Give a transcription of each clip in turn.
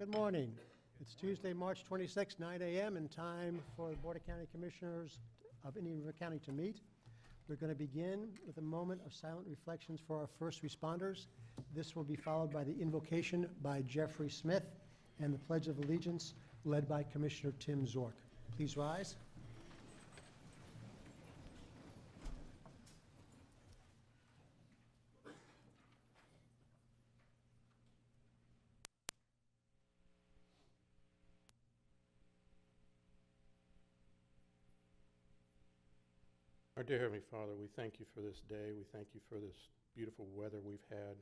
Good morning. It's Tuesday, March 26, 9 a.m., and time for the Board of County Commissioners of Indian River County to meet. We're going to begin with a moment of silent reflections for our first responders. This will be followed by the invocation by Jeffrey Smith and the Pledge of Allegiance led by Commissioner Tim Zork. Please rise. Our dear Heavenly Father, we thank you for this day. We thank you for this beautiful weather we've had.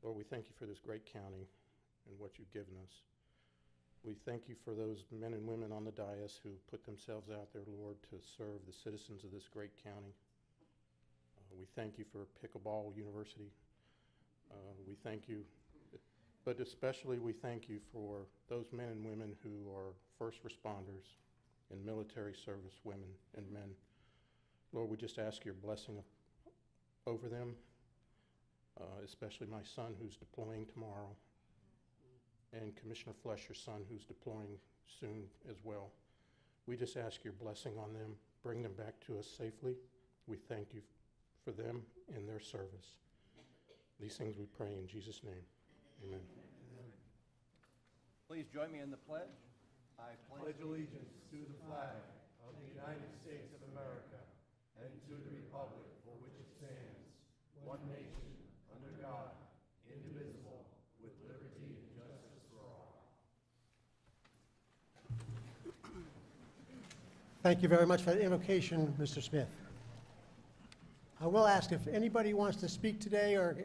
Lord, we thank you for this great county and what you've given us. We thank you for those men and women on the dais who put themselves out there, Lord, to serve the citizens of this great county. We thank you for Pickleball University. We thank you, but especially we thank you for those men and women who are first responders and military service women and men. Lord, we just ask your blessing over them, especially my son who's deploying tomorrow, and Commissioner Flesher's son who's deploying soon as well. We just ask your blessing on them, bring them back to us safely. We thank you for them and their service. These things we pray in Jesus' name. Amen. Please join me in the pledge. I pledge allegiance to the flag of the United States of America and to the republic for which it stands, one nation, under God, indivisible, with liberty and justice for all. Thank you very much for that invocation, Mr. Smith. I will ask if anybody wants to speak today or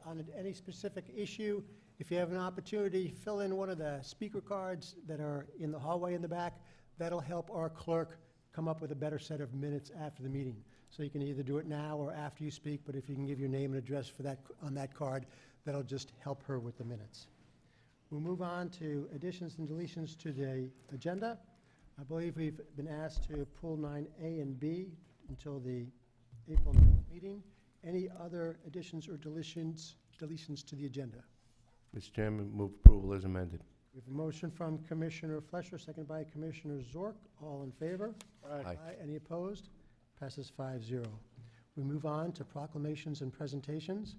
on any specific issue, if you have an opportunity, fill in one of the speaker cards that are in the hallway in the back. That'll help our clerk come up with a better set of minutes after the meeting. So you can either do it now or after you speak, but if you can give your name and address for that on that card, that'll just help her with the minutes. We'll move on to additions and deletions to the agenda. I believe we've been asked to pull 9A and B until the April 9th meeting. Any other additions or deletions to the agenda? Mr. Chairman, move approval as amended. We have a motion from Commissioner Flesher, second by Commissioner Zork. All in favor? Aye. Any opposed? Passes 5-0. We move on to proclamations and presentations.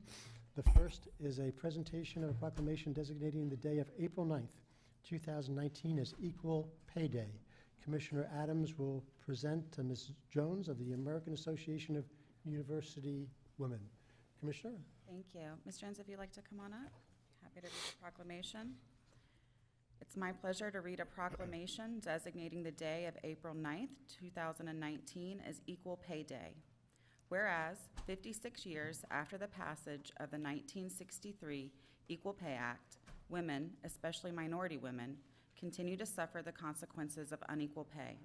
The first is a presentation of a proclamation designating the day of April 9th, 2019 as Equal Pay Day. Commissioner Adams will present to Ms. Jones of the American Association of University Women. Commissioner? Thank you. Ms. Jones, if you'd like to come on up. Happy to read the proclamation. It's my pleasure to read a proclamation designating the day of April 9th, 2019 as Equal Pay Day. Whereas 56 years after the passage of the 1963 Equal Pay Act, women, especially minority women, continue to suffer the consequences of unequal pay.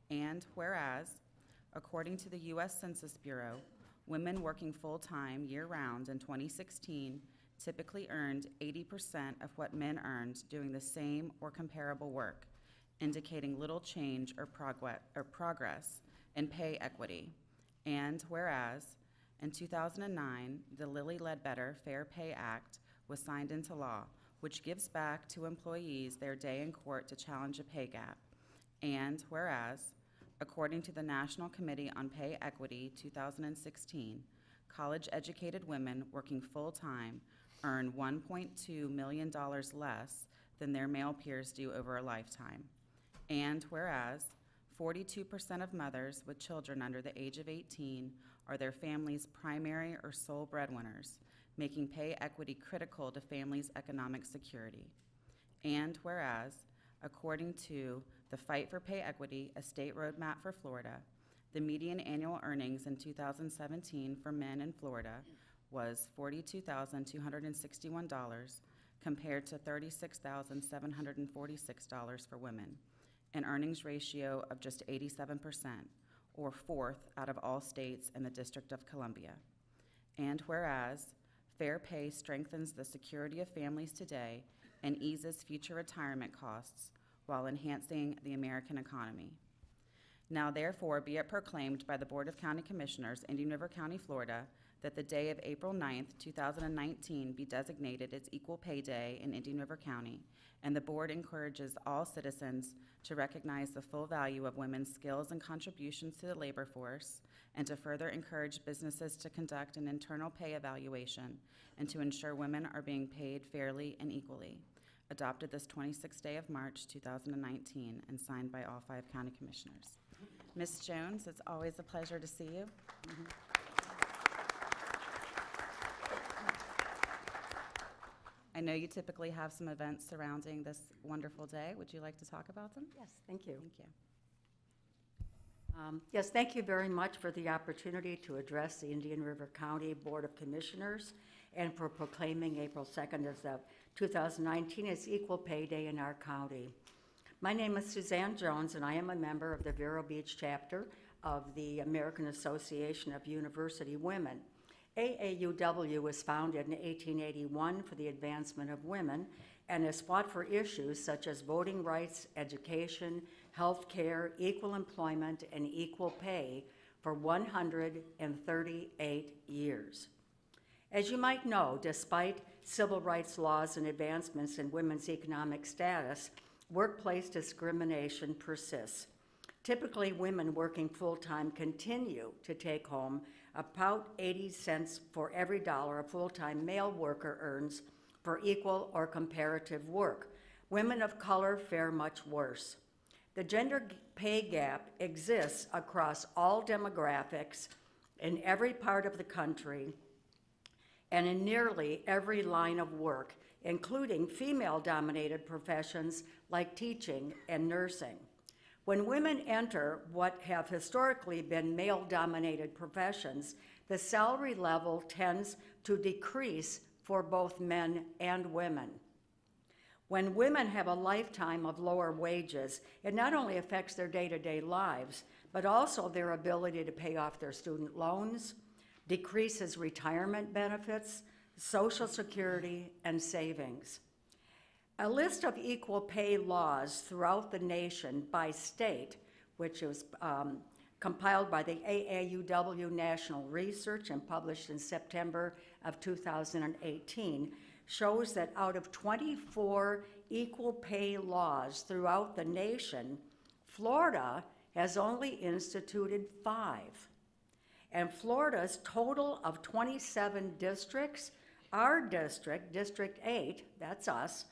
And whereas, according to the U.S. Census Bureau, women working full-time year-round in 2016 typically earned 80% of what men earned doing the same or comparable work, indicating little change or progress in pay equity. And whereas, in 2009, the Lilly Ledbetter Fair Pay Act was signed into law, which gives back to employees their day in court to challenge a pay gap. And whereas, according to the National Committee on Pay Equity 2016, college-educated women working full-time earn $1.2 million less than their male peers do over a lifetime. And whereas 42% of mothers with children under the age of 18 are their family's primary or sole breadwinners, making pay equity critical to families' economic security. And whereas, according to the Fight for Pay Equity, a state roadmap for Florida, the median annual earnings in 2017 for men in Florida was $42,261 compared to $36,746 for women, an earnings ratio of just 87%, or fourth out of all states in the District of Columbia. And whereas fair pay strengthens the security of families today and eases future retirement costs while enhancing the American economy. Now therefore be it proclaimed by the Board of County Commissioners, Indian River County, Florida, that the day of April 9th, 2019 be designated as Equal Pay Day in Indian River County, and the board encourages all citizens to recognize the full value of women's skills and contributions to the labor force, and to further encourage businesses to conduct an internal pay evaluation and to ensure women are being paid fairly and equally. Adopted this 26th day of March 2019 and signed by all 5 county commissioners. Ms. Jones, it's always a pleasure to see you. I know you typically have some events surrounding this wonderful day. Would you like to talk about them? Yes, thank you. Thank you. Yes, thank you very much for the opportunity to address the Indian River County Board of Commissioners and for proclaiming April 2nd as 2019 as Equal Pay Day in our county. My name is Suzanne Jones, and I am a member of the Vero Beach chapter of the American Association of University Women. AAUW was founded in 1881 for the advancement of women and has fought for issues such as voting rights, education, health care, equal employment, and equal pay for 138 years. As you might know, despite civil rights laws and advancements in women's economic status, workplace discrimination persists. Typically, women working full-time continue to take home about 80 cents for every dollar a full-time male worker earns for equal or comparative work. Women of color fare much worse. The gender pay gap exists across all demographics in every part of the country and in nearly every line of work, including female-dominated professions like teaching and nursing. When women enter what have historically been male-dominated professions, the salary level tends to decrease for both men and women. When women have a lifetime of lower wages, it not only affects their day-to-day lives, but also their ability to pay off their student loans, decreases retirement benefits, Social Security, and savings. A list of equal pay laws throughout the nation by state, which was compiled by the AAUW National Research and published in September of 2018, shows that out of 24 equal pay laws throughout the nation, Florida has only instituted 5. And Florida's total of 27 districts, our district, District 8, that's us,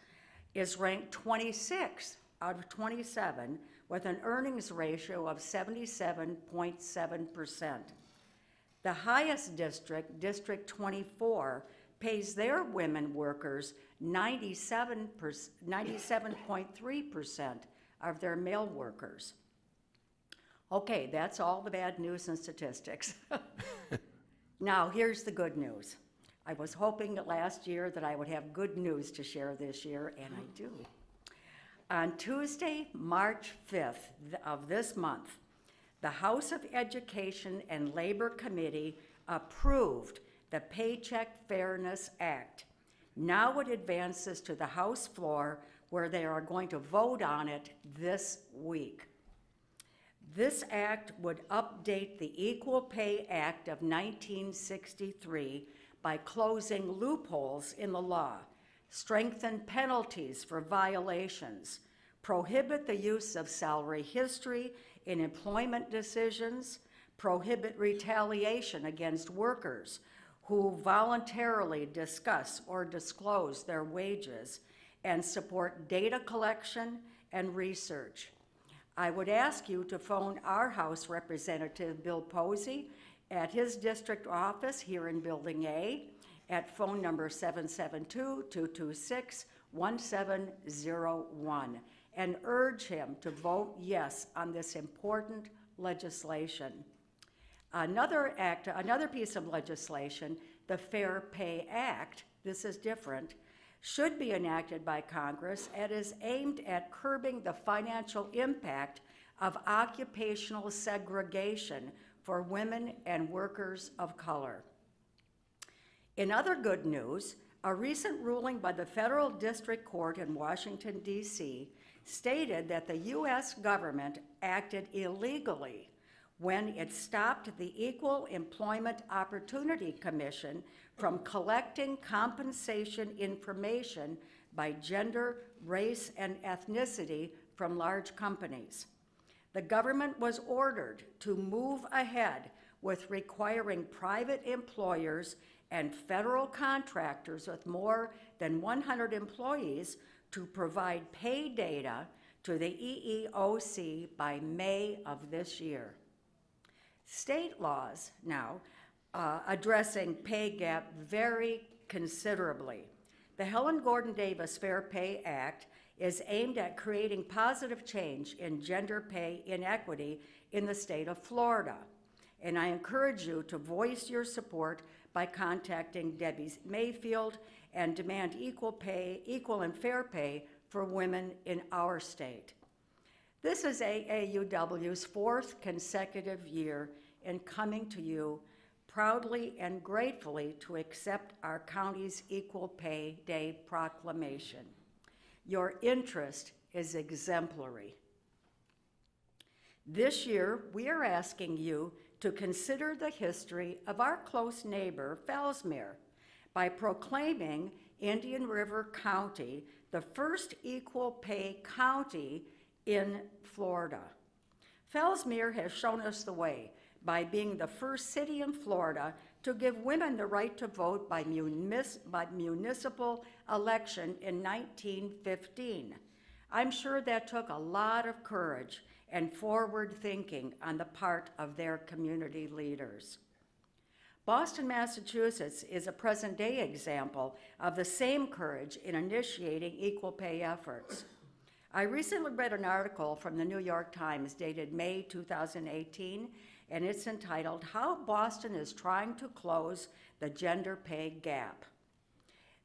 is ranked 26 out of 27 with an earnings ratio of 77.7%. The highest district, District 24, pays their women workers 97.3% of their male workers. Okay, that's all the bad news and statistics. Now, here's the good news. I was hoping that last year that I would have good news to share this year, and I do. On Tuesday, March 5th of this month, the House of Education and Labor Committee approved the Paycheck Fairness Act. Now it advances to the House floor where they are going to vote on it this week. This act would update the Equal Pay Act of 1963 by closing loopholes in the law, strengthen penalties for violations, prohibit the use of salary history in employment decisions, prohibit retaliation against workers who voluntarily discuss or disclose their wages, and support data collection and research. I would ask you to phone our House Representative, Bill Posey, at his district office here in Building A at phone number 772-226-1701 and urge him to vote yes on this important legislation. Another piece of legislation, the Fair Pay Act, this is different, should be enacted by Congress and is aimed at curbing the financial impact of occupational segregation for women and workers of color. In other good news, a recent ruling by the Federal District Court in Washington, D.C. stated that the U.S. government acted illegally when it stopped the Equal Employment Opportunity Commission from collecting compensation information by gender, race, and ethnicity from large companies. The government was ordered to move ahead with requiring private employers and federal contractors with more than 100 employees to provide pay data to the EEOC by May of this year. State laws now addressing pay gap vary considerably. The Helen Gordon Davis Fair Pay Act is aimed at creating positive change in gender pay inequity in the state of Florida. And I encourage you to voice your support by contacting Debbie Mayfield and demand equal and fair pay for women in our state. This is AAUW's 4th consecutive year in coming to you proudly and gratefully to accept our county's Equal Pay Day proclamation. Your interest is exemplary. This year, we are asking you to consider the history of our close neighbor, Fellsmere, by proclaiming Indian River County the first equal pay county in Florida. Fellsmere has shown us the way by being the first city in Florida to give women the right to vote by municipal election in 1915. I'm sure that took a lot of courage and forward thinking on the part of their community leaders. Boston, Massachusetts is a present-day example of the same courage in initiating equal pay efforts. I recently read an article from the New York Times dated May 2018, and it's entitled, "How Boston is Trying to Close the Gender Pay Gap."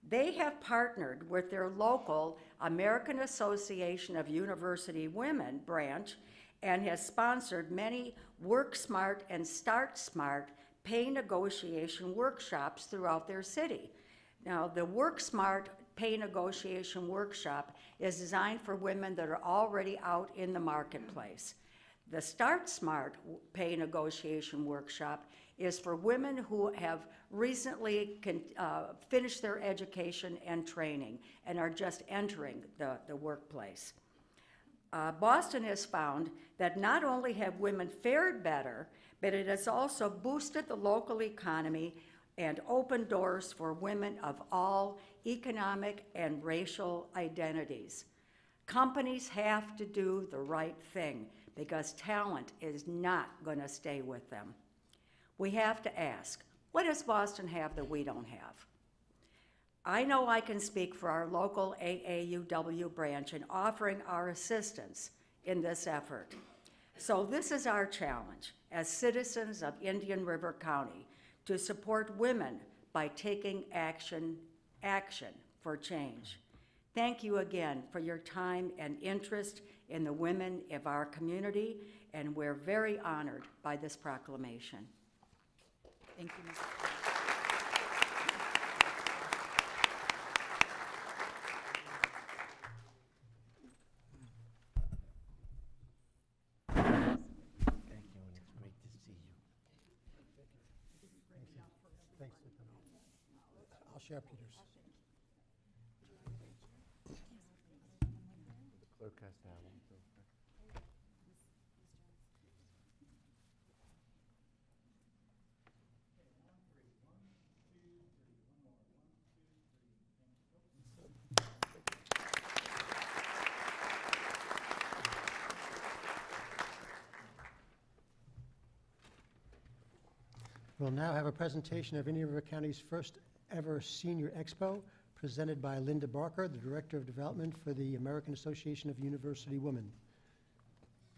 They have partnered with their local American Association of University Women branch and has sponsored many Work Smart and Start Smart pay negotiation workshops throughout their city. Now, the Work Smart pay negotiation workshop is designed for women that are already out in the marketplace. The Start Smart pay negotiation workshop is for women who have recently finished their education and training and are just entering the workplace. Boston has found that not only have women fared better, but it has also boosted the local economy and opened doors for women of all economic and racial identities. Companies have to do the right thing because talent is not going to stay with them. We have to ask, what does Boston have that we don't have? I know I can speak for our local AAUW branch in offering our assistance in this effort. So this is our challenge as citizens of Indian River County to support women by taking action for change. Thank you again for your time and interest in the women of our community, and we're very honored by this proclamation. Thank you, Ms. Thank you, and it's great to see you. Thanks. I'll share Peter's. The clerk has to have one, too. We'll now have a presentation of Indian River County's first ever Senior Expo, presented by Linda Barker, the Director of Development for the American Association of University Women.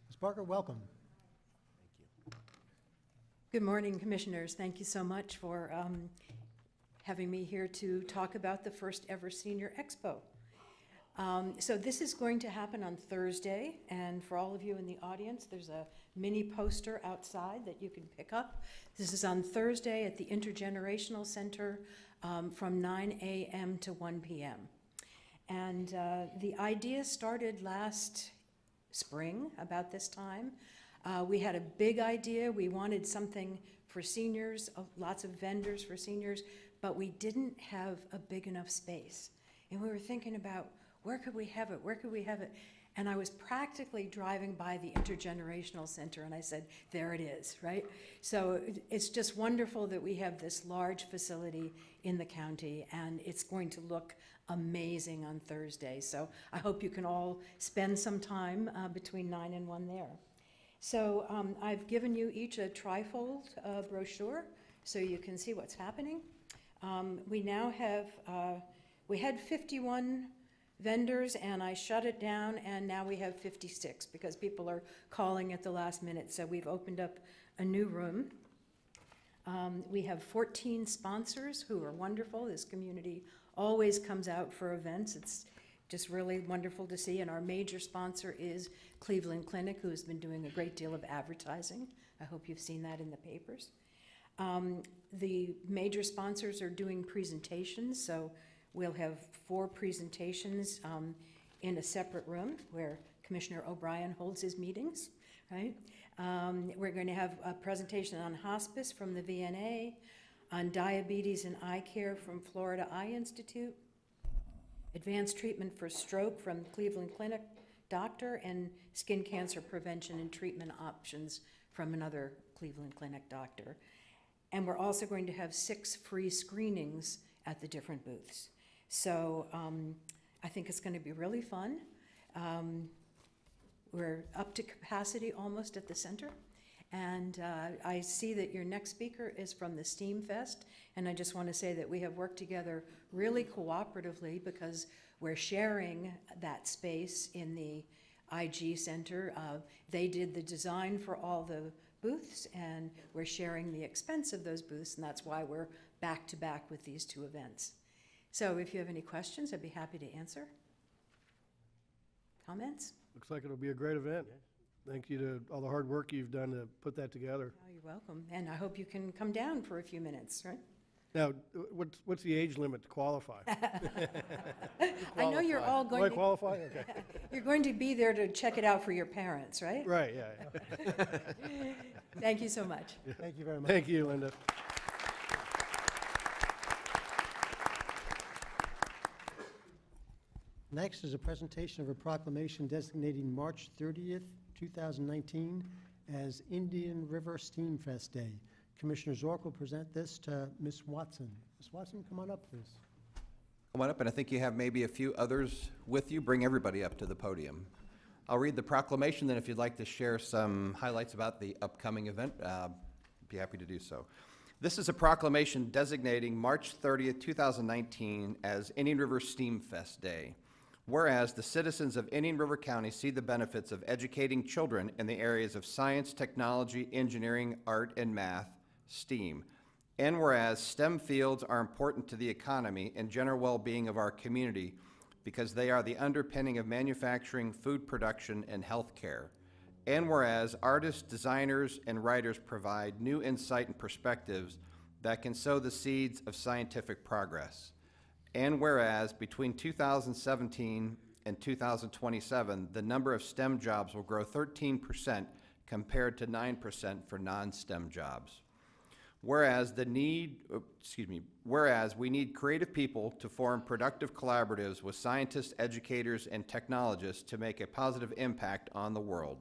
Ms. Barker, welcome. Good morning, Commissioners. Thank you so much for having me here to talk about the first ever Senior Expo. So this is going to happen on Thursday, and for all of you in the audience, there's a mini poster outside that you can pick up. This is on Thursday at the Intergenerational Center from 9 a.m. to 1 p.m. And the idea started last spring, about this time. We had a big idea. We wanted something for seniors, lots of vendors for seniors, but we didn't have a big enough space. And we were thinking about, where could we have it? Where could we have it? And I was practically driving by the Intergenerational Center, and I said, there it is, right? So it's just wonderful that we have this large facility in the county, and it's going to look amazing on Thursday. So I hope you can all spend some time between 9 and 1 there. So I've given you each a trifold brochure so you can see what's happening. We now have, we had 51 vendors, and I shut it down, and now we have 56 because people are calling at the last minute. So we've opened up a new room. We have 14 sponsors who are wonderful. This community always comes out for events. It's just really wonderful to see. And our major sponsor is Cleveland Clinic, who has been doing a great deal of advertising. I hope you've seen that in the papers. The major sponsors are doing presentations, so we'll have 4 presentations in a separate room where Commissioner O'Brien holds his meetings, right? We're going to have a presentation on hospice from the VNA, on diabetes and eye care from Florida Eye Institute, advanced treatment for stroke from Cleveland Clinic doctor, and skin cancer prevention and treatment options from another Cleveland Clinic doctor. And we're also going to have 6 free screenings at the different booths. So I think it's going to be really fun. We're up to capacity almost at the center. And I see that your next speaker is from the STEAM Fest. And I just want to say that we have worked together really cooperatively because we're sharing that space in the IG Center. They did the design for all the booths, and we're sharing the expense of those booths, and that's why we're back to back with these 2 events. So if you have any questions, I'd be happy to answer. Comments? Looks like it'll be a great event. Thank you to all the hard work you've done to put that together. Oh, you're welcome. And I hope you can come down for a few minutes, right? Now, what's the age limit to qualify? I know you're all Do going I to, qualify? Okay. you're going to be there to check it out for your parents, right? Right, yeah. Thank you so much. Thank you very much. Thank you, Linda. Next is a presentation of a proclamation designating March 30th, 2019 as Indian River Steam Fest Day. Commissioner Zork will present this to Ms. Watson. Ms. Watson, come on up, please. Come on up, and I think you have maybe a few others with you. Bring everybody up to the podium. I'll read the proclamation, then if you'd like to share some highlights about the upcoming event, be happy to do so. This is a proclamation designating March 30th, 2019 as Indian River Steam Fest Day. Whereas the citizens of Indian River County see the benefits of educating children in the areas of science, technology, engineering, art, and math, STEAM. And whereas STEM fields are important to the economy and general well-being of our community because they are the underpinning of manufacturing, food production, and healthcare. And whereas artists, designers, and writers provide new insight and perspectives that can sow the seeds of scientific progress. And whereas between 2017 and 2027, the number of STEM jobs will grow 13% compared to 9% for non-STEM jobs. Whereas whereas we need creative people to form productive collaboratives with scientists, educators, and technologists to make a positive impact on the world.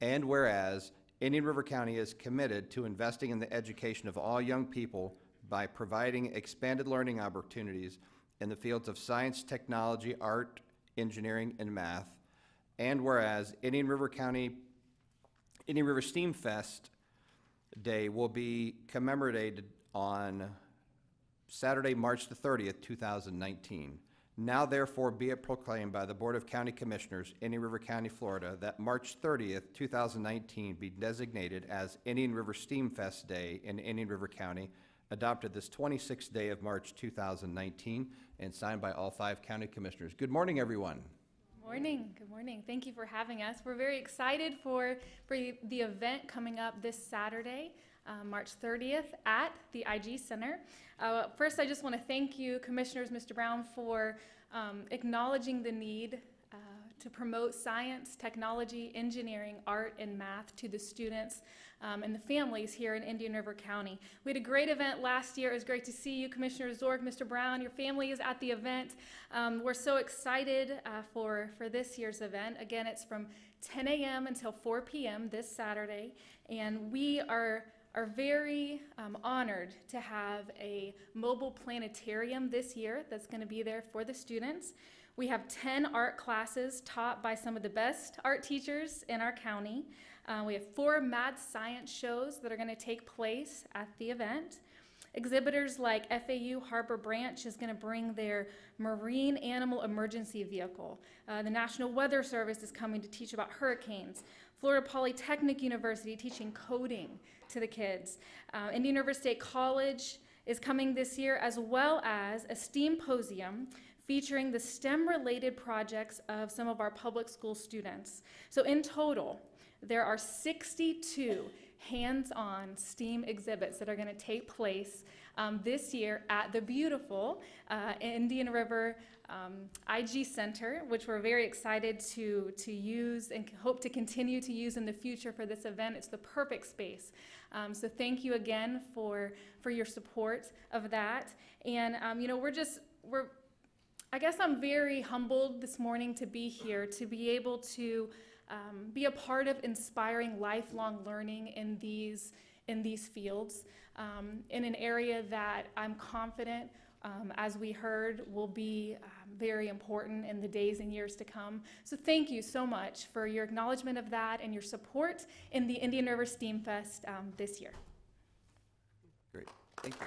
And whereas Indian River County is committed to investing in the education of all young people by providing expanded learning opportunities in the fields of science, technology, art, engineering, and math. And whereas Indian River Steam Fest Day will be commemorated on Saturday, March the 30th, 2019. Now therefore be it proclaimed by the Board of County Commissioners, Indian River County, Florida, that March 30th, 2019 be designated as Indian River Steam Fest Day in Indian River County, adopted this 26th day of March 2019, and signed by all 5 county commissioners. Good morning, everyone. Morning. Good morning. Thank you for having us. We're very excited for the event coming up this Saturday. March 30th at the IG Center. First, I just want to thank you, Commissioners, Mr. Brown, for acknowledging the need to promote science, technology, engineering, art, and math to the students and the families here in Indian River County. We had a great event last year. It was great to see you, Commissioner Zork, Mr. Brown. Your family is at the event. We're so excited for this year's event. Again, it's from 10 a.m. until 4 p.m. this Saturday, and we are very honored to have a mobile planetarium this year that's going to be there for the students. We have 10 art classes taught by some of the best art teachers in our county. We have 4 mad science shows that are going to take place at the event. Exhibitors like FAU Harbor Branch is going to bring their marine animal emergency vehicle. The National Weather Service is coming to teach about hurricanes. Florida Polytechnic University teaching coding to the kids. Indian River State College is coming this year, as well as a STEAMposium featuring the STEM-related projects of some of our public school students. So in total, there are 62 hands-on STEAM exhibits that are going to take place this year at the beautiful Indian River IG Center, which we're very excited to use and hope to continue to use in the future for this event. It's the perfect space. So thank you again for your support of that. And you know, I guess I'm very humbled this morning to be here, to be able to be a part of inspiring lifelong learning in these fields, in an area that I'm confident, as we heard, will be very important in the days and years to come. So thank you so much for your acknowledgement of that and your support in the Indian River STEAM Fest this year. Great, thank you.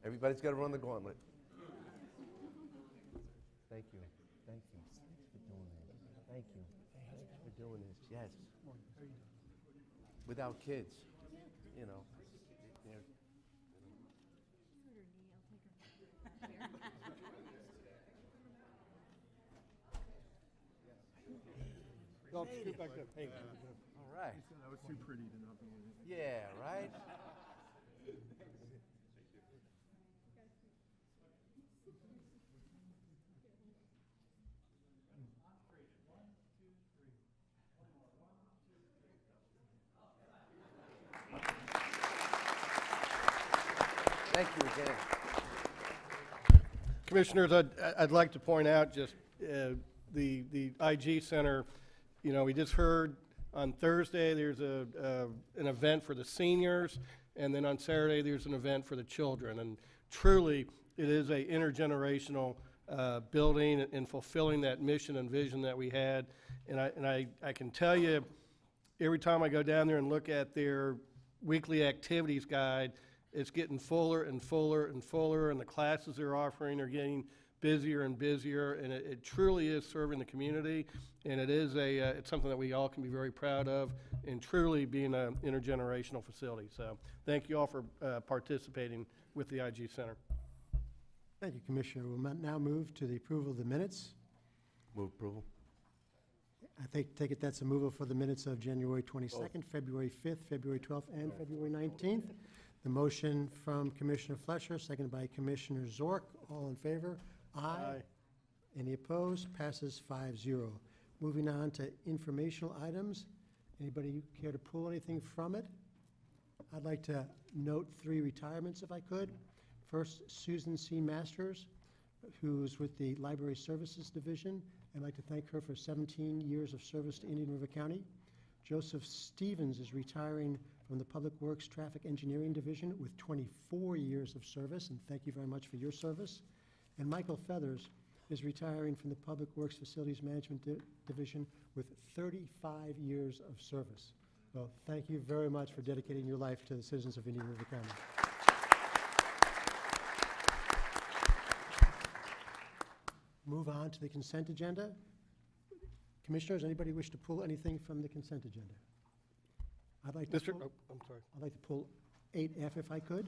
Everybody's got to run the gauntlet. Thank you. Thank you. Thanks for doing this. Thank you. Thanks for doing this. Yes. Without kids, you know. Don't scoot back up. Hey. All right. That was too pretty to not be in it. Yeah, right? Thank you again. Commissioners, I'd like to point out just the IG Center, you know, we just heard on Thursday there's an event for the seniors, and then on Saturday there's an event for the children. And truly, it is a intergenerational building and fulfilling that mission and vision that we had. And I can tell you, every time I go down there and look at their weekly activities guide, it's getting fuller and fuller and fuller, and the classes they're offering are getting busier and busier, and it truly is serving the community, and it is it's something that we all can be very proud of, and truly being an intergenerational facility. So thank you all for participating with the IG Center. Thank you, Commissioner. We'll now move to the approval of the minutes. Move approval. I take it that's a mover for the minutes of January 22nd, February 5th, February 12th, and February 19th. The motion from Commissioner Flesher, seconded by Commissioner Zork. All in favor? Aye. Any opposed? Passes 5-0. Moving on to informational items. Anybody care to pull anything from it? I'd like to note 3 retirements if I could. First, Susan C. Masters, who's with the Library Services Division. I'd like to thank her for 17 years of service to Indian River County. Joseph Stevens is retiring from the Public Works Traffic Engineering Division with 24 years of service, and thank you very much for your service. And Michael Feathers is retiring from the Public Works Facilities Management Division with 35 years of service. Well, thank you very much for dedicating your life to the citizens of Indian River County. Move on to the consent agenda. Commissioners, anybody wish to pull anything from the consent agenda? I'd like to I'm sorry. I'd like to pull 8F if I could.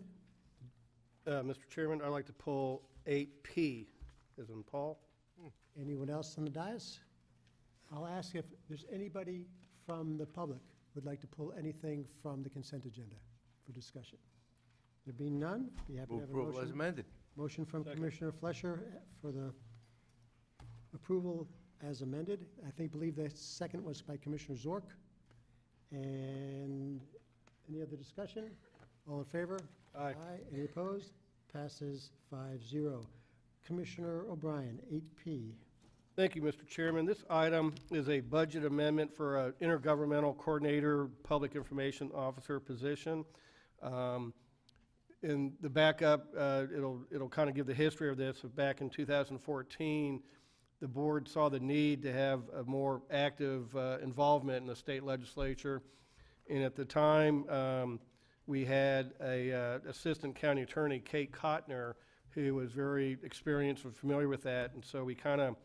Mr. Chairman, I'd like to pull 8P, as in Paul. Anyone else on the dais? I'll ask if there's anybody from the public who'd like to pull anything from the consent agenda for discussion. There being none, be happy to Move have a approval as motion. amended. Motion from Second. Commissioner Flesher for the approval as amended. Believe the second was by Commissioner Zork. And any other discussion? All in favor? Aye. Any opposed? Passes 5-0. Commissioner O'Brien, 8P. Thank you, Mr. Chairman. This item is a budget amendment for an intergovernmental coordinator, public information officer position. In the backup, it'll kind of give the history of this. Back in 2014, the board saw the need to have a more active involvement in the state legislature. And at the time, we had a assistant county attorney, Kate Kottner, who was very experienced and familiar with that. And so we kind of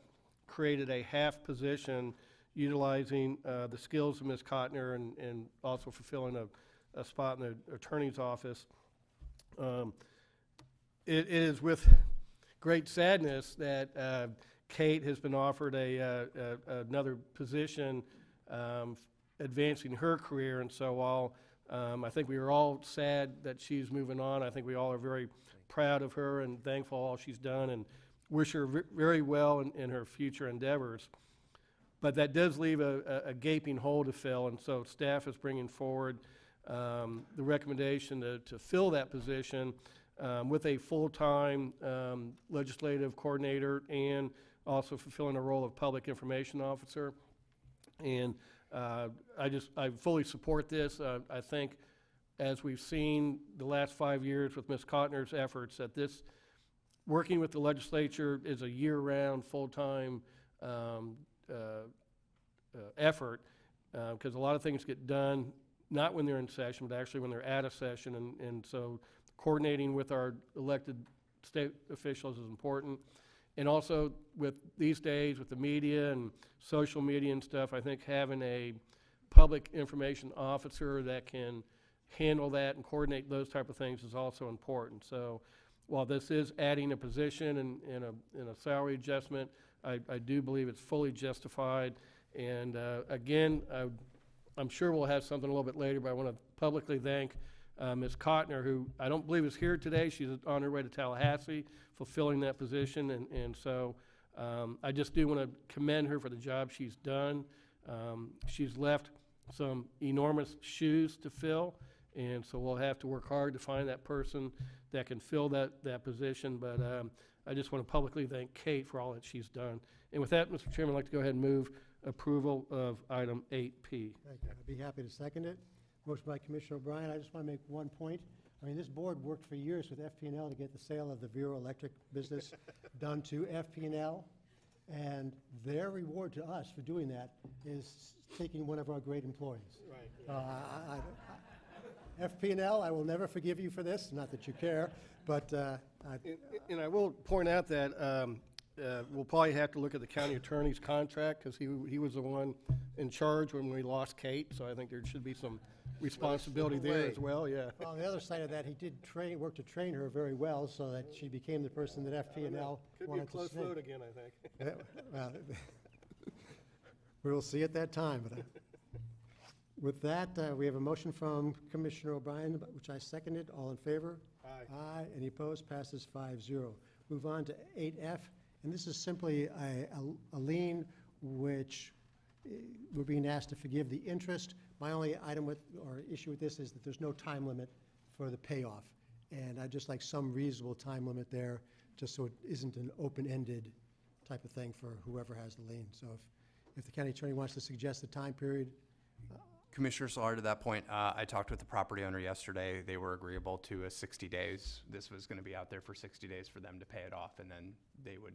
created a half position utilizing the skills of Ms. Kottner and also fulfilling a spot in the attorney's office. It is with great sadness that Kate has been offered another position advancing her career. And so while I think we are all sad that she's moving on, I think we all are very proud of her and thankful for all she's done and wish her very well in her future endeavors. But that does leave a gaping hole to fill, and so staff is bringing forward the recommendation to fill that position with a full-time legislative coordinator and also fulfilling a role of public information officer. And I fully support this. I think as we've seen the last 5 years with Ms. Kottner's efforts, that this working with the legislature is a year-round, full-time effort, because a lot of things get done not when they're in session, but actually when they're out of session. And so coordinating with our elected state officials is important. And also with these days, with the media and social media and stuff, I think having a public information officer that can handle that and coordinate those type of things is also important. So while this is adding a position and a salary adjustment, I do believe it's fully justified. And again, I'm sure we'll have something a little bit later, but I want to publicly thank Ms. Kottner, who I don't believe is here today. She's on her way to Tallahassee, fulfilling that position. And so I just do want to commend her for the job she's done. She's left some enormous shoes to fill, and so we'll have to work hard to find that person that can fill that position. But I just want to publicly thank Kate for all that she's done. And with that, Mr. Chairman, I'd like to go ahead and move approval of item 8P. Thank you. I'd be happy to second it. Motion by Commissioner O'Brien. I just want to make one point. I mean, this board worked for years with FP&L to get the sale of the Vero Electric business done to FP&L. And their reward to us for doing that is taking one of our great employees. Right. FP&L, I will never forgive you for this, not that you care, but And I will point out that we'll probably have to look at the county attorney's contract, because he was the one in charge when we lost Kate, so I think there should be some responsibility there as well, yeah. well, on the other side of that, he did work to train her very well so that she became the person that FP&L Could be a wanted to close snake. vote again, I think. Well, we will see at that time. But with that, we have a motion from Commissioner O'Brien, which I seconded. All in favor? Aye. Aye. Any opposed? Passes 5-0. Move on to 8F, and this is simply a lien which we're being asked to forgive the interest. My only item or issue with this is that there's no time limit for the payoff. And I'd just like some reasonable time limit there, just so it isn't an open-ended type of thing for whoever has the lien. So if the county attorney wants to suggest the time period, Commissioner Solar, to that point, I talked with the property owner yesterday. They were agreeable to a 60 days. This was going to be out there for 60 days for them to pay it off, and then they would.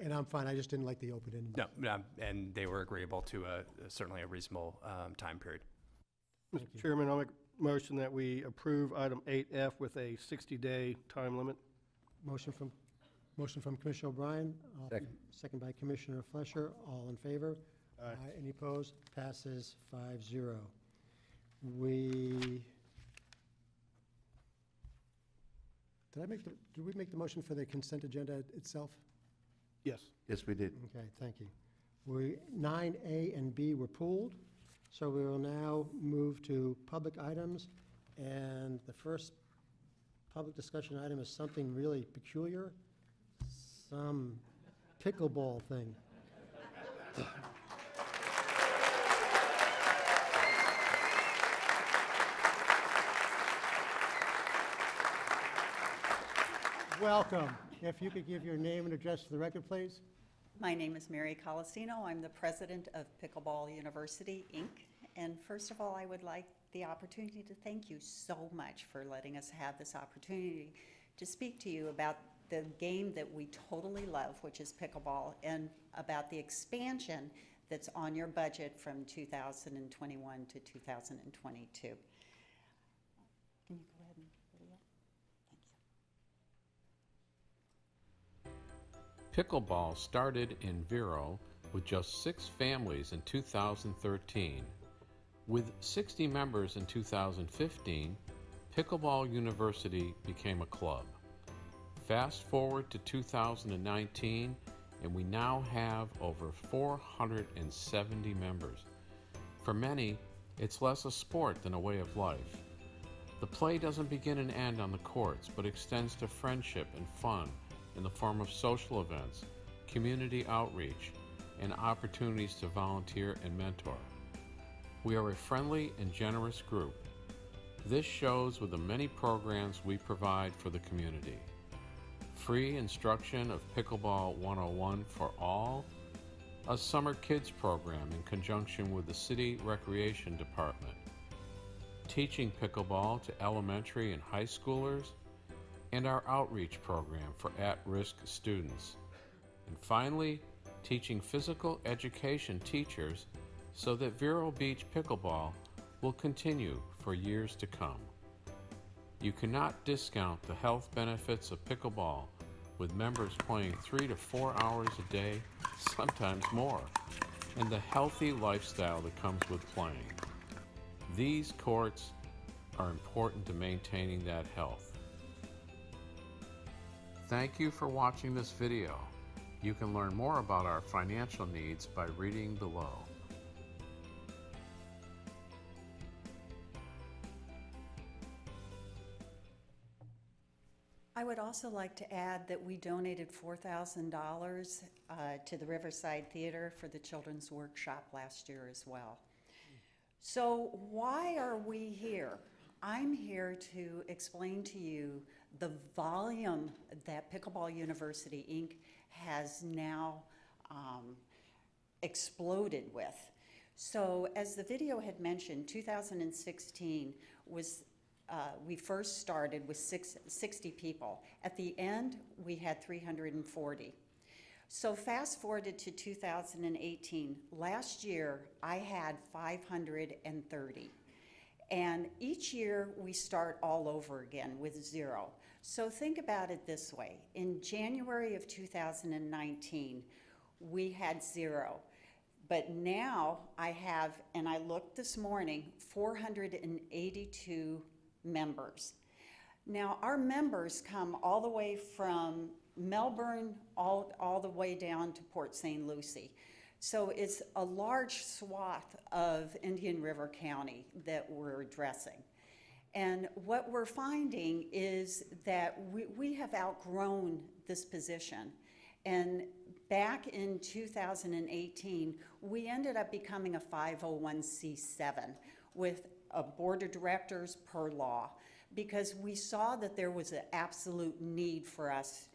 and I'm fine, I just didn't like the open-ended. No, and they were agreeable to certainly a reasonable time period. Thank you. Mr. Chairman, I'll make a motion that we approve item 8F with a 60-day time limit. Motion from Commissioner O'Brien. Second. Second by Commissioner Flesher. All in favor? Aye. Any opposed? Passes 5-0. We did we make the motion for the consent agenda itself? Yes. Yes, we did. Okay, thank you. 9A and B were pooled, so we will now move to public items. And the first public discussion item is something really peculiar, some pickleball thing. Welcome. If you could give your name and address to the record, please. My name is Mary Colosino. I'm the president of Pickleball University, Inc. And first of all, I would like the opportunity to thank you so much for letting us have this opportunity to speak to you about the game that we totally love, which is pickleball, and about the expansion that's on your budget from 2021 to 2022. Can you go ahead and video? Thank you. Pickleball started in Vero with just 6 families in 2013. With 60 members in 2015, Pickleball University became a club. Fast forward to 2019, and we now have over 470 members. For many, it's less a sport than a way of life. The play doesn't begin and end on the courts, but extends to friendship and fun in the form of social events, community outreach, and opportunities to volunteer and mentor. We are a friendly and generous group. This shows with the many programs we provide for the community. Free instruction of Pickleball 101 for all, a summer kids program in conjunction with the City Recreation Department, teaching pickleball to elementary and high schoolers, and our outreach program for at-risk students. And finally, teaching physical education teachers so that Vero Beach Pickleball will continue for years to come. You cannot discount the health benefits of pickleball, with members playing 3 to 4 hours a day, sometimes more, and the healthy lifestyle that comes with playing. These courts are important to maintaining that health. Thank you for watching this video. You can learn more about our financial needs by reading below. I would also like to add that we donated $4,000 to the Riverside Theater for the Children's Workshop last year as well. So why are we here? I'm here to explain to you the volume that Pickleball University, Inc. has now exploded with. So as the video had mentioned, 2016 was we first started with 60 people. At the end, we had 340. So fast forwarded to 2018. Last year, I had 530. And each year, we start all over again with 0. So think about it this way. In January of 2019, we had 0. But now I have, and I looked this morning, 482 members. Now, our members come all the way from Melbourne all the way down to Port St. Lucie. So it's a large swath of Indian River County that we're addressing. And what we're finding is that we have outgrown this position. And back in 2018, we ended up becoming a 501c7 with a board of directors per law, because we saw that there was an absolute need for us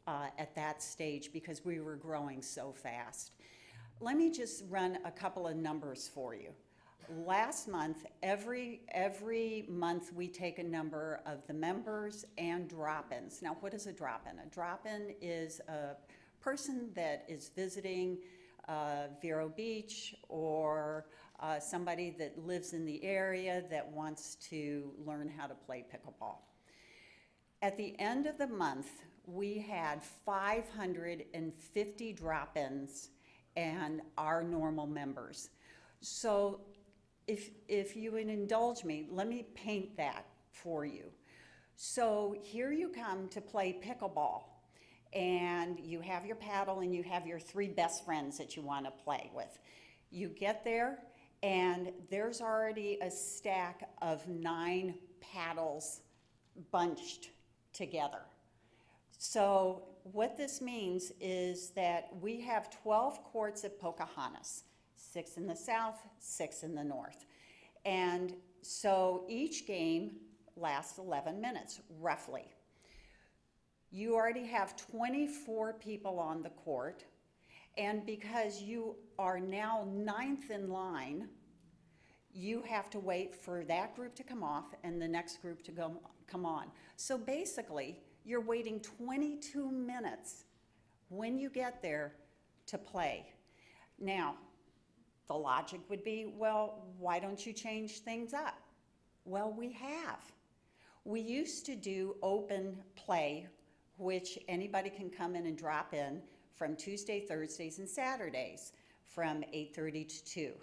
at that stage because we were growing so fast. Let me just run a couple of numbers for you. Last month, every month we take a number of the members and drop-ins. Now, what is a drop-in? A drop-in is a person that is visiting Vero Beach, or somebody that lives in the area that wants to learn how to play pickleball. At the end of the month, we had 550 drop-ins and our normal members. So if you would indulge me, let me paint that for you. So here you come to play pickleball, and you have your paddle and you have your 3 best friends that you want to play with. You get there, and there's already a stack of 9 paddles bunched together. So what this means is that we have 12 courts at Pocahontas, 6 in the south, 6 in the north. And so each game lasts 11 minutes, roughly. You already have 24 people on the court, and because you are now 9th in line, you have to wait for that group to come off and the next group to come on. So basically, you're waiting 22 minutes when you get there to play. Now, the logic would be, well, why don't you change things up? Well, we have. We used to do open play, which anybody can come in and drop in from Tuesday, Thursdays, and Saturdays from 8:30 to 2.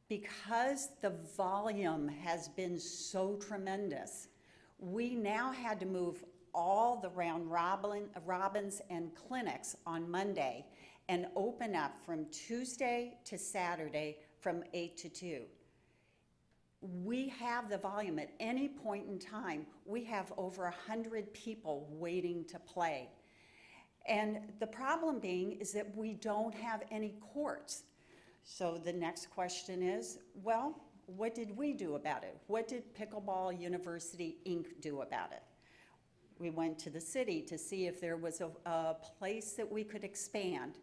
Because the volume has been so tremendous, we now had to move all the round robins and clinics on Monday and open up from Tuesday to Saturday from 8 to 2. We have the volume at any point in time. We have over 100 people waiting to play. And the problem being is that we don't have any courts. So the next question is, well, what did we do about it? What did Pickleball University, Inc. do about it? We went to the city to see if there was a place that we could expand.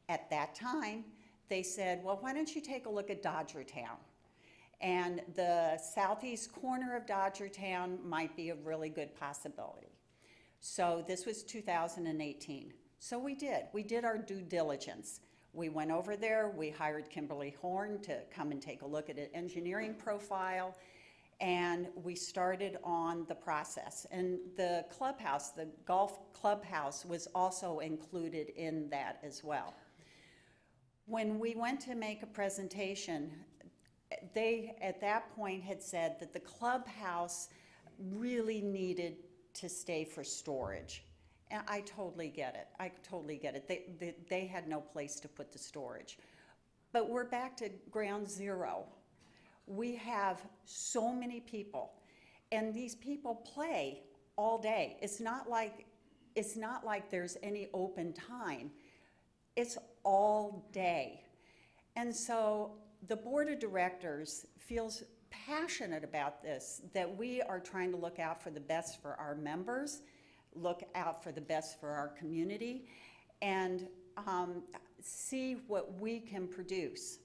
At that time, they said, well, why don't you take a look at Dodgertown? And the southeast corner of Dodgertown might be a really good possibility. So this was 2018. So we did our due diligence. We went over there, we hired Kimberly Horn to come and take a look at an engineering profile, and we started on the process. And the clubhouse, the golf clubhouse, was also included in that as well. When we went to make a presentation, they at that point had said that the clubhouse really needed to stay for storage. And I totally get it. I totally get it. They had no place to put the storage. But we're back to ground zero. We have so many people, and these people play all day. It's not like there's any open time. It's all day. And so the board of directors feels passionate about this, that we are trying to look out for the best for our members, look out for the best for our community, and see what we can produce.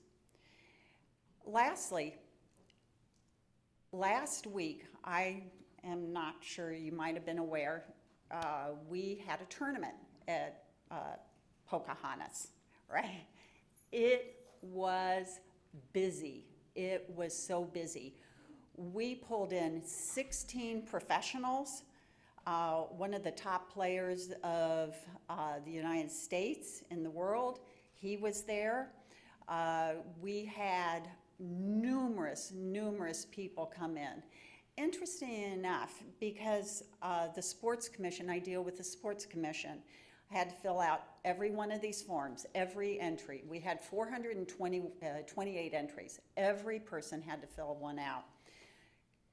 Lastly, last week, I am not sure you might have been aware, we had a tournament at Pocahontas, right? It was busy. It was so busy. We pulled in 16 professionals, one of the top players of the United States in the world. He was there. We had numerous people come in. Interesting enough, because the Sports Commission, I deal with the Sports Commission, I had to fill out every one of these forms, every entry. We had 428 entries. Every person had to fill one out.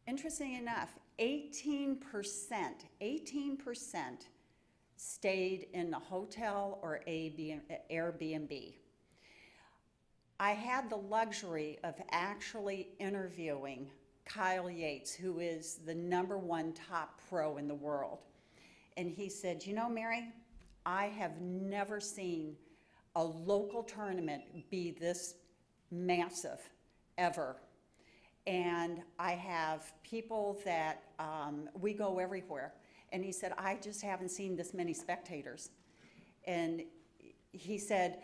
Interesting enough, 18% stayed in the hotel or Airbnb. I had the luxury of actually interviewing Kyle Yates, who is the #1 top pro in the world. And he said, you know, Mary, I have never seen a local tournament be this massive, ever. And I have people that, we go everywhere. And he said, I just haven't seen this many spectators. And he said,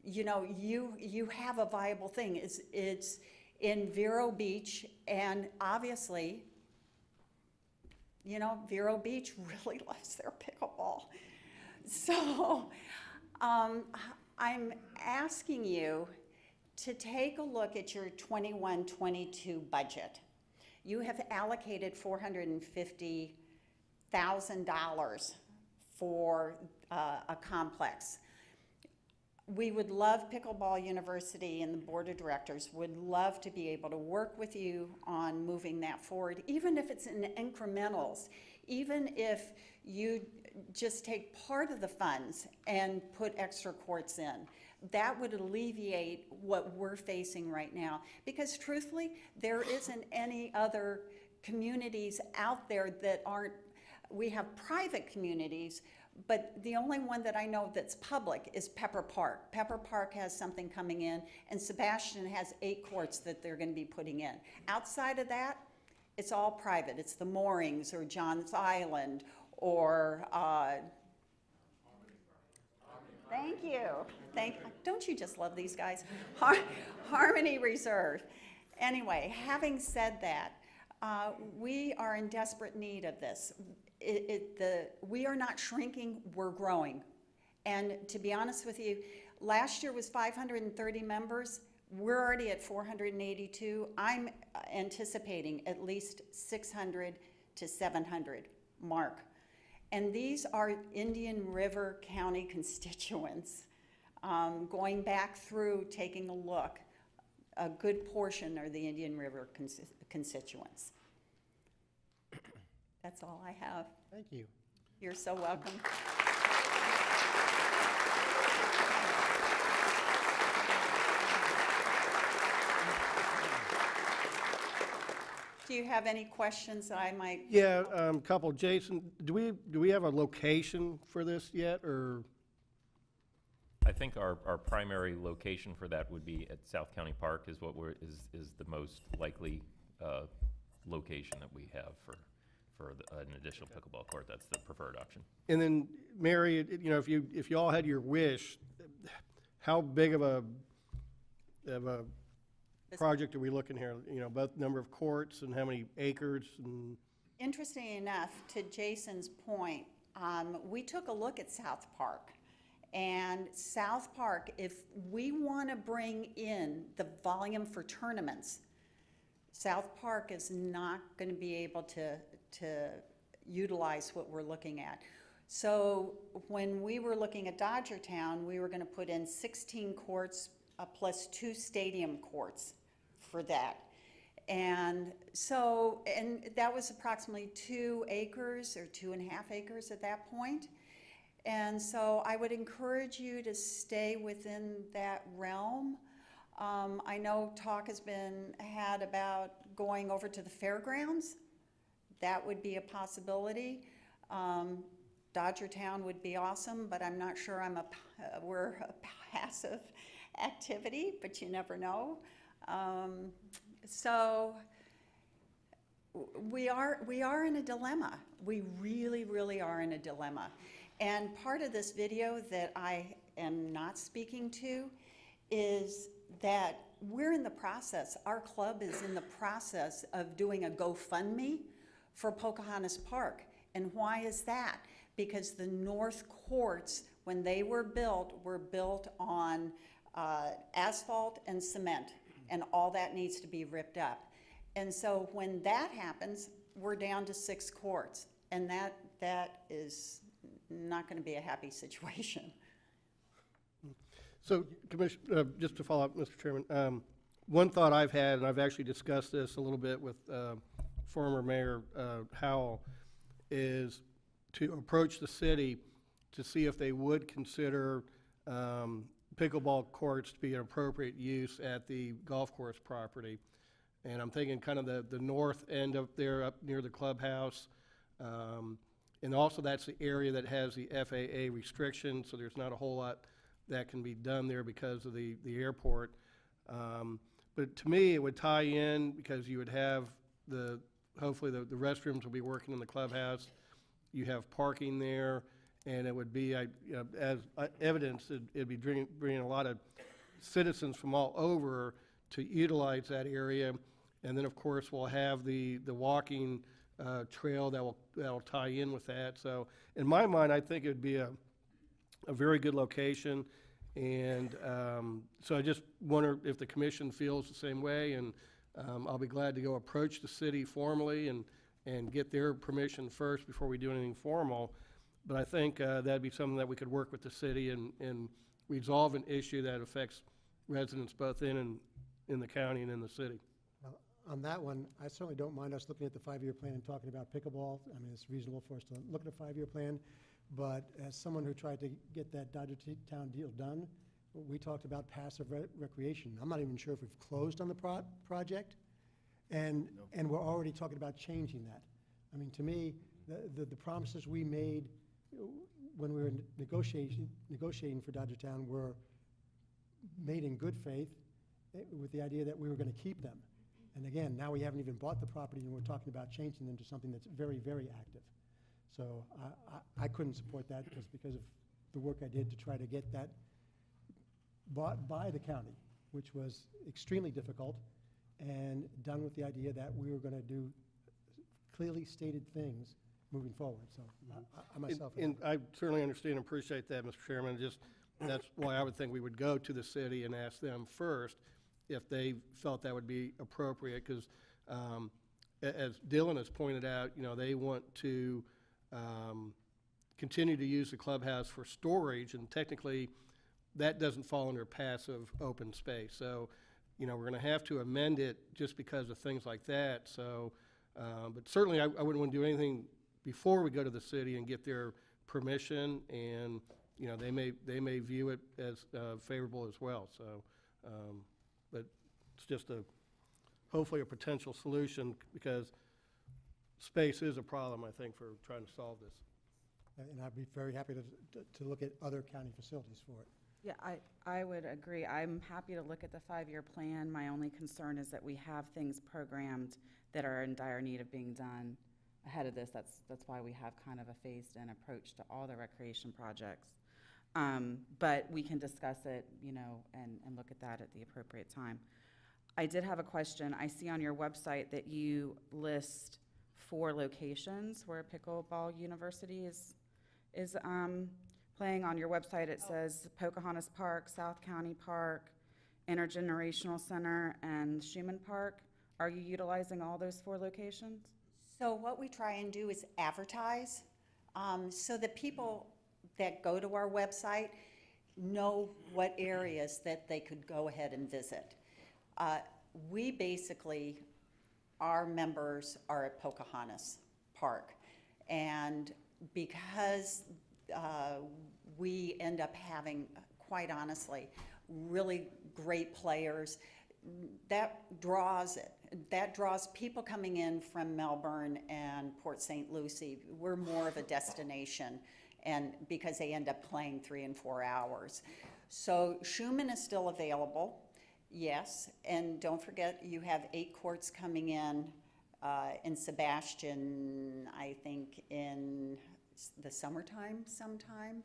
you know, you have a viable thing. It's in Vero Beach, and obviously, you know, Vero Beach really loves their pickleball. So I'm asking you to take a look at your 21-22 budget. You have allocated $450,000 for a complex. We would love, Pickleball University and the board of directors would love to be able to work with you on moving that forward, even if it's in incrementals, even if you just take part of the funds and put extra courts in. That would alleviate what we're facing right now. Because truthfully, there isn't any other communities out there that aren't, we have private communities, but the only one that I know that's public is Pepper Park. Pepper Park has something coming in, and Sebastian has 8 courts that they're going to be putting in. Outside of that, it's all private. It's the Moorings or John's Island or, thank you. Don't you just love these guys? Harmony Reserve. Anyway, having said that, we are in desperate need of this. We are not shrinking, we're growing. And to be honest with you, last year was 530 members. We're already at 482. I'm anticipating at least 600 to 700 mark. And these are Indian River County constituents. Going back through, taking a look, a good portion are the Indian River constituents. That's all I have. Thank you. You're so welcome. Do you have any questions that I might? Yeah, couple. Jason, do we have a location for this yet, or? I think our primary location for that would be at South County Park is what is the most likely location that we have for an additional pickleball court. That's the preferred option. And then, Mary, you know, if you all had your wish, how big of a project are we looking here? You know, both number of courts and how many acres and. Interesting enough, to Jason's point, we took a look at South Park. And South Park, if we want to bring in the volume for tournaments, South Park is not going to be able to utilize what we're looking at. So when we were looking at Dodgertown, we were going to put in 16 courts plus 2 stadium courts for that. And so, and that was approximately 2 acres or 2.5 acres at that point. And so I would encourage you to stay within that realm. I know talk has been had about going over to the fairgrounds. That would be a possibility. Dodgertown would be awesome, but I'm not sure we're a passive activity, but you never know. So we are in a dilemma. We really, really are in a dilemma. And part of this video that I am not speaking to is that we're in the process, our club is in the process of doing a GoFundMe for Pocahontas Park. And why is that? Because the north courts, when they were built on asphalt and cement, and all that needs to be ripped up. And so when that happens, we're down to 6 courts, and that is not going to be a happy situation. So, Commissioner, just to follow up, Mr. Chairman, one thought I've had, and I've actually discussed this a little bit with former Mayor Howell, is to approach the city to see if they would consider pickleball courts to be an appropriate use at the golf course property. And I'm thinking kind of the north end up there, up near the clubhouse. And also that's the area that has the FAA restrictions, so there's not a whole lot that can be done there because of the airport. But to me, it would tie in because you would have hopefully the restrooms will be working in the clubhouse. You have parking there, and it would be, as evidence, it'd be bringing a lot of citizens from all over to utilize that area. And then, of course, we'll have the walking trail that'll tie in with that. So, in my mind, I think it would be a very good location. And so I just wonder if the commission feels the same way, and I'll be glad to go approach the city formally and get their permission first before we do anything formal. But I think that'd be something that we could work with the city and resolve an issue that affects residents both in the county and in the city. Well, on that one, I certainly don't mind us looking at the 5-year plan and talking about pickleball. I mean, it's reasonable for us to look at a 5-year plan. But as someone who tried to get that Dodgertown deal done, we talked about passive recreation. I'm not even sure if we've closed on the project, and we're already talking about changing that. I mean, to me, the promises we made when we were negotiating for Dodgertown were made in good faith with the idea that we were going to keep them. And again, now we haven't even bought the property, and we're talking about changing them to something that's very, very active. So I couldn't support that just because of the work I did to try to get that bought by the county, which was extremely difficult, and done with the idea that we were going to do clearly stated things moving forward. So I myself. And I certainly understand and appreciate that, Mr. Chairman. Just that's why I would think we would go to the city and ask them first if they felt that would be appropriate, because as Dylan has pointed out, they want to continue to use the clubhouse for storage, and technically that doesn't fall under passive open space. So, we're going to have to amend it just because of things like that. So, but certainly I wouldn't want to do anything before we go to the city and get their permission, and they may view it as favorable as well. So, but it's just hopefully a potential solution, because space is a problem, I think, for trying to solve this. And I'd be very happy to look at other county facilities for it. Yeah, I would agree. I'm happy to look at the 5-year plan. My only concern is that we have things programmed that are in dire need of being done ahead of this. That's why we have kind of a phased-in approach to all the recreation projects. But we can discuss it, and look at that at the appropriate time. I did have a question. I see on your website that you list 4 locations where Pickleball University is playing. On your website, it says Pocahontas Park, South County Park, Intergenerational Center, and Schumann Park. Are you utilizing all those 4 locations? So what we try and do is advertise, so that people that go to our website know what areas that they could go ahead and visit. We basically, our members are at Pocahontas Park, and because we end up having, quite honestly, really great players, that draws it. That draws people coming in from Melbourne and Port St. Lucie. We're more of a destination, and because they end up playing 3 and 4 hours. So Schumann is still available, yes, and don't forget you have 8 courts coming in Sebastian, I think in the summertime sometime,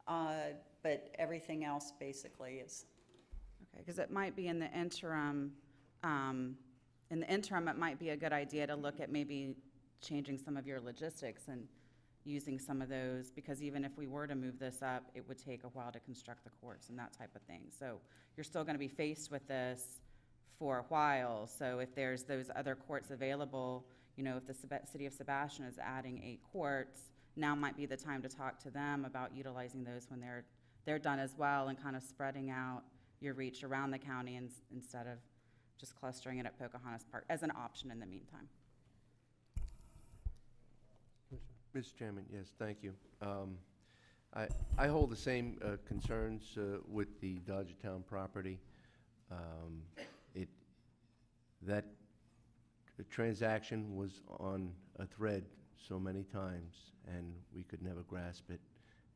but everything else basically is. Okay, because it might be in the interim, it might be a good idea to look at maybe changing some of your logistics and using some of those, because even if we were to move this up, it would take a while to construct the courts and that type of thing. So you're still going to be faced with this for a while. So if there's those other courts available, if the city of Sebastian is adding 8 courts, now might be the time to talk to them about utilizing those when they're done as well, and kind of spreading out your reach around the county instead of just clustering it at Pocahontas Park as an option in the meantime. Mr. Chairman, yes, thank you. I hold the same concerns with the Dodgertown property. That transaction was on a thread so many times, and we could never grasp it.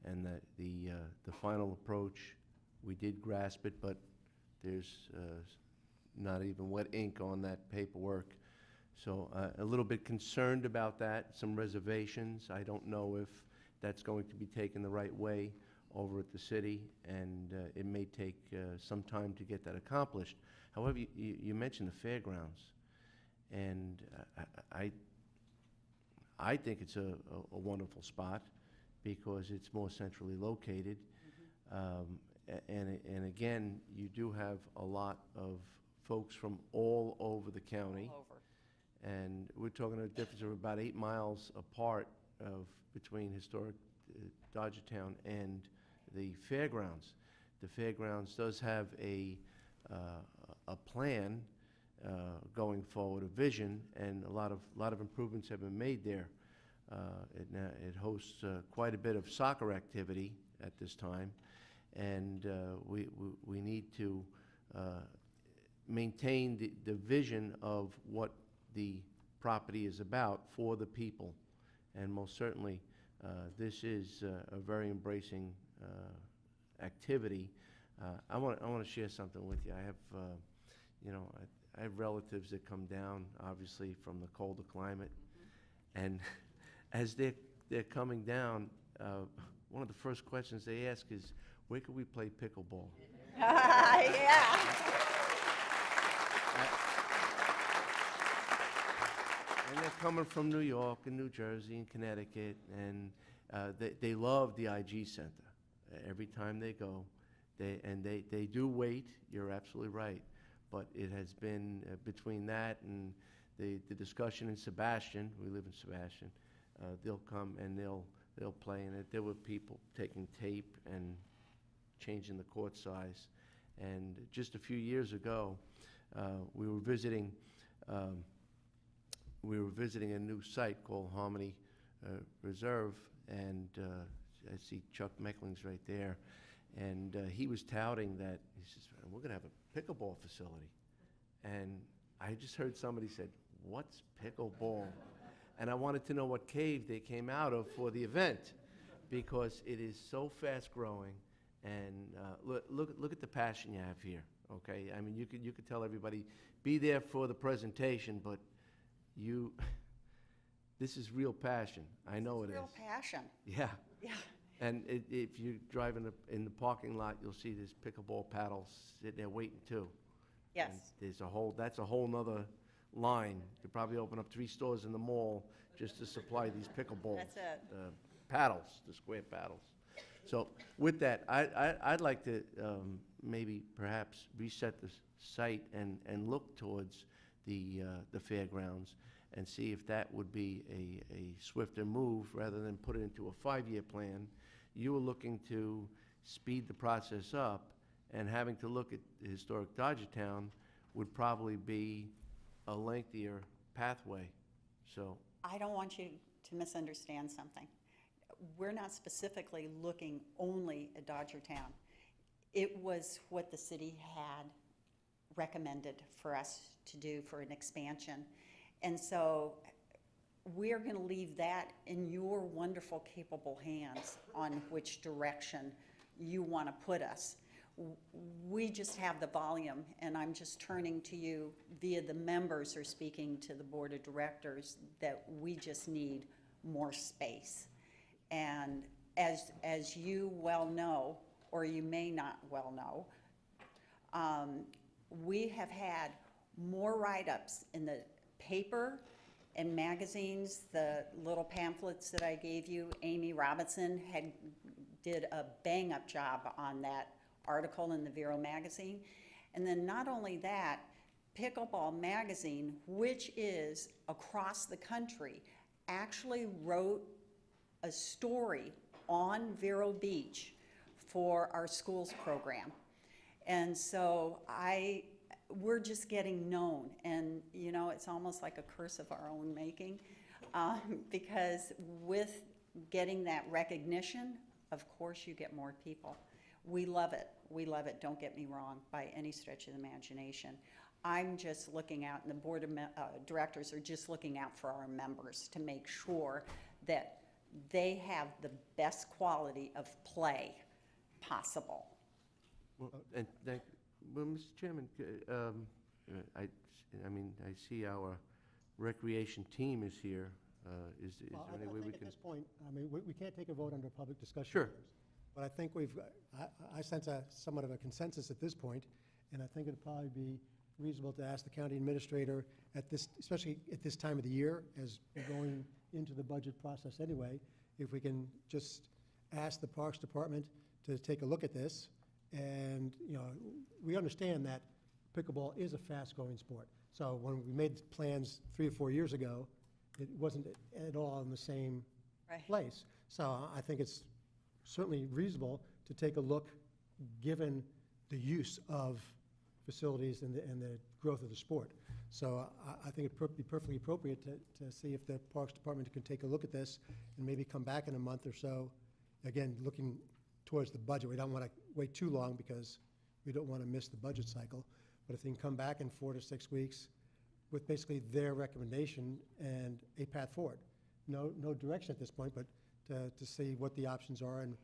And that the final approach, we did grasp it, but there's not even wet ink on that paperwork. So a little bit concerned about that, some reservations. I don't know if that's going to be taken the right way over at the city, and it may take some time to get that accomplished. However, you mentioned the fairgrounds, and I think it's a wonderful spot because it's more centrally located. And again, you do have a lot of folks from all over the county. All over. And we're talking a difference of about 8 miles apart between historic Dodgertown and the fairgrounds. The fairgrounds does have a plan going forward, a vision, and a lot of improvements have been made there. It hosts quite a bit of soccer activity at this time, and we need to maintain the vision of what the property is about for the people. And most certainly, this is a very embracing activity. I want to share something with you. I have, I have relatives that come down, obviously, from the colder climate, and as they're coming down, one of the first questions they ask is, where could we play pickleball? Yeah. And they're coming from New York and New Jersey and Connecticut, and they love the IG Center. Every time they go, they do wait, you're absolutely right, but it has been between that and the discussion in Sebastian, we live in Sebastian, they'll come and they'll play in it. There were people taking tape and changing the court size. And just a few years ago, we were visiting a new site called Harmony Reserve, and I see Chuck Meckling's right there, and he was touting that, he says, we're going to have a pickleball facility. And I just heard somebody said, what's pickleball? And I wanted to know what cave they came out of for the event, because it is so fast growing. And look at the passion you have here, okay? I mean, you could tell everybody, be there for the presentation, but this is real passion. I know it is. Real passion. Yeah. Yeah. And if you drive in the parking lot, you'll see there's pickleball paddles sitting there waiting too. Yes. And that's a whole nother line. You could probably open up 3 stores in the mall just to supply these pickleball That's it. paddles, the square paddles. So with that, I'd like to maybe perhaps reset the site and look towards the fairgrounds and see if that would be a swifter move rather than put it into a 5-year plan. You were looking to speed the process up, and having to look at the historic Dodgertown would probably be a lengthier pathway. So I don't want you to misunderstand something. We're not specifically looking only at Dodgertown. It was what the city had recommended for us to do for an expansion. And so we're going to leave that in your wonderful, capable hands on which direction you want to put us. We just have the volume, and I'm just turning to you via the members or speaking to the board of directors that we just need more space. And as you well know, or you may not well know, we have had more write-ups in the paper and magazines, the little pamphlets that I gave you. Amy Robinson did a bang-up job on that article in the Vero magazine. And then not only that, Pickleball magazine, which is across the country, actually wrote a story on Vero Beach for our schools program. And so we're just getting known, and it's almost like a curse of our own making, because with getting that recognition, of course you get more people. We love it, don't get me wrong, by any stretch of the imagination. I'm just looking out, and the board of directors are just looking out for our members to make sure that they have the best quality of play possible. Well, Mr. Chairman, I see our recreation team is here. Is there any way we At can? this point, we can't take a vote under public discussion. Sure. But I think I sense somewhat of a consensus at this point, and I think it'd probably be reasonable to ask the county administrator especially at this time of the year, as we're going into the budget process anyway, if we can just ask the Parks Department to take a look at this. And, we understand that pickleball is a fast-growing sport. So when we made plans 3 or 4 years ago, it wasn't at all in the same Right. place. So I think it's certainly reasonable to take a look, given the use of facilities and the growth of the sport. So I think it'd be perfectly appropriate to see if the Parks Department can take a look at this and maybe come back in a month or so, again, looking towards the budget. We don't want to wait too long because we don't want to miss the budget cycle. But if they can come back in 4 to 6 weeks with basically their recommendation and a path forward. No direction at this point, but to see what the options are, and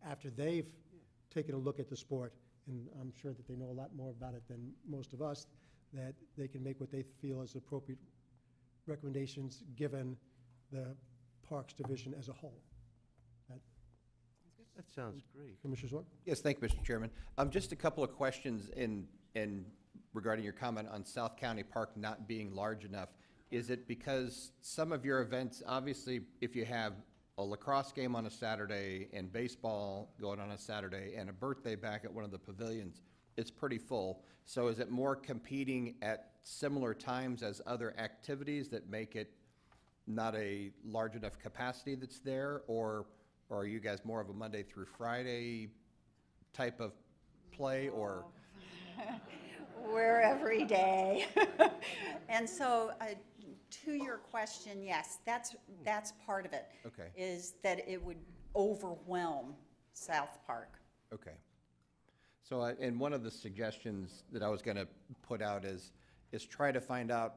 after they've taken a look at the sport, and I'm sure that they know a lot more about it than most of us, that they can make what they feel is appropriate recommendations given the Parks Division as a whole. That sounds great. Commissioner Zorn? Yes, thank you, Mr. Chairman. Just a couple of questions in regarding your comment on South County Park not being large enough. Is it because some of your events, obviously, if you have a lacrosse game on a Saturday and baseball going on a Saturday and a birthday back at one of the pavilions, it's pretty full. So is it more competing at similar times as other activities that make it not a large enough capacity that's there? Or are you guys more of a Monday through Friday type of play, or? We're every day. And so, to your question, yes, that's part of it. Okay. Is that it would overwhelm South Park. Okay. So, and one of the suggestions that I was going to put out is try to find out,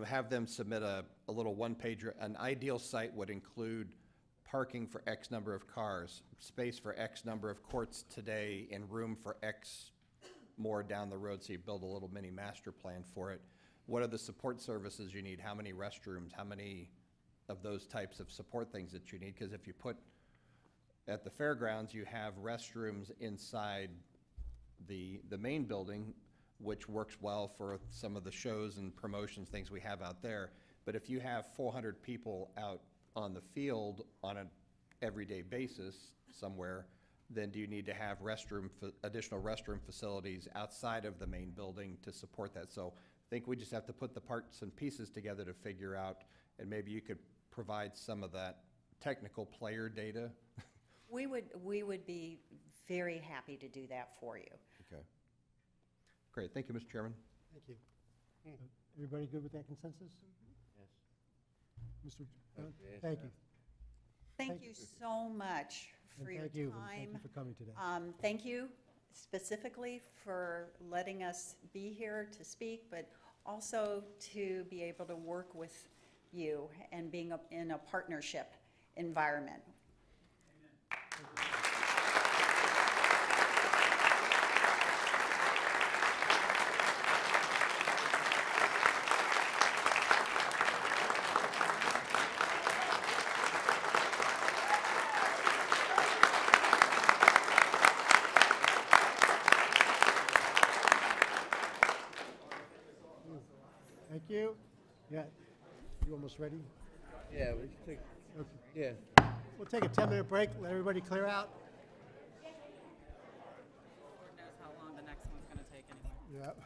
have them submit a little one-pager. An ideal site would include parking for X number of cars, space for X number of courts today, and room for X more down the road, so you build a little mini master plan for it. What are the support services you need? How many restrooms? How many of those types of support things that you need? Because if you put, at the fairgrounds, you have restrooms inside the main building, which works well for some of the shows and promotions, things we have out there. But if you have 400 people out on the field on an everyday basis somewhere, then do you need to have additional restroom facilities outside of the main building to support that? So I think we just have to put the parts and pieces together to figure out, and maybe you could provide some of that technical player data. We would be very happy to do that for you. Okay. Great. Thank you, Mr. Chairman. Thank you. Everybody good with that consensus? Yes. Mr. Brown? Thank you. Thank you so much for And your thank you, and time. thank you for coming today. Thank you specifically for letting us be here to speak, but also to be able to work with you and being in a partnership environment. Thank you. Yeah, you almost ready? Yeah, we should take, Okay. yeah. We'll take a 10-minute break, let everybody clear out. Lord knows how long the next one's going to take anyway. Yeah.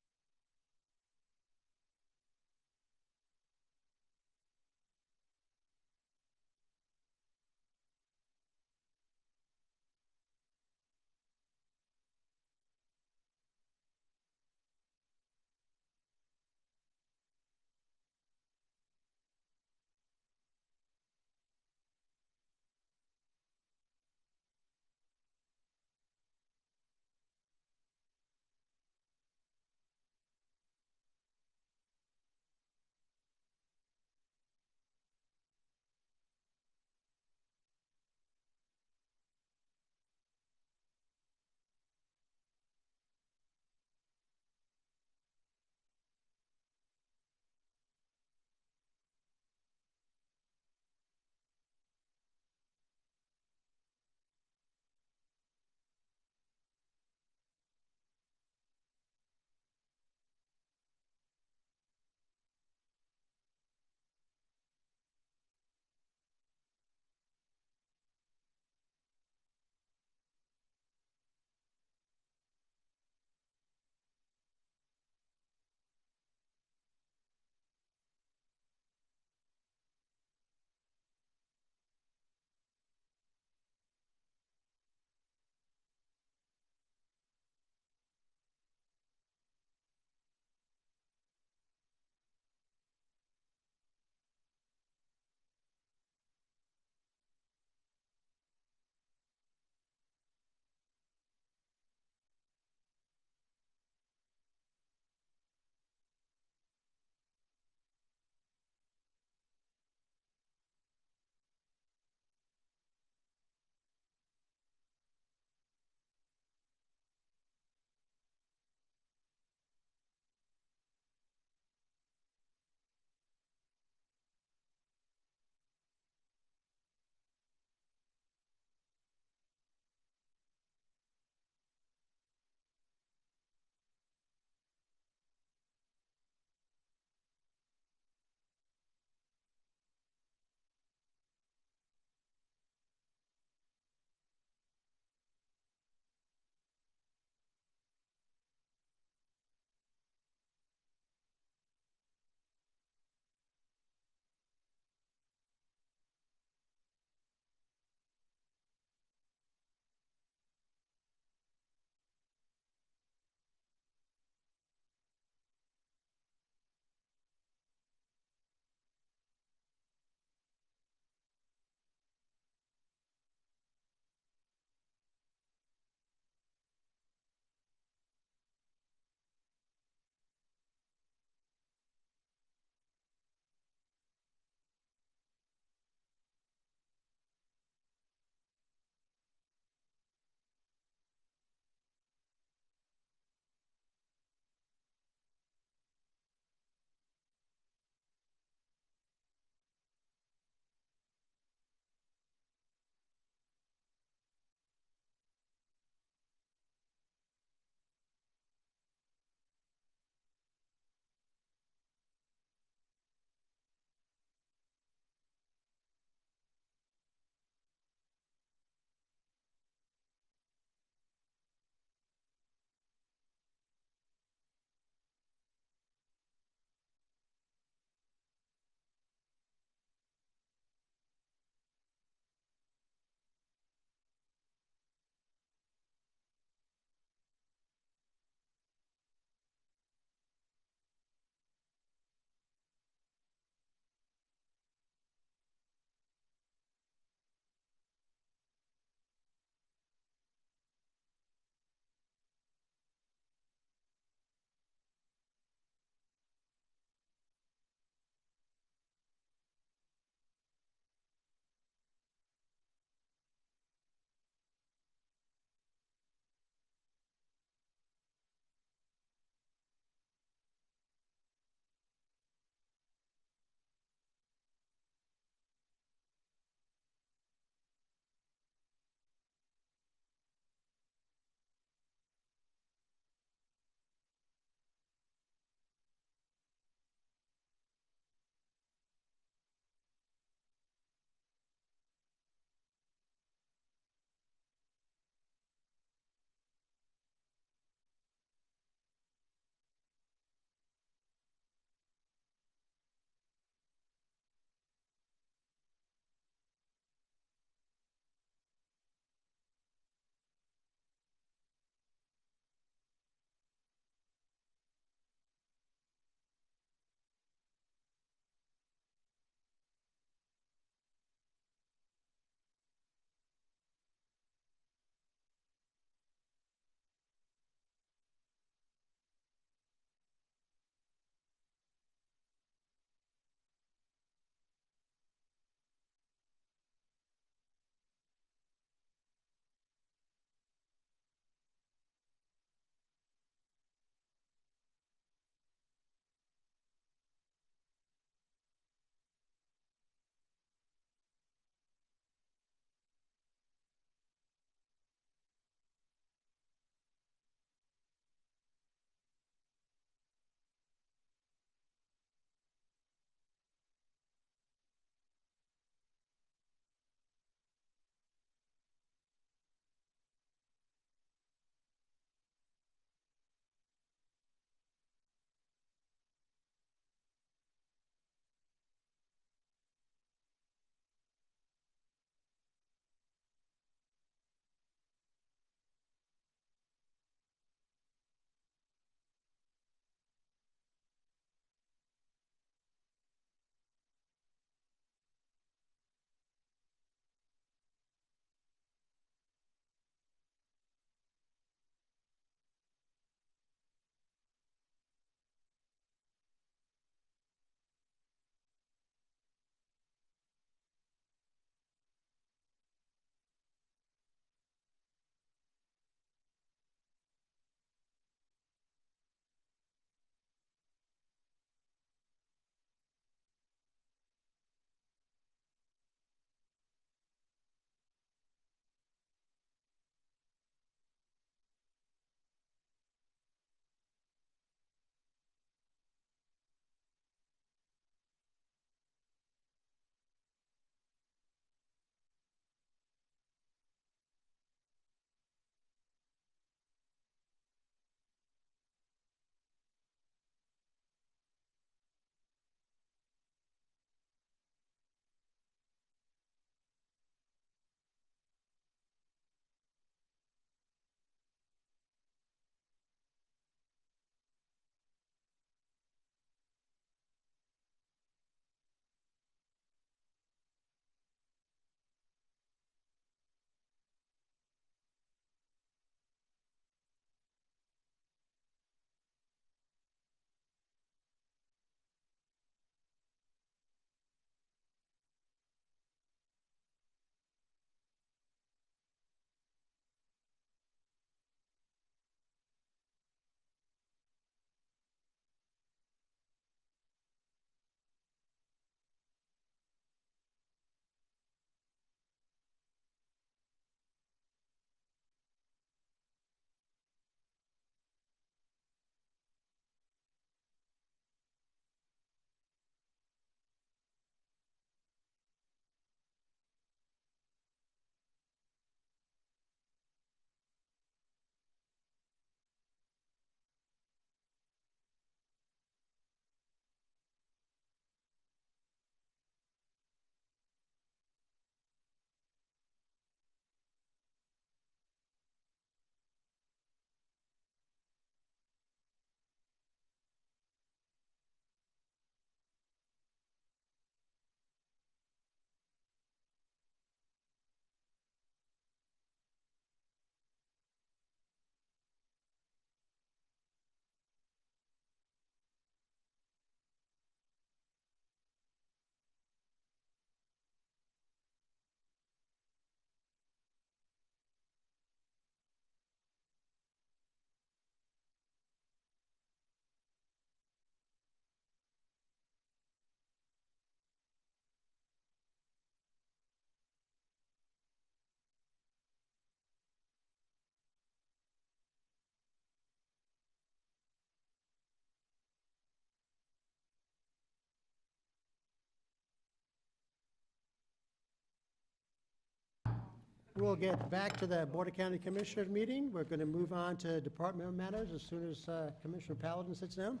We'll get back to the Board of County Commissioners meeting. We're going to move on to departmental matters as soon as Commissioner Paladin sits down.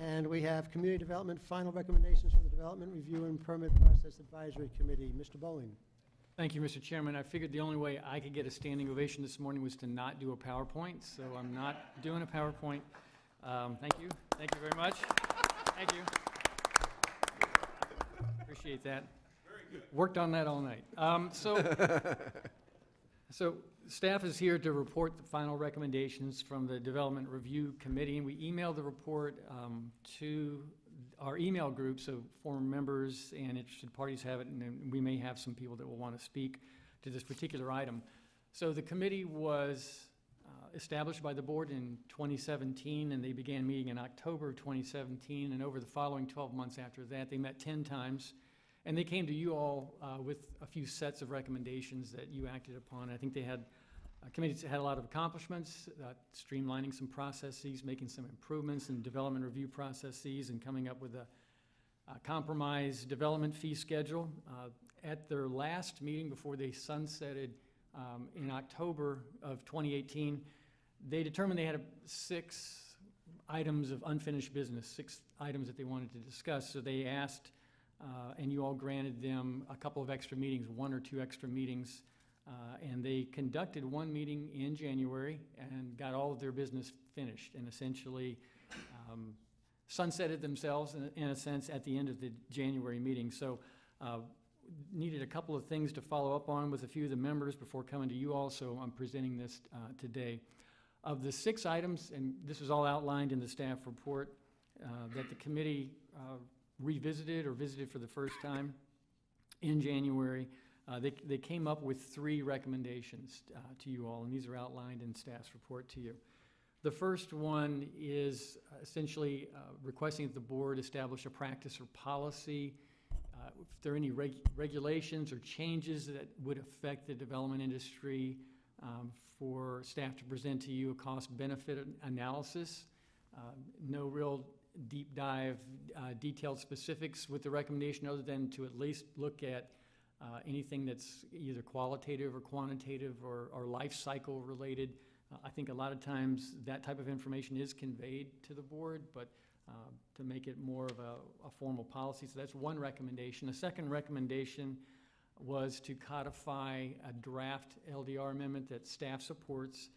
And we have Community Development final recommendations from the Development Review and Permit Process Advisory Committee. Mr. Bowling. Thank you, Mr. Chairman. I figured the only way I could get a standing ovation this morning was to not do a PowerPoint, so I'm not doing a PowerPoint. Thank you. Thank you very much. Thank you. Appreciate that. Worked on that all night. So staff is here to report the final recommendations from the Development Review Committee, and we emailed the report to our email group, so former members and interested parties have it, and then we may have some people that will want to speak to this particular item. So the committee was established by the board in 2017, and they began meeting in October of 2017, and over the following 12 months after that, they met 10 times, and they came to you all with a few sets of recommendations that you acted upon. I think they had committees had a lot of accomplishments, streamlining some processes, making some improvements in development review processes, and coming up with a compromise development fee schedule. At their last meeting before they sunsetted in October of 2018, they determined they had 6 items of unfinished business, 6 items that they wanted to discuss. So they asked, and you all granted them a couple of extra meetings, 1 or 2 extra meetings. And they conducted 1 meeting in January and got all of their business finished, and essentially sunsetted themselves in a sense at the end of the January meeting. So needed a couple of things to follow up on with a few of the members before coming to you all, so I'm presenting this today. Of the 6 items, and this is all outlined in the staff report, that the committee revisited or visited for the first time in January, they came up with 3 recommendations to you all, and these are outlined in staff's report to you. The first one is essentially requesting that the board establish a practice or policy. If there are any regulations or changes that would affect the development industry, for staff to present to you a cost-benefit analysis. No real deep dive, detailed specifics with the recommendation, other than to at least look at anything that's either qualitative or quantitative or life cycle related. I think a lot of times that type of information is conveyed to the board, but to make it more of a formal policy. So that's one recommendation. A second recommendation was to codify a draft LDR amendment that staff supports,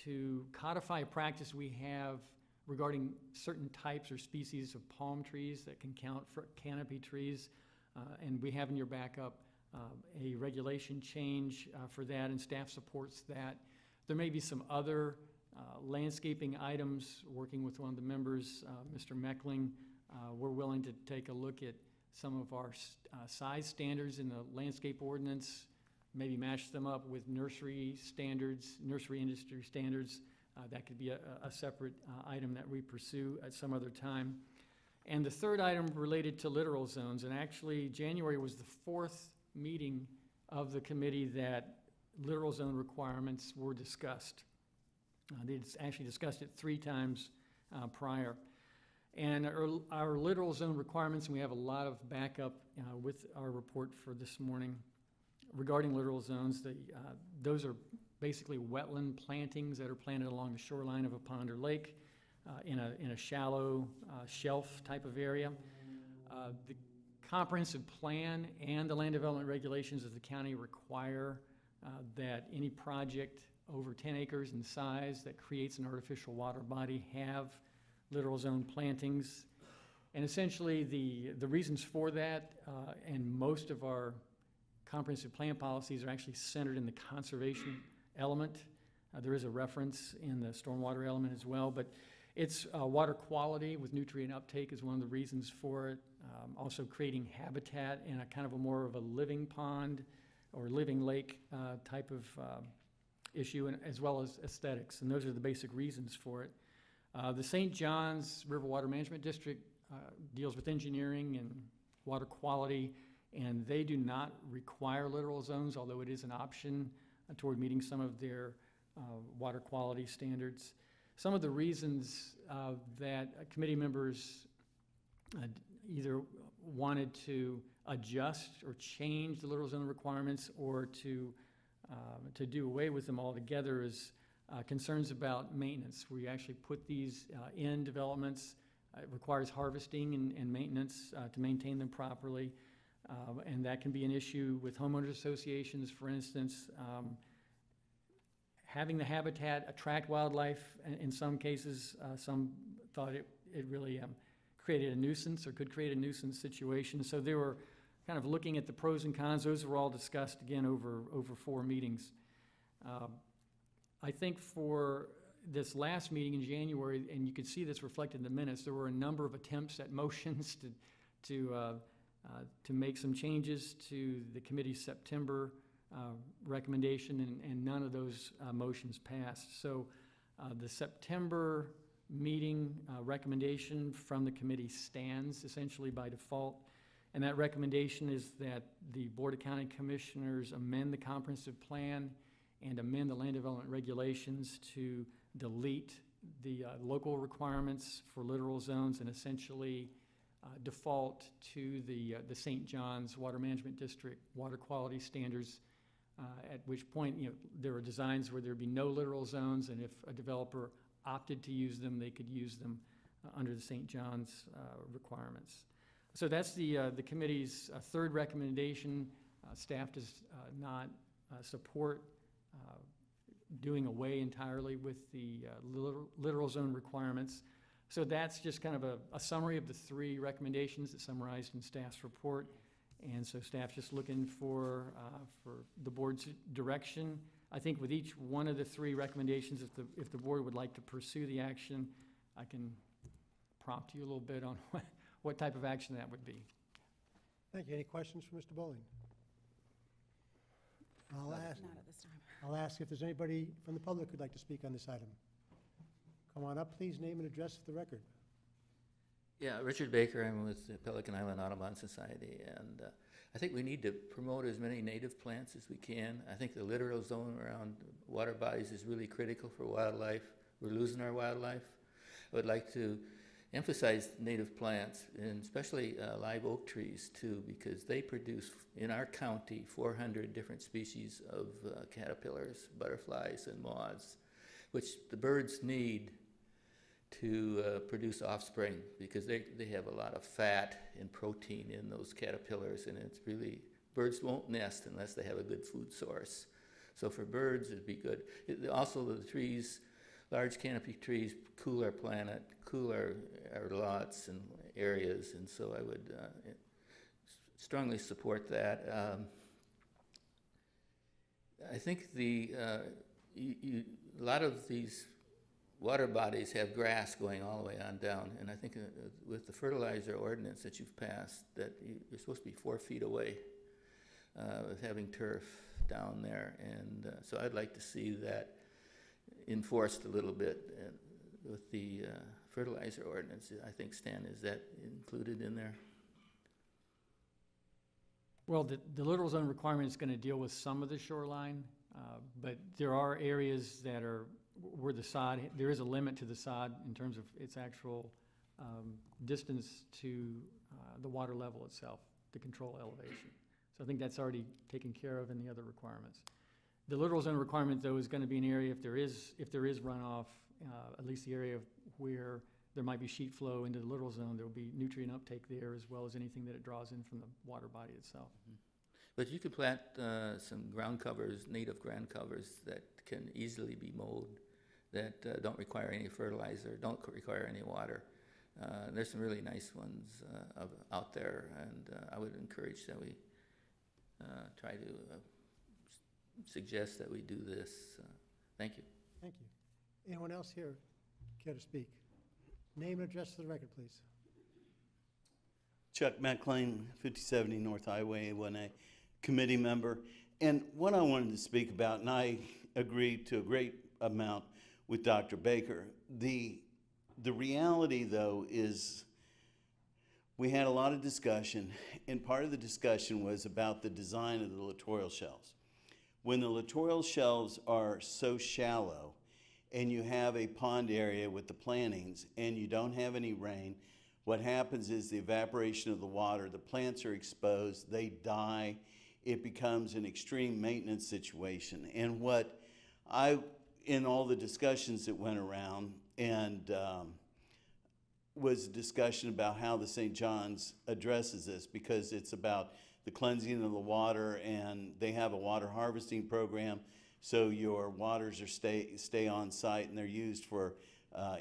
to codify a practice we have regarding certain types or species of palm trees that can count for canopy trees. And we have in your backup a regulation change for that, and staff supports that. There may be some other landscaping items. Working with one of the members, Mr. Meckling, we're willing to take a look at some of our size standards in the landscape ordinance, maybe match them up with nursery standards, nursery industry standards. That could be a separate item that we pursue at some other time. And the third item related to littoral zones, and actually January was the 4th meeting of the committee that littoral zone requirements were discussed. They actually discussed it 3 times prior. And our littoral zone requirements, and we have a lot of backup with our report for this morning regarding littoral zones. Those are basically wetland plantings that are planted along the shoreline of a pond or lake in a shallow shelf type of area. The comprehensive plan and the land development regulations of the county require that any project over 10 acres in size that creates an artificial water body have littoral zone plantings. And essentially the reasons for that, and most of our comprehensive plan policies are actually centered in the conservation element. There is a reference in the stormwater element as well, but it's water quality with nutrient uptake is one of the reasons for it. Also creating habitat in a kind of a more of a living pond or living lake type of issue, and as well as aesthetics, and those are the basic reasons for it. The St. John's River Water Management District deals with engineering and water quality, and they do not require littoral zones, although it is an option toward meeting some of their water quality standards. Some of the reasons that committee members either wanted to adjust or change the littoral zone requirements or to do away with them altogether is concerns about maintenance. We actually put these in developments. It requires harvesting and maintenance to maintain them properly. And that can be an issue with homeowners associations, for instance. Having the habitat attract wildlife, in some cases, some thought it really created a nuisance or could create a nuisance situation. So they were kind of looking at the pros and cons. Those were all discussed, again, over 4 meetings. I think for this last meeting in January, and you could see this reflected in the minutes, there were a number of attempts at motions to make some changes to the committee's September recommendation, and none of those motions passed. So the September meeting recommendation from the committee stands essentially by default, and that recommendation is that the Board of County Commissioners amend the comprehensive plan and amend the land development regulations to delete the local requirements for littoral zones and essentially default to the St. John's Water Management District water quality standards, at which point, there are designs where there'd be no littoral zones, and if a developer opted to use them, they could use them under the St. John's requirements. So that's the committee's third recommendation. Staff does not support doing away entirely with the littoral zone requirements. So that's just kind of a summary of the 3 recommendations that's summarized in staff's report. And so staff's just looking for the board's direction. I think with each one of the 3 recommendations, if the board would like to pursue the action, I can prompt you a little bit on what type of action that would be. Thank you. Any questions for Mr. Bowling? Not at this time. I'll ask if there's anybody from the public who'd like to speak on this item. Come on up, please, name and address for the record. Yeah, Richard Baker, I'm with the Pelican Island Audubon Society, and I think we need to promote as many native plants as we can. I think the littoral zone around water bodies is really critical for wildlife. We're losing our wildlife. I would like to emphasize native plants, and especially live oak trees too, because they produce, in our county, 400 different species of caterpillars, butterflies, and moths, which the birds need to produce offspring, because they have a lot of fat and protein in those caterpillars, and it's really, birds won't nest unless they have a good food source. So for birds, it'd be good. Also, the trees, large canopy trees, cool our planet, cool our lots and areas, and so I would strongly support that. I think a lot of these water bodies have grass going all the way on down, and I think with the fertilizer ordinance that you've passed, that you're supposed to be 4 feet away with having turf down there, and so I'd like to see that enforced a little bit with the fertilizer ordinance. I think, Stan, is that included in there? Well, the littoral zone requirement is going to deal with some of the shoreline, but there are areas that are where the sod, there is a limit to the sod in terms of its actual distance to the water level itself to control elevation. So I think that's already taken care of in the other requirements. The littoral zone requirement, though, is going to be an area if there is runoff, at least the area where there might be sheet flow into the littoral zone, there will be nutrient uptake there as well as anything that it draws in from the water body itself. Mm-hmm. But you could plant some ground covers, native ground covers that can easily be mowed, that don't require any fertilizer, don't require any water. There's some really nice ones out there, and I would encourage that we try to suggest that we do this. Thank you. Thank you. Anyone else here care to speak? Name and address for the record, please. Chuck McLean, 5070 North Highway, A1A, committee member. And what I wanted to speak about, and I agree to a great amount with Dr. Baker, the reality, though, is we had a lot of discussion, and part of the discussion was about the design of the littoral shelves. When the littoral shelves are so shallow, and you have a pond area with the plantings, and you don't have any rain, what happens is the evaporation of the water, the plants are exposed, they die, it becomes an extreme maintenance situation. And what in all the discussions that went around, and was a discussion about how the St. John's addresses this, because it's about the cleansing of the water, and they have a water harvesting program, so your waters are stay on site, and they're used for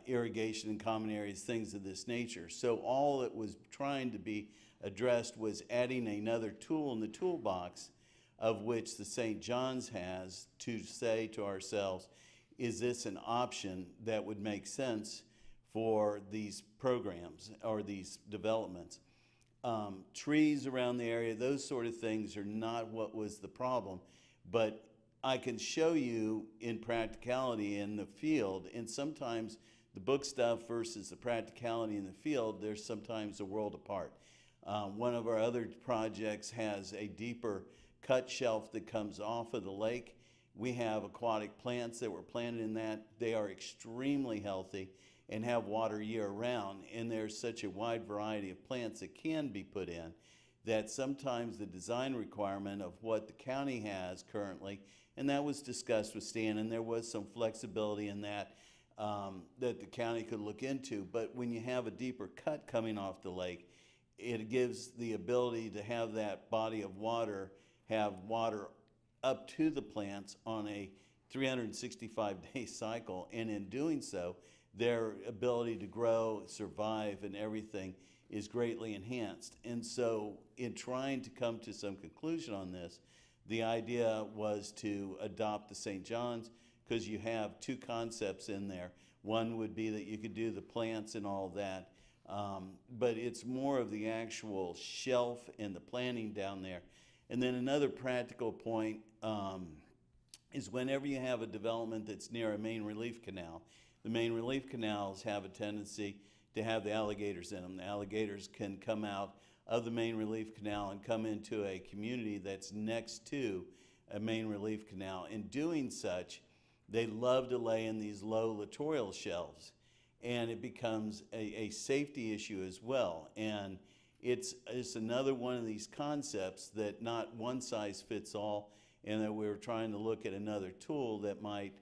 irrigation in common areas, things of this nature. So all that was trying to be addressed was adding another tool in the toolbox, of which the St. John's has, to say to ourselves, is this an option that would make sense for these programs or these developments? Trees around the area, those sort of things are not what was the problem, but I can show you in practicality in the field, and sometimes the book stuff versus the practicality in the field, there's sometimes a world apart. One of our other projects has a deeper cut shelf that comes off of the lake. We have aquatic plants that were planted in that. They are extremely healthy and have water year-round, and there's such a wide variety of plants that can be put in that sometimes the design requirement of what the county has currently, and that was discussed with Stan, and there was some flexibility in that that the county could look into. But when you have a deeper cut coming off the lake, it gives the ability to have that body of water have water up to the plants on a 365-day cycle, and in doing so, their ability to grow, survive, and everything is greatly enhanced. And so in trying to come to some conclusion on this, the idea was to adopt the St. John's, because you have two concepts in there. One would be that you could do the plants and all that, but it's more of the actual shelf and the planting down there. And then another practical point is whenever you have a development that's near a main relief canal, the main relief canals have a tendency to have the alligators in them. The alligators can come out of the main relief canal and come into a community that's next to a main relief canal. In doing such, they love to lay in these low littoral shelves, and it becomes a safety issue as well. And it's another one of these concepts that not one size fits all, and that we're trying to look at another tool that might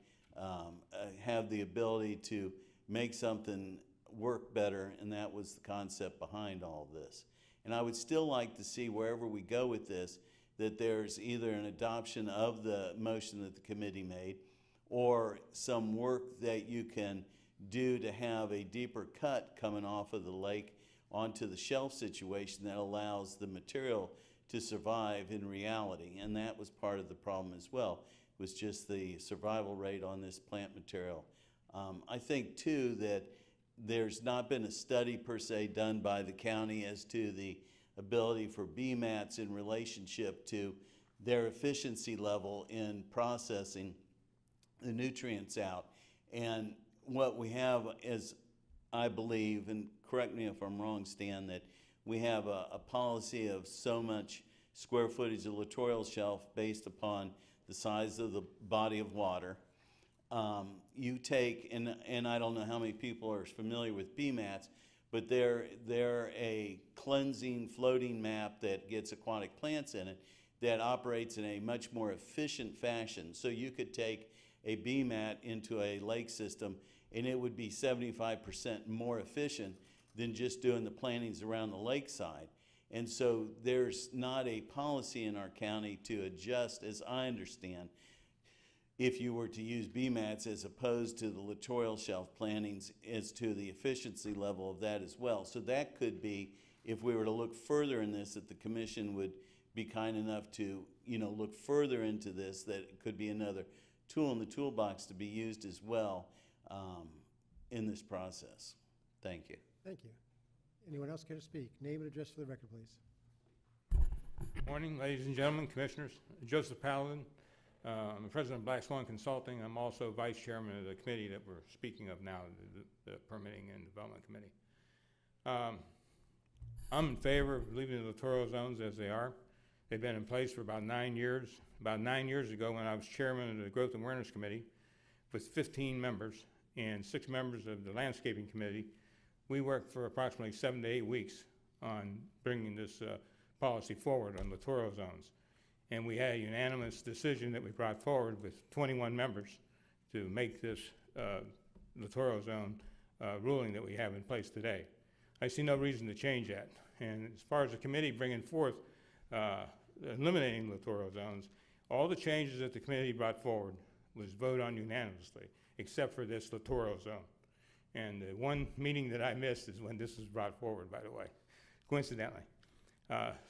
have the ability to make something work better, and that was the concept behind all of this. And I would still like to see, wherever we go with this, that there's either an adoption of the motion that the committee made, or some work that you can do to have a deeper cut coming off of the lake onto the shelf situation that allows the material to survive in reality. And that was part of the problem as well, was just the survival rate on this plant material. I think too that there's not been a study per se done by the county as to the ability for BMATs in relationship to their efficiency level in processing the nutrients out. And what we have is, I believe, and correct me if I'm wrong, Stan, that we have a policy of so much square footage of littoral shelf based upon the size of the body of water. You take, and I don't know how many people are familiar with BMATs, but they're a cleansing floating map that gets aquatic plants in it that operates in a much more efficient fashion. So you could take a BMAT into a lake system and it would be 75% more efficient than just doing the plantings around the lakeside. And so there's not a policy in our county to adjust, as I understand, if you were to use BMATs as opposed to the littoral shelf plantings, as to the efficiency level of that as well. So that could be, if we were to look further in this, that the commission would be kind enough to, look further into this, that it could be another tool in the toolbox to be used as well in this process. Thank you. Thank you. Anyone else care to speak? Name and address for the record, please. Morning, ladies and gentlemen, commissioners. Joseph Paladin. I'm the president of Black Swan Consulting. I'm also vice chairman of the committee that we're speaking of now, the Permitting and Development Committee. I'm in favor of leaving the littoral zones as they are. They've been in place for about 9 years. About 9 years ago, when I was chairman of the Growth and Awareness Committee with 15 members and 6 members of the Landscaping Committee, We worked for approximately 7 to 8 weeks on bringing this policy forward on littoral zones. And we had a unanimous decision that we brought forward with 21 members to make this littoral zone ruling that we have in place today. I see no reason to change that. And as far as the committee bringing forth eliminating littoral zones, all the changes that the committee brought forward was voted on unanimously, except for this littoral zone. And the one meeting that I missed is when this was brought forward, by the way, coincidentally.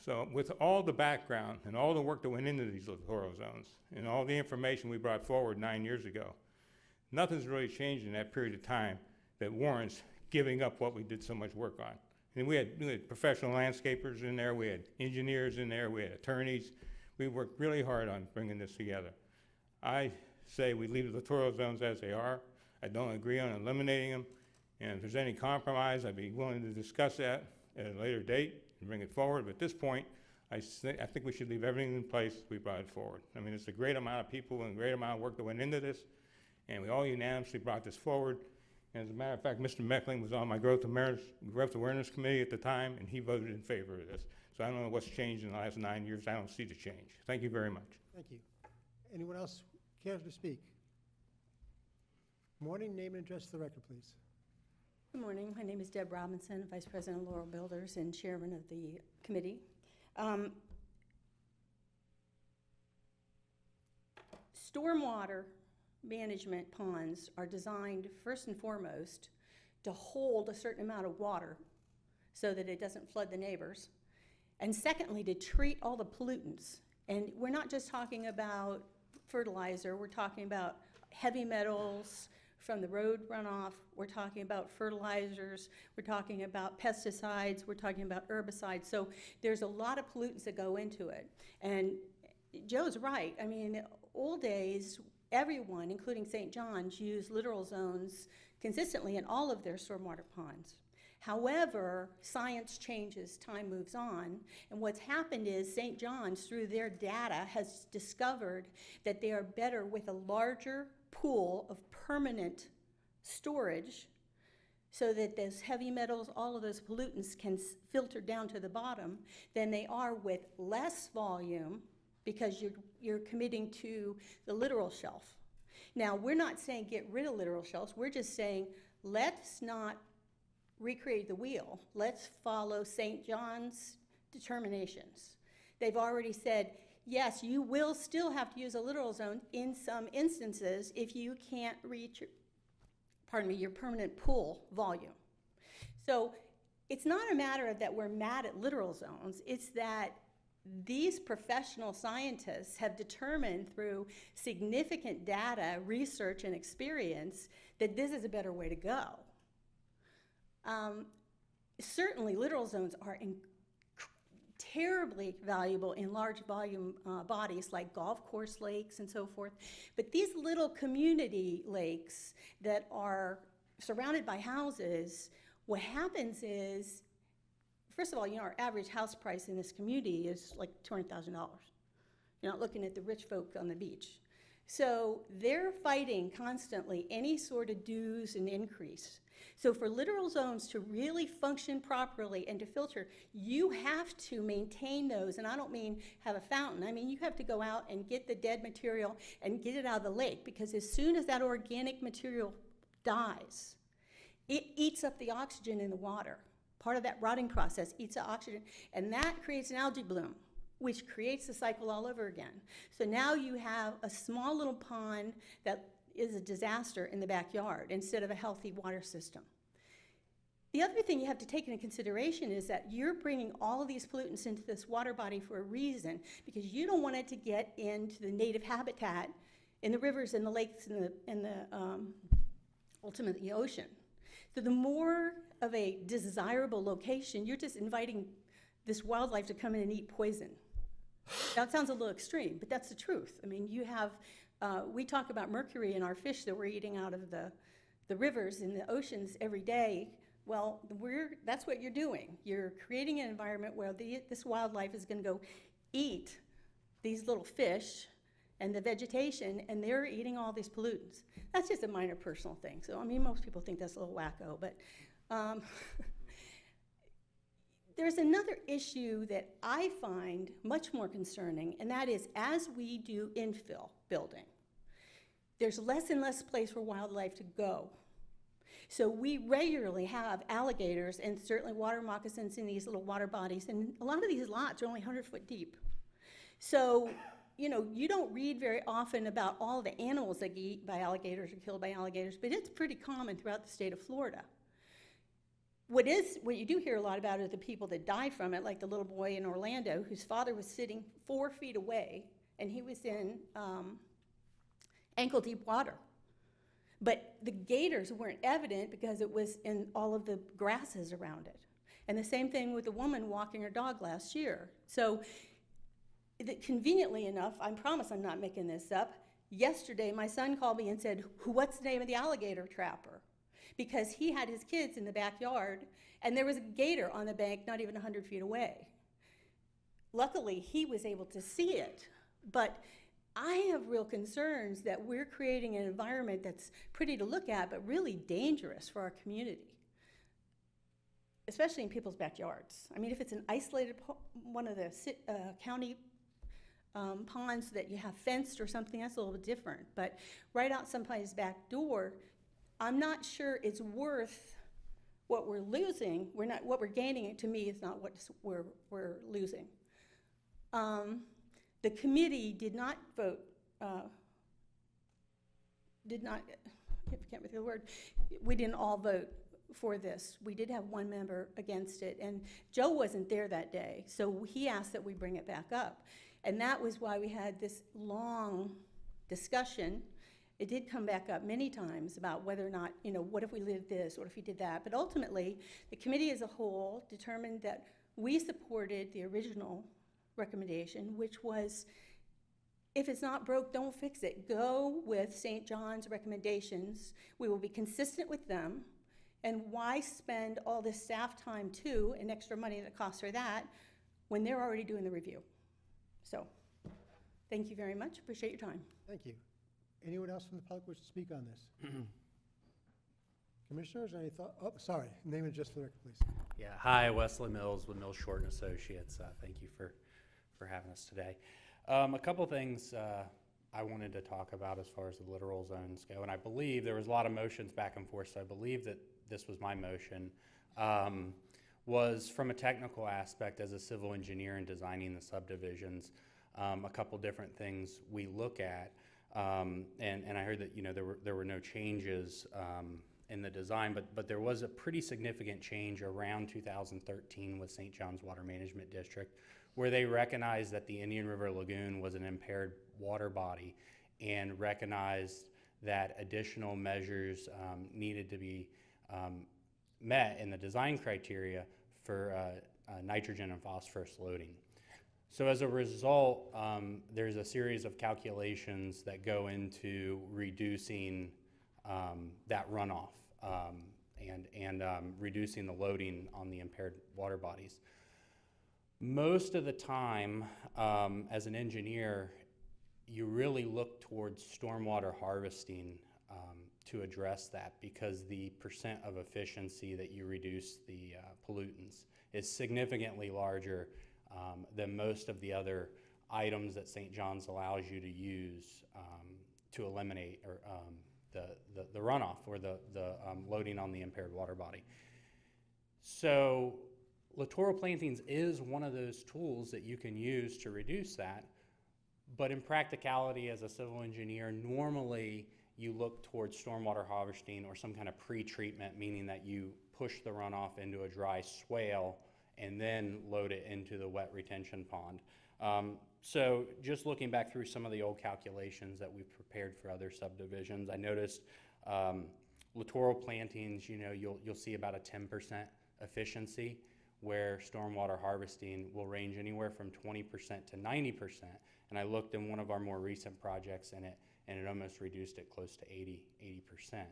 So with all the background and all the work that went into these littoral zones and all the information we brought forward 9 years ago, nothing's really changed in that period of time that warrants giving up what we did so much work on. And we had professional landscapers in there, we had engineers in there, we had attorneys. We worked really hard on bringing this together. I say we leave the littoral zones as they are. I don't agree on eliminating them. And if there's any compromise, I'd be willing to discuss that at a later date and bring it forward. But at this point, I think we should leave everything in place as we brought it forward. I mean, it's a great amount of people and a great amount of work that went into this, and we all unanimously brought this forward. And as a matter of fact, Mr. Meckling was on my Growth Awareness Committee at the time, and he voted in favor of this. So I don't know what's changed in the last 9 years. I don't see the change. Thank you very much. Thank you. Anyone else care to speak? Morning, name and address to the record, please. Good morning. My name is Deb Robinson, Vice President of Laurel Builders and Chairman of the committee. Stormwater management ponds are designed first and foremost to hold a certain amount of water so that it doesn't flood the neighbors. And secondly, to treat all the pollutants. And we're not just talking about fertilizer, we're talking about heavy metals from the road runoff, we're talking about fertilizers, we're talking about pesticides, we're talking about herbicides. So there's a lot of pollutants that go into it. And Joe's right. I mean, old days, everyone, including St. John's, used littoral zones consistently in all of their stormwater ponds. However, science changes, time moves on, and what's happened is St. John's, through their data, has discovered that they are better with a larger pool of permanent storage so that those heavy metals, all of those pollutants can filter down to the bottom than they are with less volume because you're committing to the littoral shelf. Now, we're not saying get rid of littoral shelves, we're just saying let's not recreate the wheel. Let's follow St. John's determinations. They've already said, yes, you will still have to use a littoral zone in some instances if you can't reach, your permanent pool volume. So it's not a matter of that we're mad at littoral zones, it's that these professional scientists have determined through significant data, research, and experience that this is a better way to go. Certainly, littoral zones are terribly valuable in large volume bodies like golf course lakes and so forth. But these little community lakes that are surrounded by houses, what happens is, first of all, our average house price in this community is like $200,000. You're not looking at the rich folk on the beach. So they're fighting constantly any sort of dues and increase. So for littoral zones to really function properly and to filter, you have to maintain those, and I don't mean have a fountain. I mean you have to go out and get the dead material and get it out of the lake, because as soon as that organic material dies, it eats up the oxygen in the water. Part of that rotting process eats the oxygen, and that creates an algae bloom, which creates the cycle all over again. So now you have a small little pond that is a disaster in the backyard instead of a healthy water system. The other thing you have to take into consideration is that you're bringing all of these pollutants into this water body for a reason, because you don't want it to get into the native habitat in the rivers and the lakes and the ultimately the ocean. So the more of a desirable location, you're just inviting this wildlife to come in and eat poison. That sounds a little extreme, but that's the truth. I mean, you have, we talk about mercury in our fish that we're eating out of the rivers and the oceans every day. Well, that's what you're doing. You're creating an environment where this wildlife is going to go eat these little fish and the vegetation, and they're eating all these pollutants. That's just a minor personal thing. So, I mean, most people think that's a little wacko, but There's another issue that I find much more concerning, and that is as we do infill building, there's less and less place for wildlife to go. So we regularly have alligators and certainly water moccasins in these little water bodies, and a lot of these lots are only 100 foot deep. So, you know, you don't read very often about all the animals that get eaten by alligators or killed by alligators, but it's pretty common throughout the state of Florida. What you do hear a lot about are the people that die from it, like the little boy in Orlando whose father was sitting 4 feet away and he was in ankle-deep water. But the gators weren't evident because it was in all of the grasses around it. And the same thing with the woman walking her dog last year. So conveniently enough, I promise I'm not making this up, yesterday my son called me and said, what's the name of the alligator trapper? Because he had his kids in the backyard and there was a gator on the bank not even 100 feet away. Luckily, he was able to see it, but I have real concerns that we're creating an environment that's pretty to look at, but really dangerous for our community, especially in people's backyards. I mean, if it's an isolated one of the county ponds that you have fenced or something, that's a little bit different. But right out somebody's back door, I'm not sure it's worth what we're losing. What we're gaining, to me, is not what we're losing. The committee did not vote, I can't think of the word, we didn't all vote for this. We did have one member against it, and Joe wasn't there that day, so he asked that we bring it back up. And that was why we had this long discussion. It did come back up many times about whether or not, you know, what if we did this, what if we did that? But ultimately, the committee as a whole determined that we supported the original recommendation, which was, if it's not broke, don't fix it. Go with St. John's recommendations. We will be consistent with them. And why spend all this staff time too, and extra money that costs for that, when they're already doing the review? So, thank you very much. Appreciate your time. Thank you. Anyone else from the public wish to speak on this? Commissioners, any thought? Oh, sorry. Name it just for the record, please. Yeah. Hi, Wesley Mills with Mills Short and Associates. Thank you for having us today. A couple things I wanted to talk about as far as the littoral zones go, and I believe there was a lot of motions back and forth, so I believe that this was my motion, was from a technical aspect as a civil engineer in designing the subdivisions, a couple different things we look at, and I heard that, you know, there were no changes in the design, but there was a pretty significant change around 2013 with St. John's Water Management District, where they recognized that the Indian River Lagoon was an impaired water body and recognized that additional measures needed to be met in the design criteria for nitrogen and phosphorus loading. So as a result, there's a series of calculations that go into reducing that runoff and reducing the loading on the impaired water bodies. Most of the time, as an engineer, you really look towards stormwater harvesting to address that, because the percent of efficiency that you reduce the pollutants is significantly larger than most of the other items that St. John's allows you to use to eliminate or the runoff or the loading on the impaired water body. So littoral plantings is one of those tools that you can use to reduce that, but in practicality as a civil engineer, normally you look towards stormwater harvesting or some kind of pre-treatment, meaning that you push the runoff into a dry swale and then load it into the wet retention pond. So just looking back through some of the old calculations that we've prepared for other subdivisions, I noticed littoral plantings, you know, you'll see about a 10% efficiency, where stormwater harvesting will range anywhere from 20% to 90%. And I looked in one of our more recent projects and it almost reduced it close to 80%.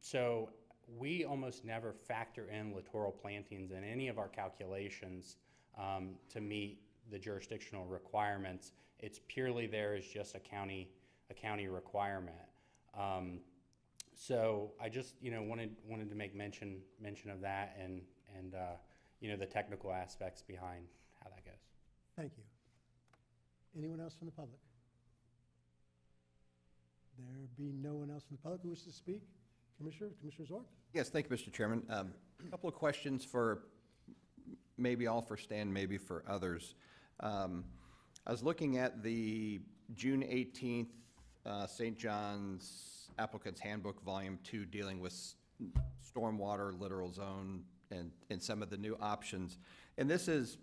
So we almost never factor in littoral plantings in any of our calculations to meet the jurisdictional requirements. It's purely there as just a county requirement. So I just, wanted to make mention of that and the technical aspects behind how that goes. Thank you. Anyone else from the public? There be no one else from the public who wishes to speak? Commissioner Zork? Yes, thank you, Mr. Chairman. A couple of questions for, maybe all for Stan, maybe for others. I was looking at the June 18th St. John's Applicant's Handbook, Volume 2, dealing with stormwater, littoral zone, and some of the new options. And this is,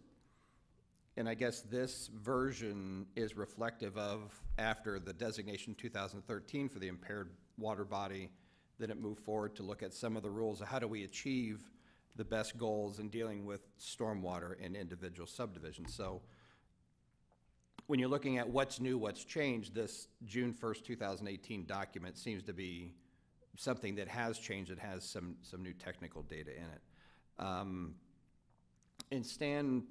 and I guess this version is reflective of after the designation 2013 for the impaired water body, then it moved forward to look at some of the rules of how do we achieve the best goals in dealing with stormwater in individual subdivisions. So when you're looking at what's new, what's changed, this June 1st, 2018 document seems to be something that has changed. It has some new technical data in it. And Stan,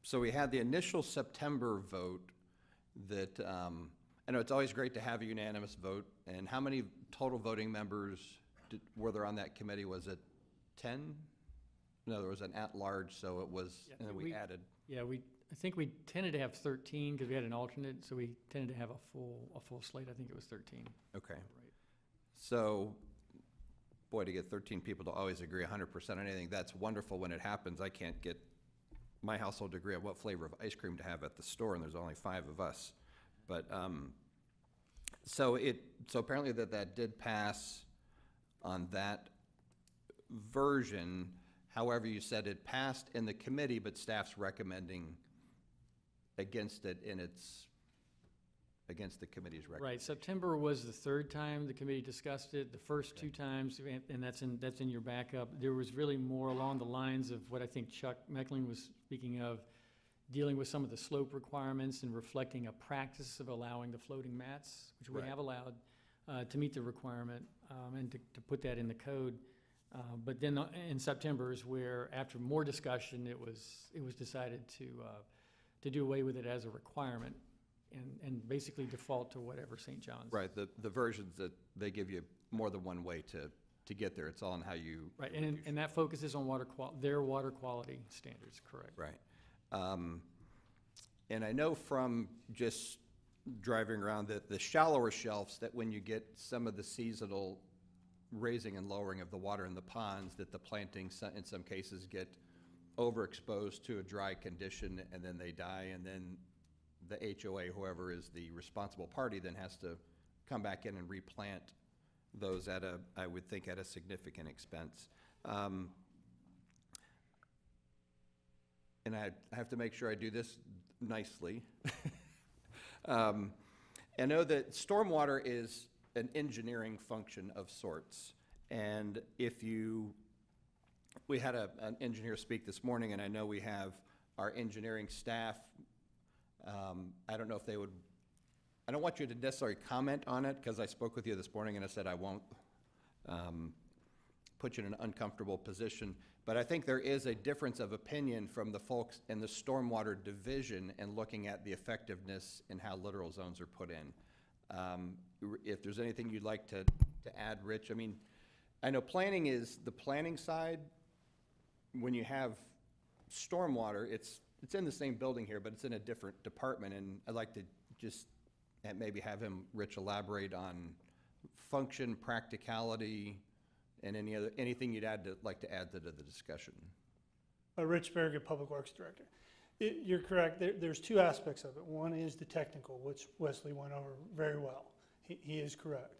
so we had the initial September vote that, I know it's always great to have a unanimous vote. And how many total voting members were there on that committee? Was it 10? No, there was an at-large, so it was, Yeah, and then we added. Yeah, I think we tended to have 13 because we had an alternate, so we tended to have a full slate. I think it was 13. Okay. Right. So, boy, to get 13 people to always agree 100% on anything, that's wonderful when it happens. I can't get my household to agree on what flavor of ice cream to have at the store, and there's only 5 of us. But, so apparently that did pass on that version. However, you said it passed in the committee, but staff's recommending against it against the committee's recommendation. Right. September was the third time the committee discussed it. The first 2 times, and that's in your backup, there was really more along the lines of what I think Chuck Meckling was speaking of, dealing with some of the slope requirements and reflecting a practice of allowing the floating mats, which we have allowed, to meet the requirement, and to put that in the code. But then in September is where, after more discussion, it was decided to do away with it as a requirement and basically default to whatever St. John's. Right, the versions that they give you more than one way to get there. It's all on how you. Right, and that focuses on their water quality standards, correct. Right. And I know from just driving around that the shallower shelves, that when you get some of the seasonal raising and lowering of the water in the ponds, that the plantings in some cases get overexposed to a dry condition and then they die, and then the HOA, whoever is the responsible party, then has to come back in and replant those I would think at a significant expense. And I have to make sure I do this nicely. I know that stormwater is an engineering function of sorts. And we had an engineer speak this morning, and I know we have our engineering staff. I don't know if they would, I don't want you to necessarily comment on it, because I spoke with you this morning and I said I won't put you in an uncomfortable position. But I think there is a difference of opinion from the folks in the stormwater division and looking at the effectiveness and how littoral zones are put in. If there's anything you'd like to add, Rich. I mean, I know planning is the planning side. When you have stormwater, it's in the same building here, but it's in a different department. And I'd like to just maybe have him, Rich, elaborate on function, practicality, and anything you'd like to add to the discussion. Rich Berger, Public Works Director. You're correct. There's 2 aspects of it. One is the technical, which Wesley went over very well. He is correct.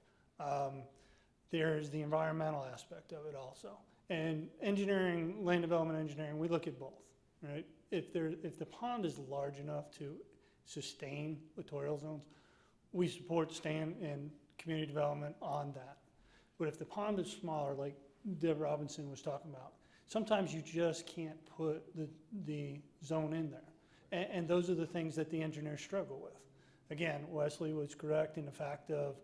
There's the environmental aspect of it also. And engineering, land development engineering, we look at both, right? If the pond is large enough to sustain littoral zones, we support Stan and community development on that. But if the pond is smaller, like Deb Robinson was talking about, sometimes you just can't put the zone in there. And those are the things that the engineers struggle with. Again, Wesley was correct in the fact of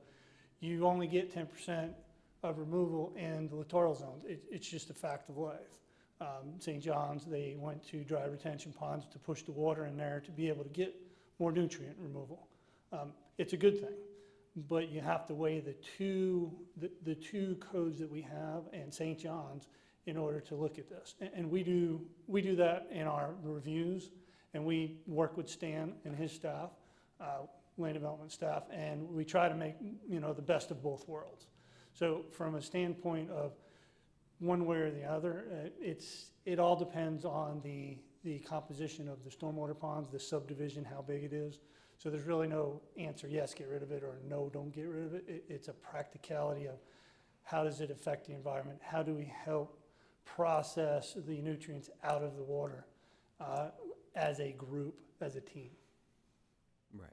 you only get 10% of removal in the littoral zones. It's just a fact of life. St. John's, they went to dry retention ponds to push the water in there to be able to get more nutrient removal. It's a good thing. but you have to weigh the two codes that we have and St. John's in order to look at this. And we do that in our reviews, and we work with Stan and his staff, land development staff, and we try to make, the best of both worlds. So from a standpoint of one way or the other, it all depends on the composition of the stormwater ponds, the subdivision, how big it is. So there's really no answer, yes, get rid of it, or no, don't get rid of it. It's a practicality of how does it affect the environment? How do we help process the nutrients out of the water as a group, as a team? Right.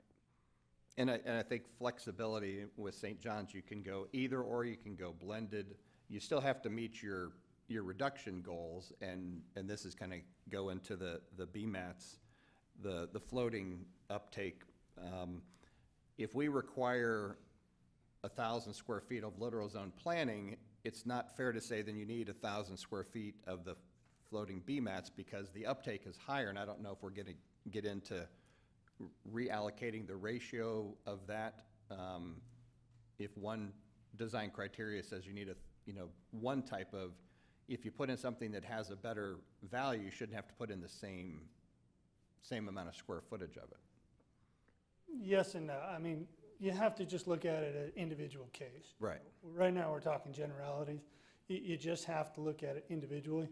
And I think flexibility with St. John's, you can go either or, you can go blended. You still have to meet your reduction goals, and this is kind of go into the BMATs, the floating uptake. If we require 1,000 square feet of littoral zone planning, it's not fair to say then you need 1,000 square feet of the floating BMATs because the uptake is higher, and I don't know if we're going to get into reallocating the ratio of that. If one design criteria says you need one type of, if you put in something that has a better value, you shouldn't have to put in the same amount of square footage of it. Yes and no. I mean, you have to just look at it as an individual case. Right. Right now, we're talking generalities. You just have to look at it individually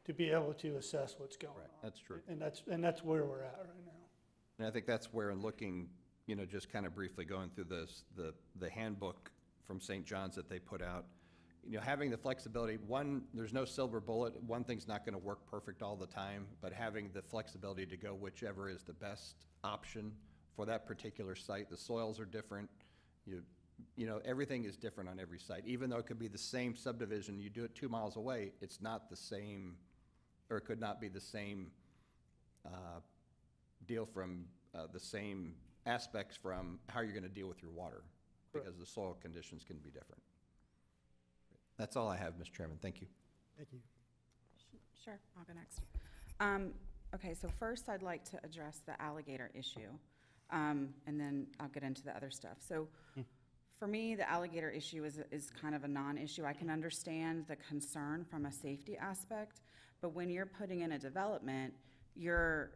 to be able to assess what's going on. That's true. And that's where we're at right now. And I think that's where, in looking, just kind of briefly going through the handbook from St. John's that they put out, having the flexibility, there's no silver bullet. One thing's not going to work perfect all the time, but having the flexibility to go whichever is the best option for that particular site. The soils are different. Everything is different on every site. Even though it could be the same subdivision, you do it 2 miles away, it's not the same, or it could not be the same deal from the same aspects from how you're going to deal with your water, because the soil conditions can be different. That's all I have, Mr. Chairman. Thank you. Thank you. Sure, I'll go next. Okay, so first I'd like to address the alligator issue, and then I'll get into the other stuff. So for me, the alligator issue is kind of a non-issue. I can understand the concern from a safety aspect, but when you're putting in a development, you're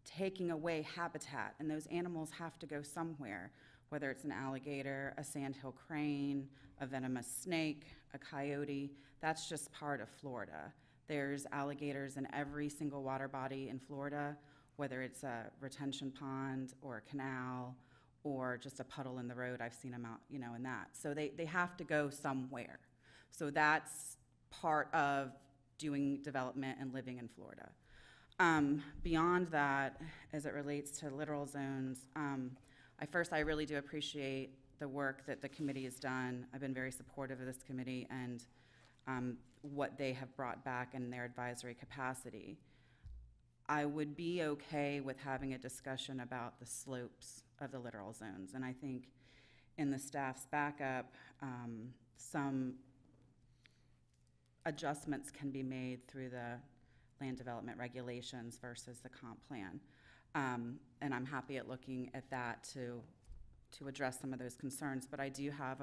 taking away habitat, and those animals have to go somewhere, whether it's an alligator, a sandhill crane, a venomous snake, a coyote. That's just part of Florida. There's alligators in every single water body in Florida, whether it's a retention pond or a canal or just a puddle in the road. I've seen them out, in that. So they have to go somewhere. So that's part of doing development and living in Florida. Beyond that, as it relates to littoral zones, I really do appreciate the work that the committee has done. I've been very supportive of this committee and what they have brought back in their advisory capacity. I would be okay with having a discussion about the slopes of the littoral zones, and I think in the staff's backup, some adjustments can be made through the land development regulations versus the comp plan. And I'm happy at looking at that to address some of those concerns, but I do have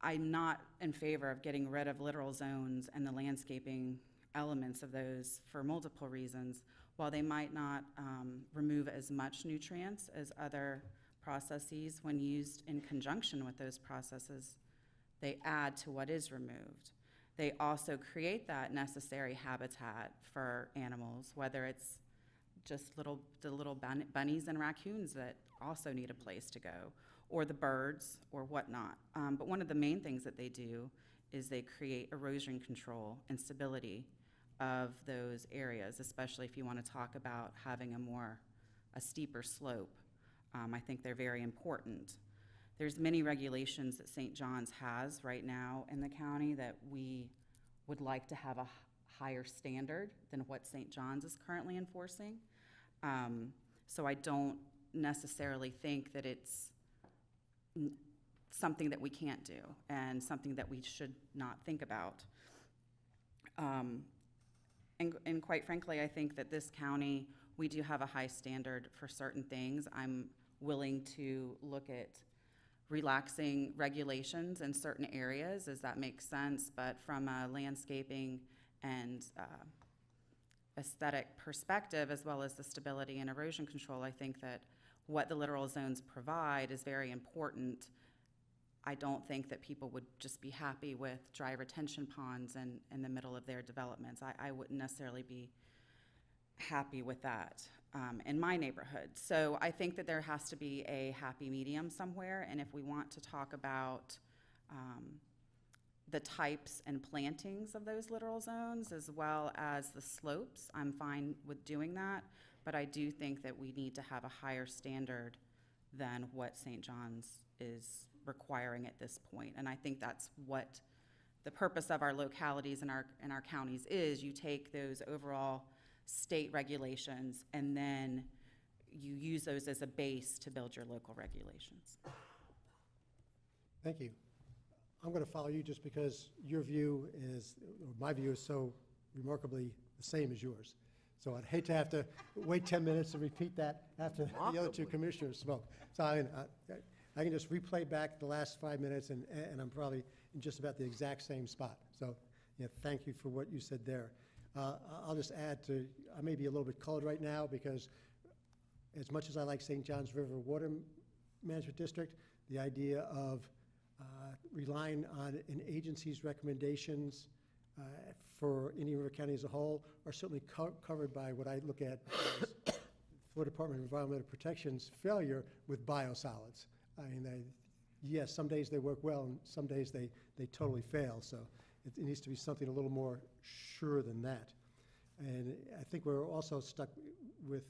I'm not in favor of getting rid of littoral zones and the landscaping elements of those for multiple reasons. While they might not remove as much nutrients as other processes, when used in conjunction with those processes, they add to what is removed. They also create that necessary habitat for animals, whether it's just the little bunnies and raccoons that also need a place to go, or the birds or whatnot. But one of the main things that they do is they create erosion control and stability of those areas, especially if you want to talk about having a steeper slope. I think they're very important. There's many regulations that St. John's has right now in the county that we would like to have a higher standard than what St. John's is currently enforcing. So I don't necessarily think that it's something that we can't do and something that we should not think about. And quite frankly, I think that this county, we do have a high standard for certain things. I'm willing to look at relaxing regulations in certain areas, as that makes sense, but from a landscaping and aesthetic perspective, as well as the stability and erosion control, I think that what the littoral zones provide is very important. I don't think that people would just be happy with dry retention ponds in the middle of their developments. I wouldn't necessarily be happy with that in my neighborhood. So I think that there has to be a happy medium somewhere, and if we want to talk about the types and plantings of those littoral zones as well as the slopes, I'm fine with doing that, but I do think that we need to have a higher standard than what St. John's is requiring at this point. And I think that's what the purpose of our localities and our counties is. You take those overall state regulations and then you use those as a base to build your local regulations. Thank you. I'm going to follow you just because your view is, or my view is so remarkably the same as yours. So I'd hate to have to wait 10 minutes to repeat that after the other two commissioners spoke. So I can just replay back the last 5 minutes and I'm probably in just about the exact same spot. So yeah, thank you for what you said there. I'll just add to, I may be a little bit colored right now because as much as I like St. John's River Water Management District, the idea of relying on an agency's recommendations for Indian River County as a whole are certainly covered by what I look at as Florida Department of Environmental Protection's failure with biosolids. I mean, yes, some days they work well and some days they totally fail. So it needs to be something a little more sure than that. And I think we're also stuck with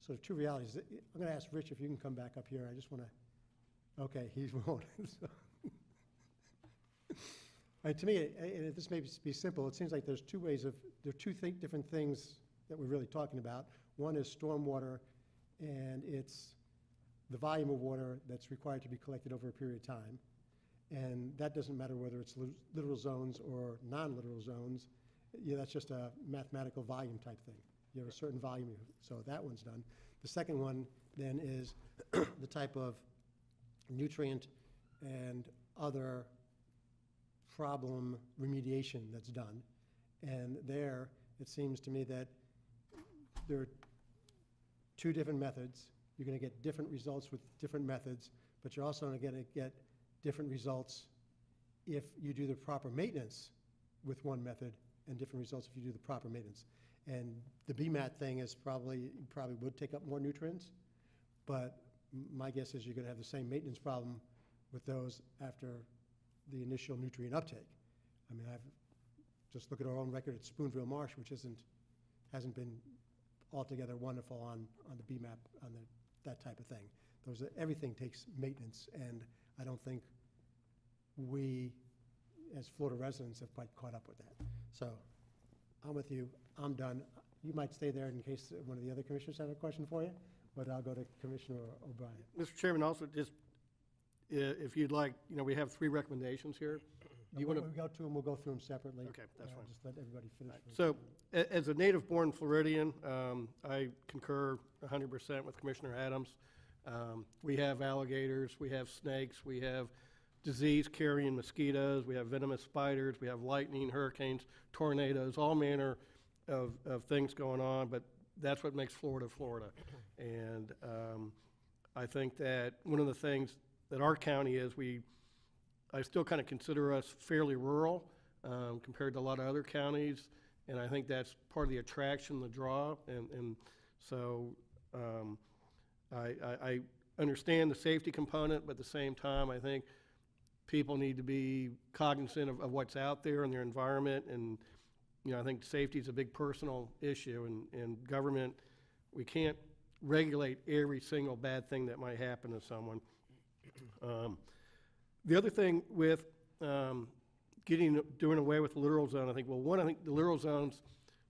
sort of two realities. I'm going to ask Rich if you can come back up here. I just want to, okay, he won't. So. To me, and this may be simple, it seems like there's two ways of, there are two different things that we're really talking about. One is stormwater, and it's the volume of water that's required to be collected over a period of time. And that doesn't matter whether it's littoral zones or non-littoral zones. Yeah, that's just a mathematical volume type thing. You have a certain volume, so that one's done. The second one then is the type of nutrient and other problem remediation that's done. And there, it seems to me that there are two different methods. You're going to get different results with different methods, but you're also going to get different results if you do the proper maintenance with one method and different results if you do the proper maintenance. And the BMAT thing is probably would take up more nutrients, but my guess is you're going to have the same maintenance problem with those after the initial nutrient uptake. I mean, I've just look at our own record at Spoonville Marsh, which hasn't been altogether wonderful on the BMAP, on that type of thing. Everything takes maintenance, and I don't think we, as Florida residents, have quite caught up with that. So I'm with you. I'm done. You might stay there in case one of the other commissioners have a question for you, but I'll go to Commissioner O'Brien. Mr. Chairman, also just, if you'd like, we have 3 recommendations here. Do you want to go to them? We'll go through them separately. Okay, that's fine. Just let everybody finish. So, as a native-born Floridian, I concur 100% with Commissioner Adams. We have alligators, we have snakes, we have disease-carrying mosquitoes, we have venomous spiders, we have lightning, hurricanes, tornadoes, all manner of things going on, but that's what makes Florida, Florida. And I think that one of the things that our county is, I still kind of consider us fairly rural compared to a lot of other counties, and I think that's part of the attraction, the draw, and so I understand the safety component, but at the same time, I think people need to be cognizant of what's out there in their environment, and I think safety is a big personal issue, and government, we can't regulate every single bad thing that might happen to someone. The other thing with doing away with the littoral zone, I think the littoral zones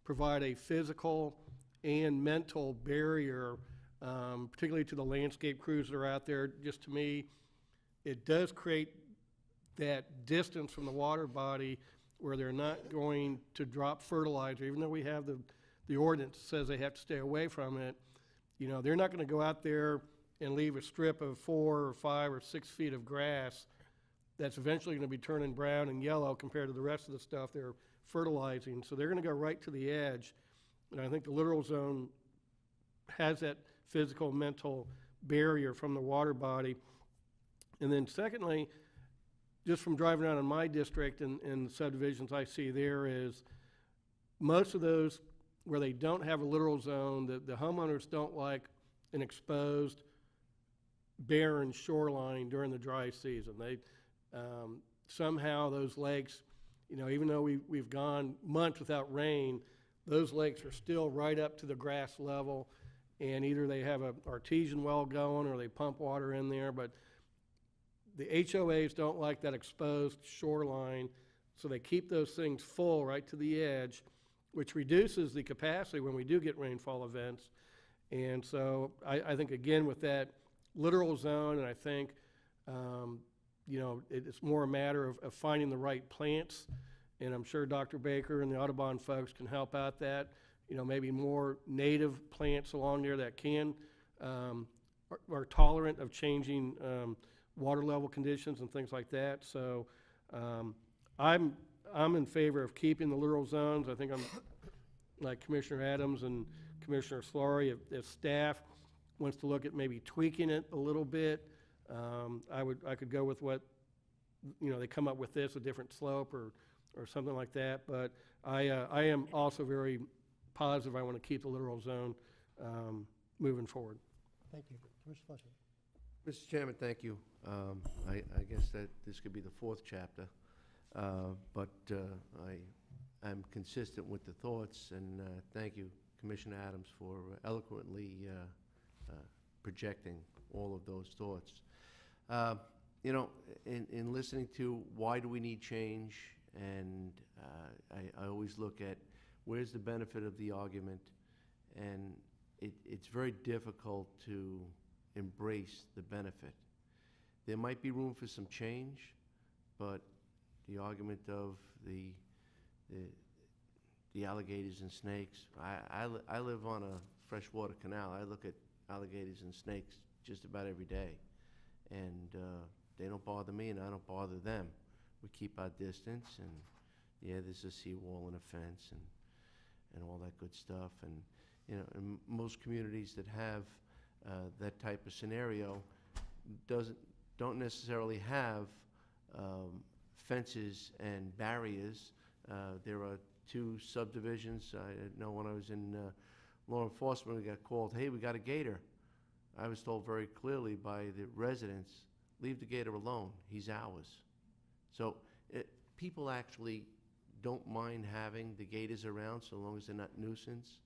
provide a physical and mental barrier, particularly to the landscape crews that are out there. Just to me, it does create that distance from the water body where they're not going to drop fertilizer, even though we have the ordinance that says they have to stay away from it. They're not going to go out there and leave a strip of 4 or 5 or 6 feet of grass that's eventually going to be turning brown and yellow compared to the rest of the stuff they're fertilizing. So they're going to go right to the edge. And I think the littoral zone has that physical, mental barrier from the water body. And then secondly, just from driving around in my district and the subdivisions I see there is most of those where they don't have a littoral zone, the homeowners don't like an exposed, barren shoreline during the dry season. They somehow those lakes, you know, even though we've gone months without rain, those lakes are still right up to the grass level, and either they have an artesian well going or they pump water in there, but the HOAs don't like that exposed shoreline, so they keep those things full right to the edge, which reduces the capacity when we do get rainfall events. And so I think, again, with that littoral zone, and I think, you know, it's more a matter of finding the right plants, and I'm sure Dr. Baker and the Audubon folks can help out that, you know, maybe more native plants along there that can, are tolerant of changing water level conditions and things like that. So I'm in favor of keeping the littoral zones. I think I'm like Commissioner Adams and Commissioner Slaughter. If staff wants to look at maybe tweaking it a little bit, I could go with what, you know, they come up with this, a different slope or something like that. But I am also very positive I want to keep the littoral zone moving forward. Thank you. Commissioner Fletcher. Mr. Chairman, thank you. I guess that this could be the 4th chapter, but I'm consistent with the thoughts, and thank you, Commissioner Adams, for eloquently projecting all of those thoughts. You know, in listening to why do we need change, and I always look at where's the benefit of the argument, and it's very difficult to embrace the benefit. There might be room for some change, but the argument of the alligators and snakes, I live on a freshwater canal. I look at alligators and snakes just about every day, and they don't bother me and I don't bother them. We keep our distance, and yeah, there's a seawall and a fence and all that good stuff. And you know, in most communities that have that type of scenario don't necessarily have fences and barriers. There are 2 subdivisions. I know when I was in law enforcement, we got called, hey, we got a gator. I was told very clearly by the residents, leave the gator alone, he's ours. So people actually don't mind having the gators around so long as they're not nuisance.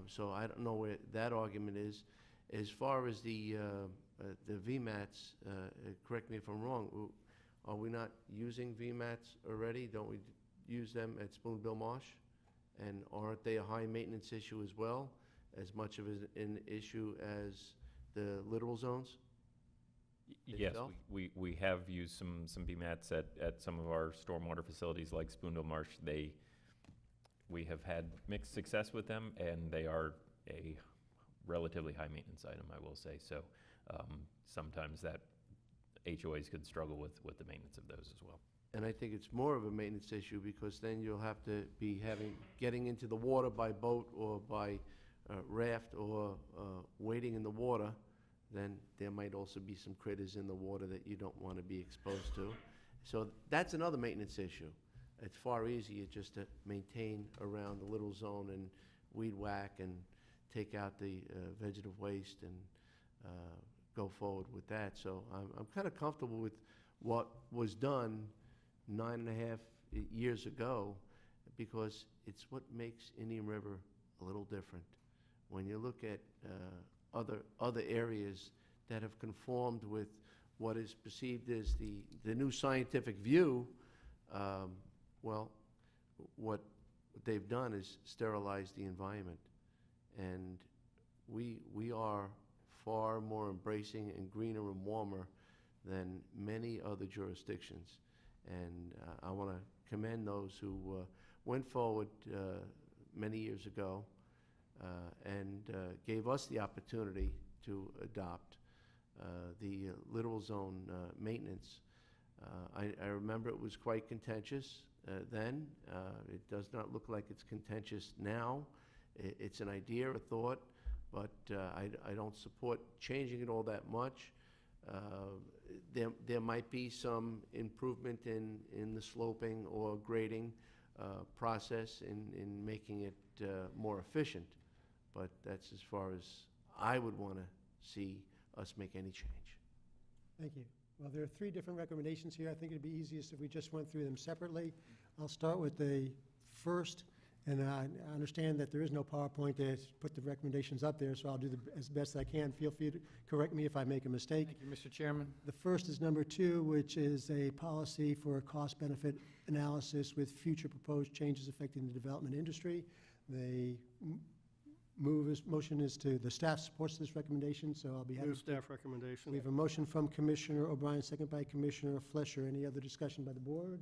So I don't know where that argument is. As far as the VMATs, correct me if I'm wrong, are we not using VMATs already? Don't we use them at Spoonbill Marsh? And aren't they a high maintenance issue as well, as much of an issue as the littoral zones? Yes, we have used some BMATs at some of our stormwater facilities like Spoonbill Marsh. We have had mixed success with them, and they are a relatively high maintenance item, I will say. So sometimes that HOAs could struggle with the maintenance of those as well. And I think it's more of a maintenance issue because then you'll have to be getting into the water by boat or by raft or wading in the water. Then there might also be some critters in the water that you don't want to be exposed to. So that's another maintenance issue. It's far easier just to maintain around the little zone and weed whack and take out the vegetative waste and go forward with that. So I'm kind of comfortable with what was done 9.5 years ago because it's what makes Indian River a little different. When you look at other areas that have conformed with what is perceived as the new scientific view, well, what they've done is sterilize the environment. And we are far more embracing and greener and warmer than many other jurisdictions. And I want to commend those who went forward many years ago and gave us the opportunity to adopt the littoral zone maintenance. I remember it was quite contentious then. It does not look like it's contentious now. It's an idea, a thought, but I don't support changing it all that much. There might be some improvement in the sloping or grading process in making it more efficient, but that's as far as I would want to see us make any change. Thank you. Well, there are 3 different recommendations here. I think it'd be easiest if we just went through them separately. I'll start with the first, and I understand that there is no PowerPoint to put the recommendations up there, so I'll do as best I can. Feel free to correct me if I make a mistake. Thank you, Mr. Chairman. The first is number 2, which is a policy for a cost-benefit analysis with future proposed changes affecting the development industry. The motion is to, the staff supports this recommendation, so I'll be happy. Move staff recommendation. We have a motion from Commissioner O'Brien, second by Commissioner Flesher. Any other discussion by the board?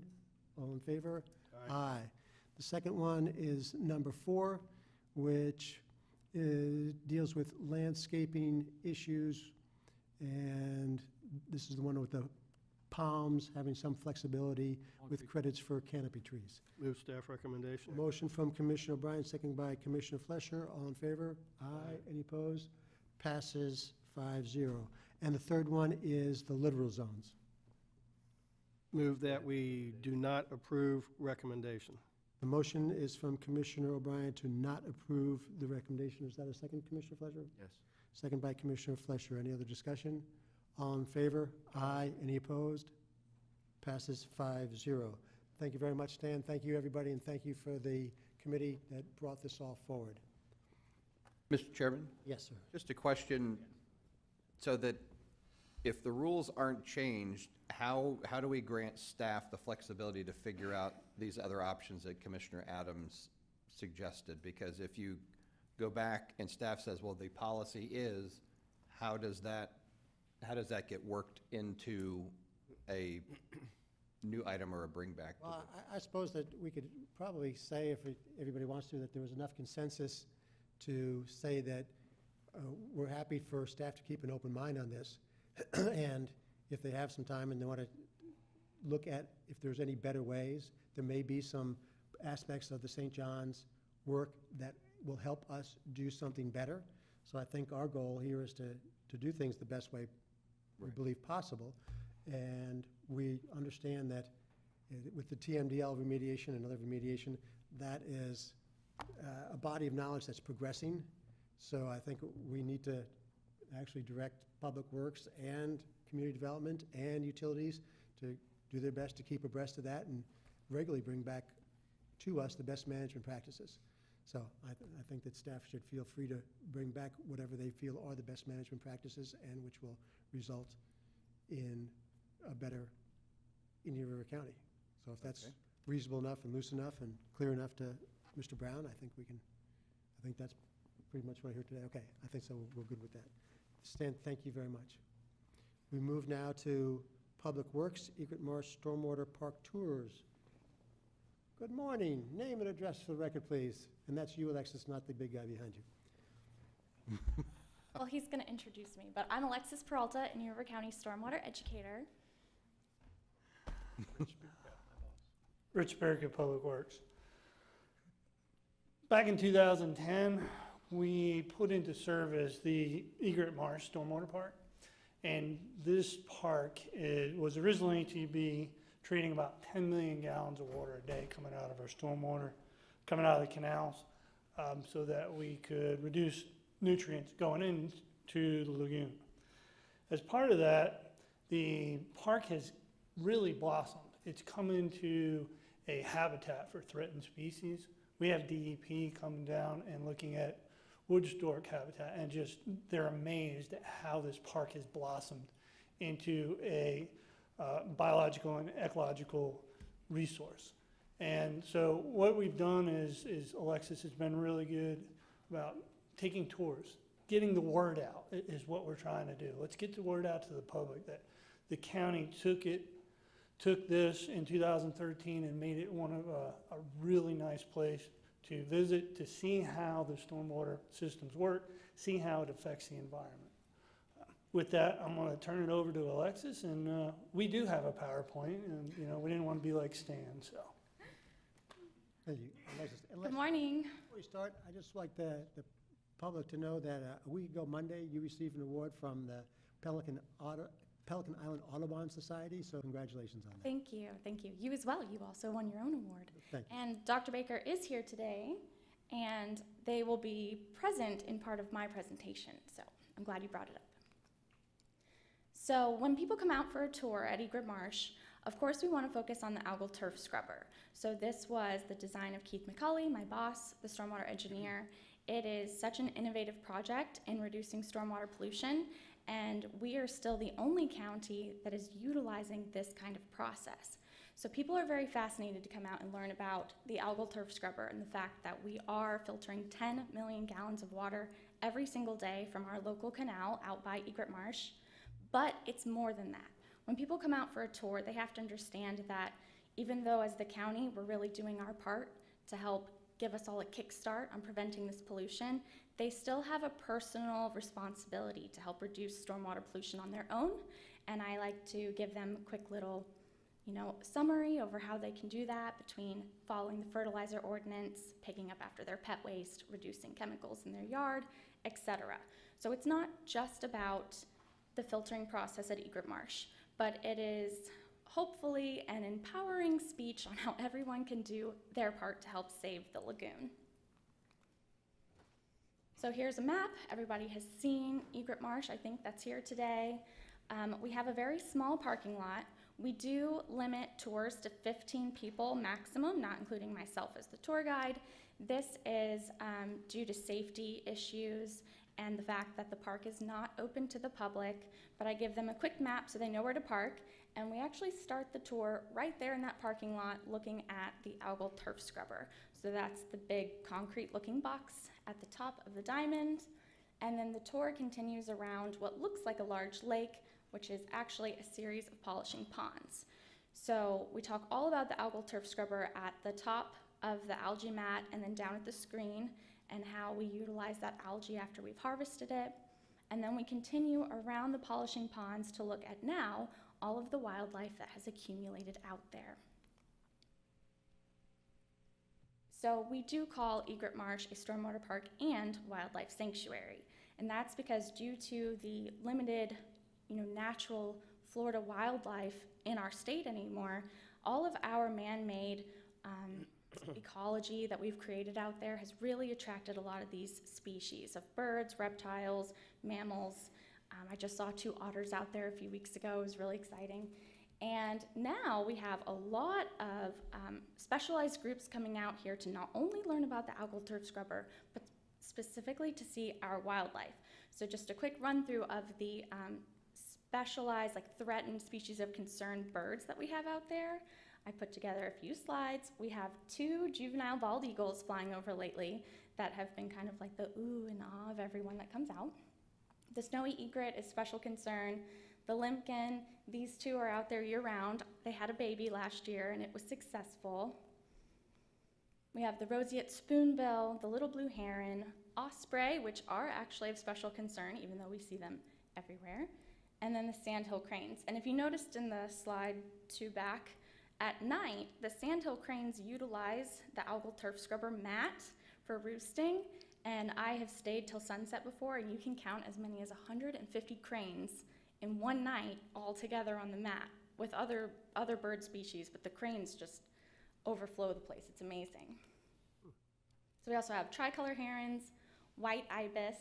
All in favor? Aye. The second one is number 4, which deals with landscaping issues, and this is the one with the palms, having some flexibility with credits for canopy trees. Move staff recommendation. Motion from Commissioner O'Brien, second by Commissioner Flesher. All in favor? Aye. Any opposed? Passes 5-0. And the third one is the littoral zones. Move that we do not approve recommendation. The motion is from Commissioner O'Brien to not approve the recommendation. Is that a second, Commissioner Flesher? Yes. Second by Commissioner Flesher. Any other discussion? All in favor? Aye. Any opposed? Passes 5-0. Thank you very much, Stan. Thank you, everybody, and thank you for the committee that brought this all forward. Mr. Chairman? Yes, sir. Just a question, so that if the rules aren't changed, how do we grant staff the flexibility to figure out these other options that Commissioner Adams suggested? Because if you go back and staff says, well, the policy is, how does that get worked into a new item or a bring back? Well, I suppose that we could probably say, if everybody wants to, that there was enough consensus to say that we're happy for staff to keep an open mind on this. And if they have some time and they want to look at if there's any better ways, there may be some aspects of the St. John's work that will help us do something better. So I think our goal here is to do things the best way we believe possible. And we understand that with the TMDL remediation and other remediation, that is a body of knowledge that's progressing. So I think we need to actually direct Public Works and Community Development and Utilities to do their best to keep abreast of that and regularly bring back to us the best management practices. So I think that staff should feel free to bring back whatever they feel are the best management practices and which will result in a better Indian River County. So if that's reasonable enough and loose enough and clear enough to Mr. Brown, I think that's pretty much what I heard today. Okay, I think so. We're good with that. Stan, thank you very much. We move now to Public Works, Egret Marsh Stormwater Park Tours. Good morning. Name and address for the record, please. And that's you, Alexis, not the big guy behind you. Well, he's going to introduce me, but I'm Alexis Peralta, Indian River County Stormwater Educator. Rich Berg, Public Works. Back in 2010, we put into service the Egret Marsh Stormwater Park. And this park was originally to be treating about 10 million gallons of water a day coming out of our stormwater, coming out of the canals, so that we could reduce nutrients going into the lagoon. As part of that, the park has really blossomed. It's come into a habitat for threatened species. We have DEP coming down and looking at wood stork habitat, and just they're amazed at how this park has blossomed into a biological and ecological resource. And so what we've done is Alexis has been really good about taking tours, getting the word out is what we're trying to do. Let's get the word out to the public that the county took this in 2013 and made it one of a really nice place to visit, to see how the stormwater systems work, see how it affects the environment. with that, I'm going to turn it over to Alexis, and we do have a PowerPoint, and we didn't want to be like Stan, so. Thank you. Good morning. Before we start, I'd just like the public to know that a week ago Monday, you received an award from the Pelican Island Audubon Society, so congratulations on that. Thank you, thank you. You as well, you also won your own award. Thank you. And Dr. Baker is here today, and they will be present in part of my presentation, so I'm glad you brought it up. So when people come out for a tour at Egret Marsh, of course we want to focus on the algal turf scrubber. So this was the design of Keith McCulley, my boss, the stormwater engineer. It is such an innovative project in reducing stormwater pollution, and we are still the only county that is utilizing this kind of process. So people are very fascinated to come out and learn about the algal turf scrubber and the fact that we are filtering 10 million gallons of water every single day from our local canal out by Egret Marsh. But it's more than that. When people come out for a tour, they have to understand that even though as the county we're really doing our part to help give us all a kickstart on preventing this pollution, they still have a personal responsibility to help reduce stormwater pollution on their own. And I like to give them a quick little summary over how they can do that between following the fertilizer ordinance, picking up after their pet waste, reducing chemicals in their yard, etc. So it's not just about the filtering process at Egret Marsh, but it is hopefully an empowering speech on how everyone can do their part to help save the lagoon. So here's a map. Everybody has seen Egret Marsh. I think that's here today. We have a very small parking lot. We do limit tours to 15 people maximum, not including myself as the tour guide. This is due to safety issues and the fact that the park is not open to the public, but I give them a quick map so they know where to park, and we actually start the tour right there in that parking lot looking at the algal turf scrubber. So that's the big concrete looking box at the top of the diamond, and then the tour continues around what looks like a large lake, which is actually a series of polishing ponds. So we talk all about the algal turf scrubber at the top of the algae mat and then down at the screen, and how we utilize that algae after we've harvested it. And then we continue around the polishing ponds to look at now all of the wildlife that has accumulated out there. So we do call Egret Marsh a stormwater park and wildlife sanctuary. And that's because due to the limited natural Florida wildlife in our state anymore, all of our man-made ecology that we've created out there has really attracted a lot of these species of birds, reptiles, mammals. I just saw 2 otters out there a few weeks ago. It was really exciting. And now we have a lot of specialized groups coming out here to not only learn about the algal turf scrubber, but specifically to see our wildlife. So just a quick run through of the specialized, threatened species of concern birds that we have out there. I put together a few slides. We have 2 juvenile bald eagles flying over lately that have been kind of like the ooh and ah of everyone that comes out. The snowy egret is special concern. The limpkin, these 2 are out there year-round. They had a baby last year and it was successful. We have the roseate spoonbill, the little blue heron, osprey, which are actually of special concern even though we see them everywhere, and then the sandhill cranes. And if you noticed in the slide 2 back, at night, the sandhill cranes utilize the algal turf scrubber mat for roosting, and I have stayed till sunset before, and you can count as many as 150 cranes in one night all together on the mat with other bird species, but the cranes just overflow the place. It's amazing. So we also have tricolor herons, white ibis,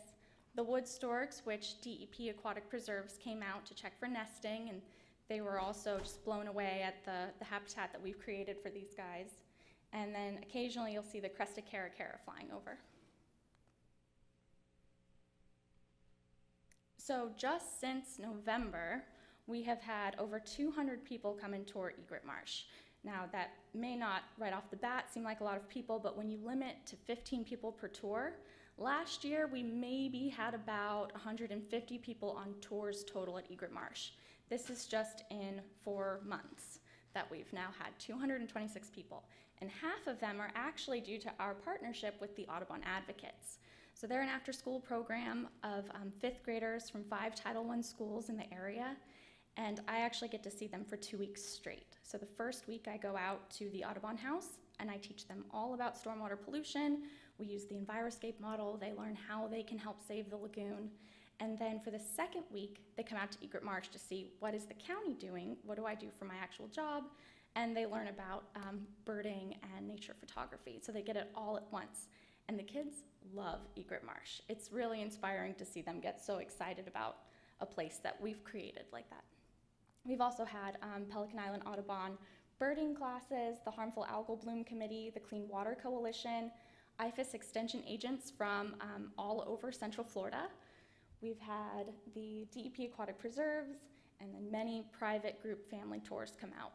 the wood storks, which DEP Aquatic Preserves came out to check for nesting, and they were also just blown away at the habitat that we've created for these guys. And then occasionally you'll see the crested caracara flying over. So just since November, we have had over 200 people come and tour Egret Marsh. Now that may not right off the bat seem like a lot of people, but when you limit to 15 people per tour, last year we maybe had about 150 people on tours total at Egret Marsh. This is just in 4 months that we've now had 226 people, and half of them are actually due to our partnership with the Audubon Advocates. So they're an after-school program of 5th graders from 5 Title I schools in the area, and I actually get to see them for 2 weeks straight. So the first week I go out to the Audubon House, and I teach them all about stormwater pollution. We use the Enviroscape model. They learn how they can help save the lagoon. And then for the second week, they come out to Egret Marsh to see what is the county doing, what do I do for my actual job, and they learn about birding and nature photography. So they get it all at once. And the kids love Egret Marsh. It's really inspiring to see them get so excited about a place that we've created like that. We've also had Pelican Island Audubon birding classes, the Harmful Algal Bloom Committee, the Clean Water Coalition, IFAS extension agents from all over Central Florida. We've had the DEP Aquatic Preserves, and then many private group family tours come out.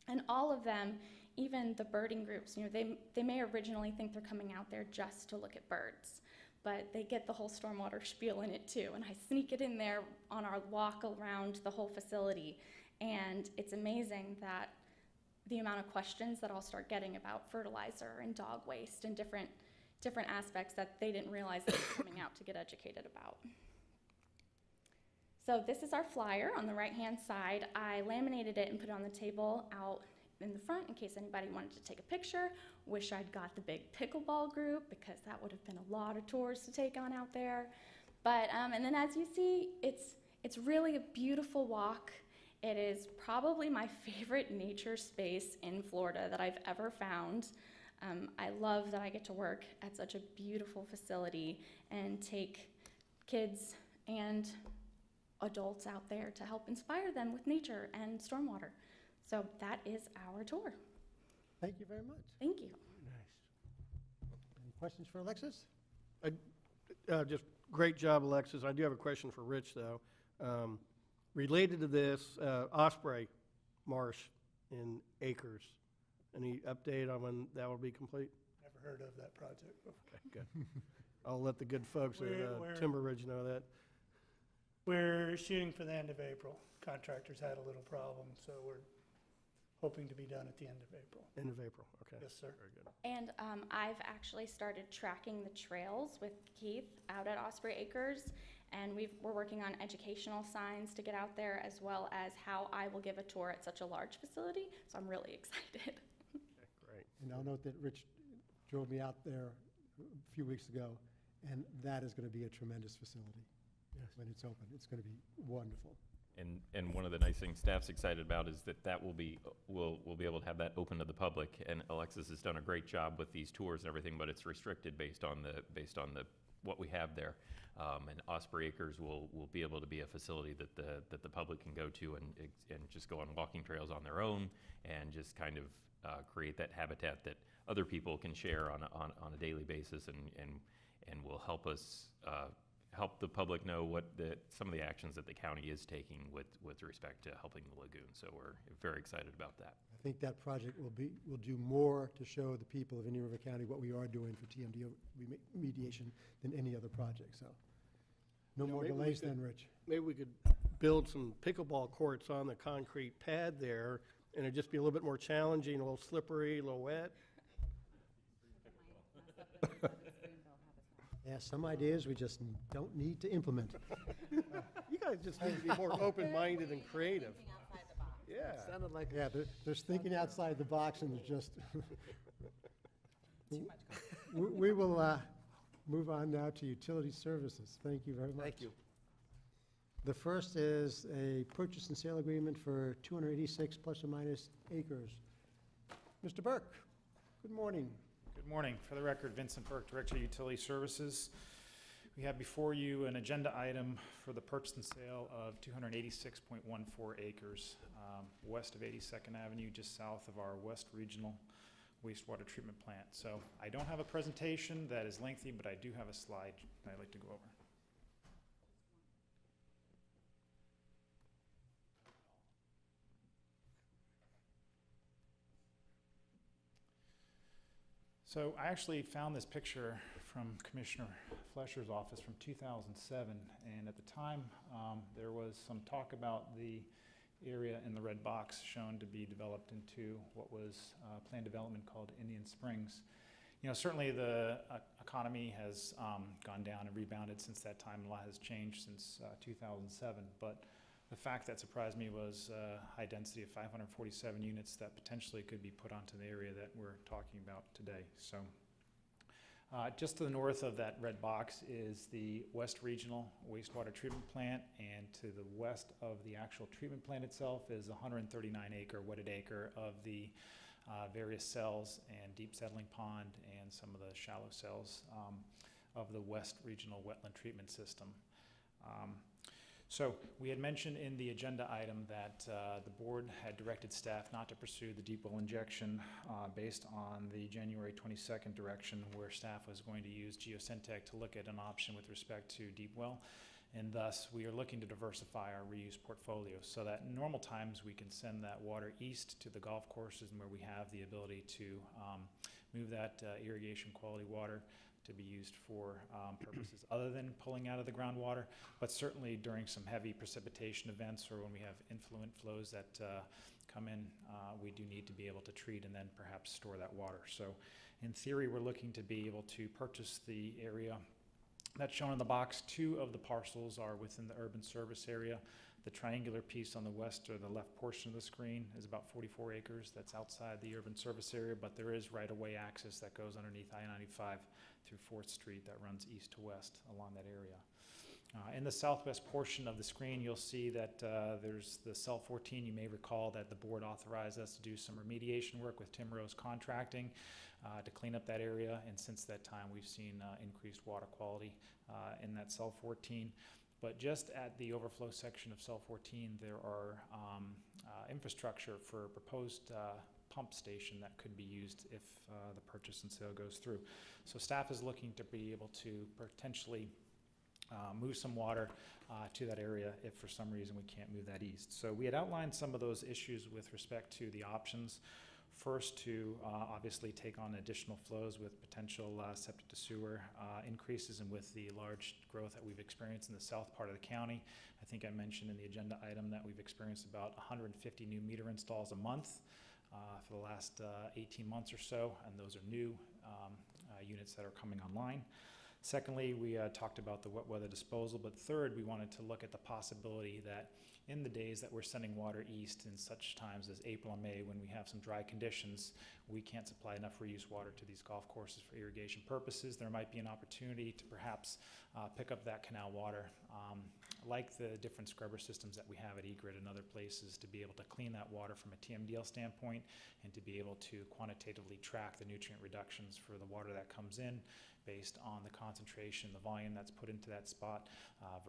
And all of them, even the birding groups, you know, they may originally think they're coming out there just to look at birds, but they get the whole stormwater spiel in it too. And I sneak it in there on our walk around the whole facility. And it's amazing that the amount of questions that I'll start getting about fertilizer and dog waste and different aspects that they didn't realize they were coming out to get educated about. So this is our flyer on the right-hand side. I laminated it and put it on the table out in the front in case anybody wanted to take a picture. Wish I'd got the big pickleball group because that would have been a lot of tours to take on out there. But, and then as you see, it's really a beautiful walk. It is probably my favorite nature space in Florida that I've ever found. I love that I get to work at such a beautiful facility and take kids and adults out there to help inspire them with nature and stormwater. So that is our tour. Thank you very much. Thank you. Any questions for Alexis? Just great job, Alexis. I do have a question for Rich, though. Related to this, Osprey Marsh in Acres. Any update on when that will be complete? Never heard of that project before. Okay, good. I'll let the good folks at Timber Ridge know that. We're shooting for the end of April. Contractors had a little problem, so we're hoping to be done at the end of April. End of April, okay. Yes, sir. Very good. And I've actually started tracking the trails with Keith out at Osprey Acres, and we're working on educational signs to get out there, as well as how I will give a tour at such a large facility, so I'm really excited. Okay, great. And I'll note that Rich drove me out there a few weeks ago, and that is going to be a tremendous facility. Yes. When it's open. It's going to be wonderful. And one of the nice things staff's excited about is that we'll be able to have that open to the public. And Alexis has done a great job with these tours and everything, but it's restricted based on the what we have there. And Osprey Acres will be able to be a facility that the public can go to and just go on walking trails on their own and just kind of create that habitat that other people can share on a daily basis and will help us help the public know what some of the actions that the county is taking with respect to helping the lagoon. So we're very excited about that. I think that project will do more to show the people of Indian River County what we are doing for TMDO remediation than any other project. So no more delays then, Rich. Maybe we could build some pickleball courts on the concrete pad there, and it'd just be a little bit more challenging, a little slippery, a little wet. Yeah, some ideas we just don't need to implement. You guys just need to be more open-minded and creative. Yeah. Sounded like, yeah, there's thinking outside the box, and there's just. We will move on now to utility services. Thank you very much. Thank you. The first is a purchase and sale agreement for 286 plus or minus acres. Mr. Burke, good morning. Good morning. For the record, Vincent Burke, Director of Utility Services. We have before you an agenda item for the purchase and sale of 286.14 acres west of 82nd Avenue, just south of our West Regional Wastewater Treatment Plant. So I don't have a presentation that is lengthy, but I do have a slide that I'd like to go over. So I actually found this picture from Commissioner Flesher's office from 2007, and at the time there was some talk about the area in the red box shown to be developed into what was planned development called Indian Springs. You know, certainly the economy has gone down and rebounded since that time. A lot has changed since 2007, but the fact that surprised me was high density of 547 units that potentially could be put onto the area that we're talking about today. So just to the north of that red box is the West Regional Wastewater Treatment Plant, and to the west of the actual treatment plant itself is 139-acre wetted acre of the various cells and deep settling pond and some of the shallow cells of the West Regional Wetland Treatment System. So we had mentioned in the agenda item that the board had directed staff not to pursue the deep well injection based on the January 22nd direction, where staff was going to use Geosyntec to look at an option with respect to deep well. And thus, we are looking to diversify our reuse portfolio so that in normal times we can send that water east to the golf courses, and where we have the ability to move that irrigation quality water to be used for purposes other than pulling out of the groundwater, but certainly during some heavy precipitation events or when we have influent flows that come in, we do need to be able to treat and then perhaps store that water. So in theory, we're looking to be able to purchase the area that's shown in the box. 2 of the parcels are within the urban service area. The triangular piece on the west or the left portion of the screen is about 44 acres. That's outside the urban service area, but there is right-of-way access that goes underneath I-95 through 4th Street that runs east to west along that area. In the southwest portion of the screen, you'll see that there's the cell 14. You may recall that the board authorized us to do some remediation work with Tim Rose Contracting to clean up that area, and since that time we've seen increased water quality in that cell 14. But just at the overflow section of cell 14, there are infrastructure for a proposed pump station that could be used if the purchase and sale goes through. So staff is looking to be able to potentially move some water to that area if for some reason we can't move that east. So we had outlined some of those issues with respect to the options. First, to obviously take on additional flows with potential septic to sewer increases, and with the large growth that we've experienced in the south part of the county. I think I mentioned in the agenda item that we've experienced about 150 new meter installs a month for the last 18 months or so, and those are new units that are coming online. Secondly, we talked about the wet weather disposal, but third, we wanted to look at the possibility that in the days that we're sending water east in such times as April and May, when we have some dry conditions, we can't supply enough reuse water to these golf courses for irrigation purposes. There might be an opportunity to perhaps pick up that canal water, like the different scrubber systems that we have at Egret and other places, to be able to clean that water from a TMDL standpoint and to be able to quantitatively track the nutrient reductions for the water that comes in based on the concentration, the volume that's put into that spot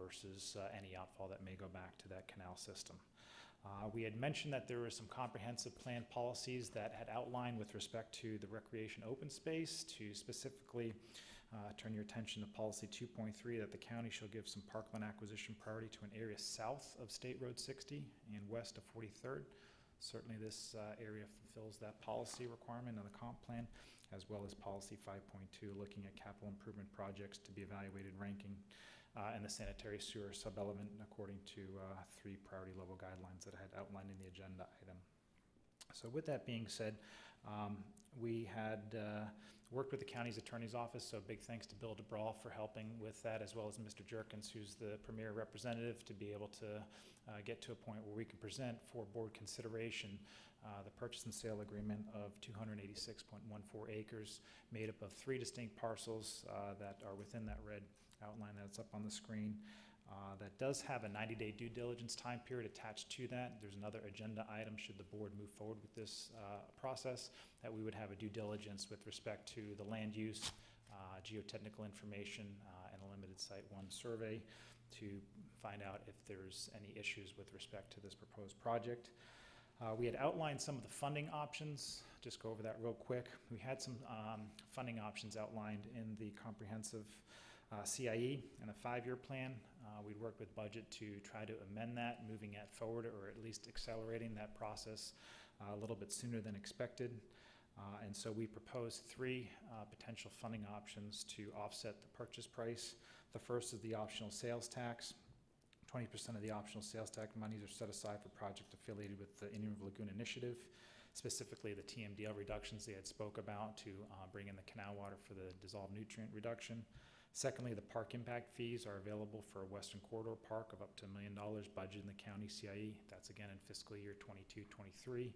versus any outfall that may go back to that canal system. We had mentioned that there were some comprehensive plan policies that had outlined with respect to the recreation open space, to specifically turn your attention to policy 2.3, that the county shall give some parkland acquisition priority to an area south of State Road 60 and west of 43rd. Certainly this area fulfills that policy requirement in the comp plan, as well as policy 5.2, looking at capital improvement projects to be evaluated ranking and the sanitary sewer sub-element according to 3 priority level guidelines that I had outlined in the agenda item. So with that being said, we had worked with the county's attorney's office, so big thanks to Bill DeBrawl for helping with that, as well as Mr. Jerkins, who's the premier representative, to be able to get to a point where we can present for board consideration the purchase and sale agreement of 286.14 acres, made up of 3 distinct parcels that are within that red outline that's up on the screen. That does have a 90-day due diligence time period attached to that. There's another agenda item, should the board move forward with this process, that we would have a due diligence with respect to the land use, geotechnical information, and a limited site 1 survey to find out if there's any issues with respect to this proposed project. We had outlined some of the funding options. Just go over that real quick. We had some funding options outlined in the comprehensive CIE and a 5-year plan. We'd worked with budget to try to amend that, moving it forward, or at least accelerating that process a little bit sooner than expected. And so we proposed 3 potential funding options to offset the purchase price. The first is the optional sales tax. 20% of the optional sales tax monies are set aside for projects affiliated with the Indian River Lagoon Initiative. specifically the TMDL reductions they had spoke about to bring in the canal water for the dissolved nutrient reduction. Secondly, the park impact fees are available for a Western Corridor Park of up to $1 million budget in the county CIE. That's again in fiscal year 22-23.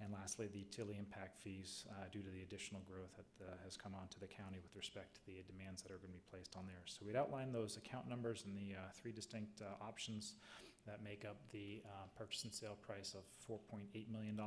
And lastly, the utility impact fees due to the additional growth that has come onto the county with respect to the demands that are going to be placed on there. So we'd outline those account numbers and the three distinct options that make up the purchase and sale price of $4.8 million.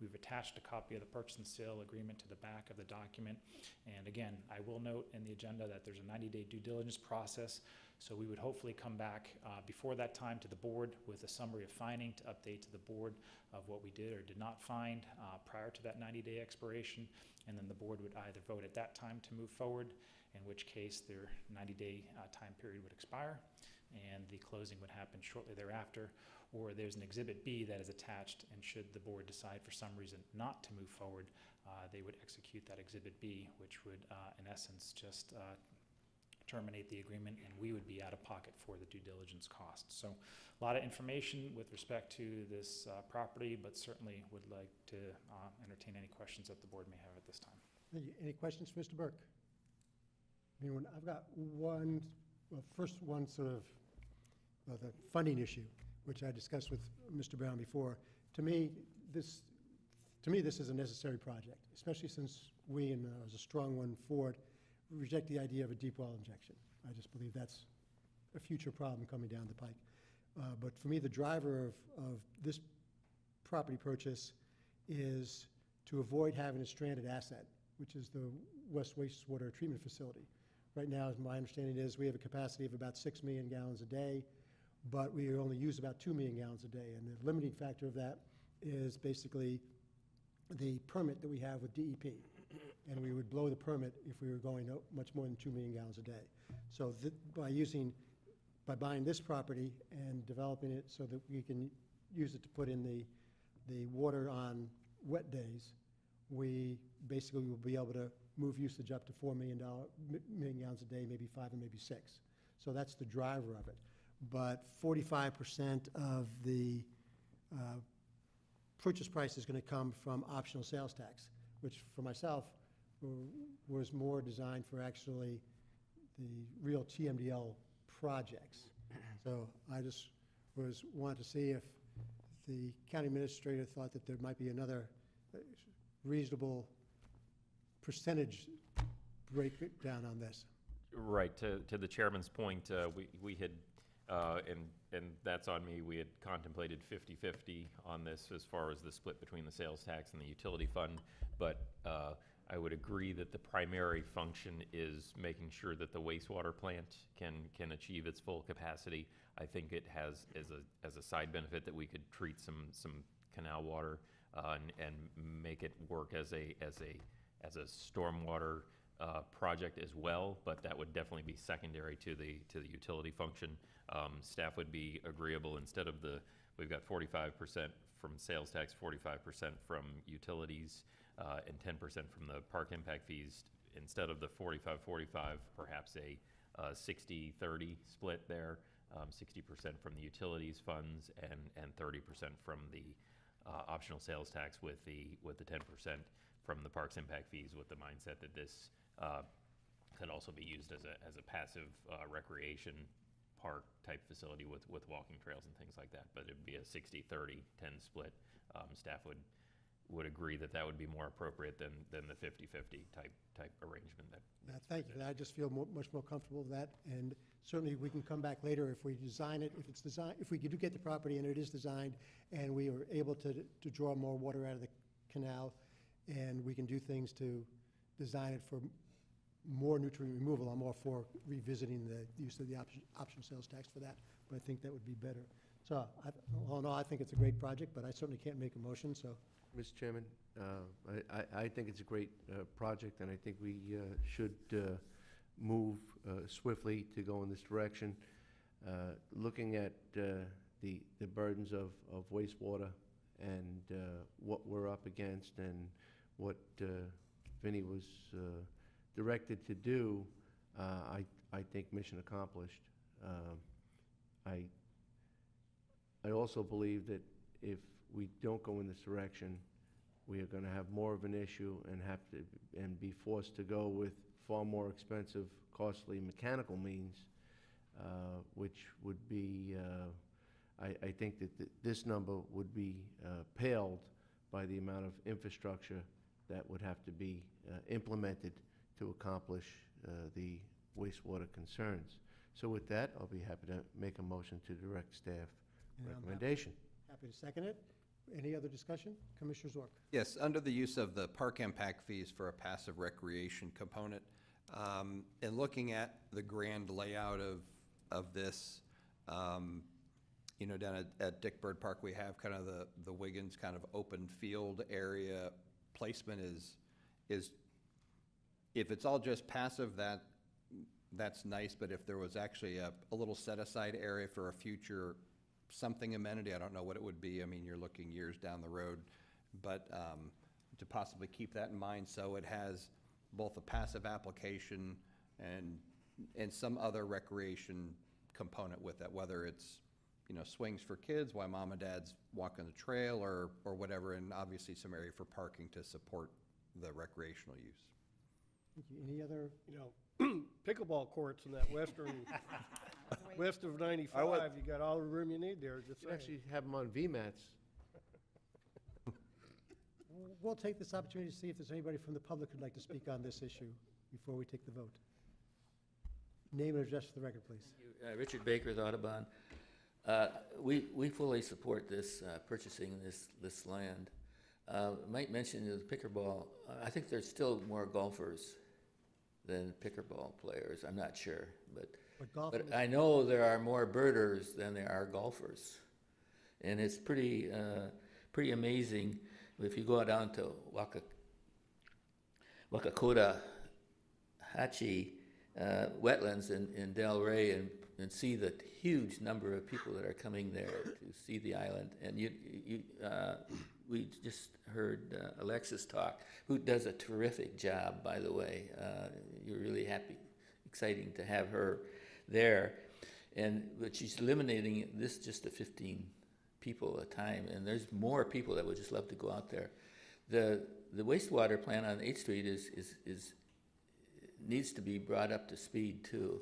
We've attached a copy of the purchase and sale agreement to the back of the document. And again, I will note in the agenda that there's a 90-day due diligence process. So we would hopefully come back before that time to the board with a summary of finding to update to the board of what we did or did not find prior to that 90-day expiration. And then the board would either vote at that time to move forward, in which case their 90-day time period would expire and the closing would happen shortly thereafter, or there's an Exhibit B that is attached, and should the board decide for some reason not to move forward, they would execute that Exhibit B, which would in essence just terminate the agreement, and we would be out of pocket for the due diligence costs. So a lot of information with respect to this property, but certainly would like to entertain any questions that the board may have at this time. Thank you. Any questions for Mr. Burke? Anyone? I've got one, well, first one sort of the funding issue, which I discussed with Mr. Brown before. To me, this is a necessary project, especially since we, and as a strong one for it, reject the idea of a deep well injection. I just believe that's a future problem coming down the pike. But for me, the driver of this property purchase is to avoid having a stranded asset, which is the West Wastewater Treatment Facility. Right now, as my understanding is, we have a capacity of about 6 million gallons a day, but we only use about 2 million gallons a day. And the limiting factor of that is basically the permit that we have with DEP. And we would blow the permit if we were going much more than 2 million gallons a day. So by buying this property and developing it so that we can use it to put in the water on wet days, we basically will be able to move usage up to 4 million gallons a day, maybe 5 and maybe 6. So that's the driver of it. But 45% of the purchase price is going to come from optional sales tax, which for myself was more designed for actually the real TMDL projects. So I just wanted to see if the county administrator thought that there might be another reasonable percentage breakdown on this. Right, to the chairman's point, we had, and that's on me, we had contemplated 50-50 on this as far as the split between the sales tax and the utility fund, but I would agree that the primary function is making sure that the wastewater plant can achieve its full capacity. I think it has as a side benefit that we could treat some canal water and make it work as a stormwater project as well, but that would definitely be secondary to the utility function. Staff would be agreeable, instead of we've got 45% from sales tax, 45% from utilities, and 10% from the park impact fees. Instead of the 45-45, perhaps a 60-30 split there, 60% from the utilities funds and 30% from the optional sales tax with the 10% from the parks impact fees, with the mindset that this could also be used as a passive recreation park type facility with walking trails and things like that. But it'd be a 60-30-10 split. Staff would agree that would be more appropriate than the 50-50 type arrangement. Thank you. I just feel much more comfortable with that, and certainly we can come back later if we design it, if we do get the property and it is designed, and we are able to draw more water out of the canal, and we can do things to design it for more nutrient removal. I'm all for revisiting the use of the optional sales tax for that, but I think that would be better. So all in all, I think it's a great project, but I certainly can't make a motion, so. Mr. Chairman, I think it's a great project, and I think we should move swiftly to go in this direction. Looking at the burdens of wastewater and what we're up against and what Vinnie was directed to do, I think mission accomplished. I also believe that if we don't go in this direction, we are going to have more of an issue and have to, and be forced to go with far more expensive, costly mechanical means, which would be, I think that this number would be paled by the amount of infrastructure that would have to be implemented to accomplish the wastewater concerns. So with that, I'll be happy to make a motion to direct staff And I'm recommendation. Happy to second it. Any other discussion? Commissioner Zork. Yes, under the use of the park impact fees for a passive recreation component, and looking at the grand layout of this, you know, down at Dick Bird Park, we have kind of the Wiggins kind of open field area. Placement is if it's all just passive, that's nice, but if there was actually a little set-aside area for a future something amenity, I don't know what it would be. I mean, you're looking years down the road, but to possibly keep that in mind, so it has both a passive application and some other recreation component with it, whether it's, you know, swings for kids while mom and dad's walking the trail or whatever, and obviously some area for parking to support the recreational use. Thank you. Any other? You know, pickleball courts in that western, west of 95, you got all the room you need there, just You saying. actually have them on VMATs. We'll take this opportunity to see if there's anybody from the public who'd like to speak on this issue before we take the vote. Name and address for the record, please. Richard Baker, the Audubon. We fully support this, purchasing this land. Might mention the pickleball, I think there's still more golfers than pickleball players, I'm not sure, but I know there are more birders than there are golfers. And it's pretty amazing if you go down to Wakakota Hachi wetlands in Delray and see the huge number of people that are coming there to see the island. And we just heard Alexis talk, who does a terrific job, by the way. You're really exciting to have her there. But she's eliminating this just to 15 people at a time, and there's more people that would just love to go out there. The wastewater plant on 8th Street needs to be brought up to speed too.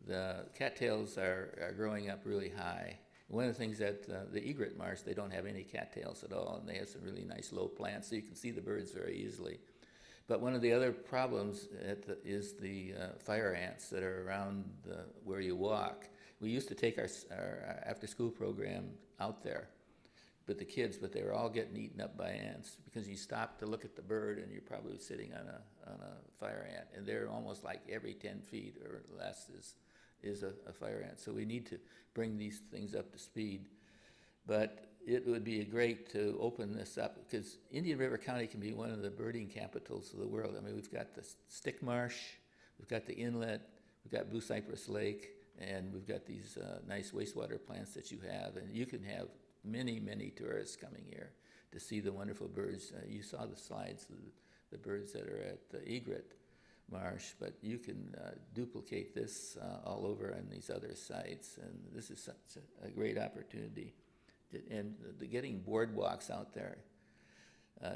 The cattails are growing up really high. One of the things at the egret marsh, they don't have any cattails at all, and they have some really nice low plants, so you can see the birds very easily. But one of the other problems is the fire ants that are around where you walk. We used to take our after-school program out there, but they were all getting eaten up by ants because you stop to look at the bird and you're probably sitting on a fire ant, and they're almost like every 10 feet or less is a fire ant. So we need to bring these things up to speed. But it would be great to open this up because Indian River County can be one of the birding capitals of the world. I mean, we've got the stick marsh, we've got the inlet, we've got Blue Cypress Lake, and we've got these nice wastewater plants that you have, and you can have many, many tourists coming here to see the wonderful birds. You saw the slides, the birds that are at the egret marsh, but you can duplicate this all over on these other sites, and this is such a great opportunity. And getting boardwalks out there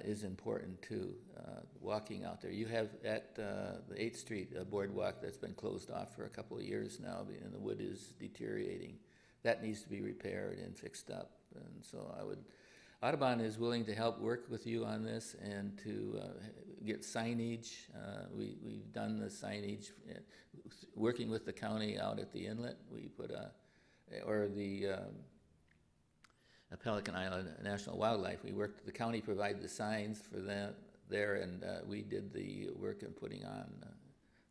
is important too, walking out there. You have at the 8th Street a boardwalk that's been closed off for a couple of years now, and the wood is deteriorating. That needs to be repaired and fixed up. And so Audubon is willing to help work with you on this and to get signage. We've done the signage, working with the county out at the inlet. We put Pelican Island National Wildlife. The county provided the signs for them there, and we did the work in putting on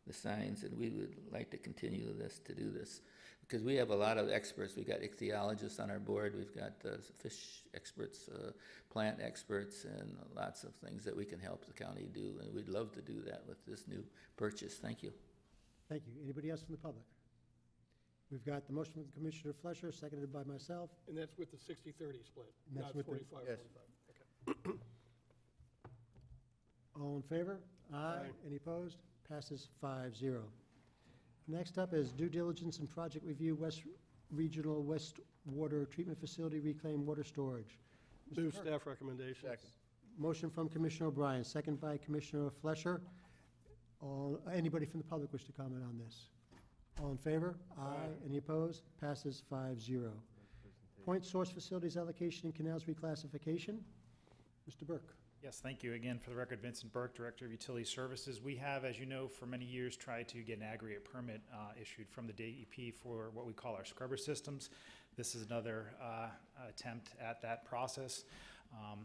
the signs, and we would like to continue to do this. Because we have a lot of experts. We've got ichthyologists on our board. We've got fish experts, plant experts, and lots of things that we can help the county do. And we'd love to do that with this new purchase. Thank you. Thank you. Anybody else from the public? We've got the motion from Commissioner Flesher, seconded by myself. And that's with the 60-30 split, And that's not with the- 45-45. yes. Okay. All in favor? Aye. Any opposed? Passes 5-0. Next up is due diligence and project review, West Regional Wastewater Treatment Facility Reclaimed Water Storage. Mr. Move Clerk. staff recommendations. Second. Motion from Commissioner O'Brien, second by Commissioner Flesher. Anybody from the public wish to comment on this? All in favor? Aye. Any opposed? Passes 5-0. Point source facilities allocation and canals reclassification. Mr. Burke. Yes, thank you. Again, for the record, Vincent Burke, Director of Utility Services. We have, as you know, for many years tried to get an aggregate permit issued from the DEP for what we call our scrubber systems. This is another attempt at that process.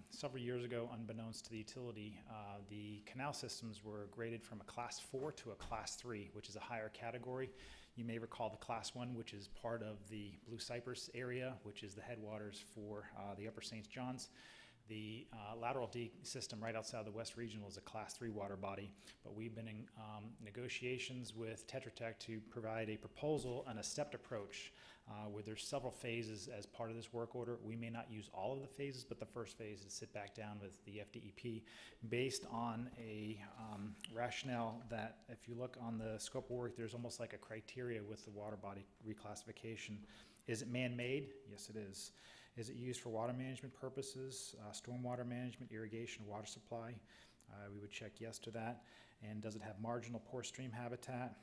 Several years ago, unbeknownst to the utility, the canal systems were graded from a Class 4 to a Class 3, which is a higher category. You may recall the Class 1, which is part of the Blue Cypress area, which is the headwaters for the Upper St. John's. The lateral D system right outside the West Regional is a Class 3 water body, but we've been in negotiations with Tetra Tech to provide a proposal and a stepped approach where there's several phases as part of this work order. We may not use all of the phases, but the first phase is sit back down with the FDEP based on a rationale that if you look on the scope of work, there's almost like a criteria with the water body reclassification. Is it man-made? Yes, it is. Is it used for water management purposes, stormwater management, irrigation, water supply? We would check yes to that. And does it have marginal poor stream habitat?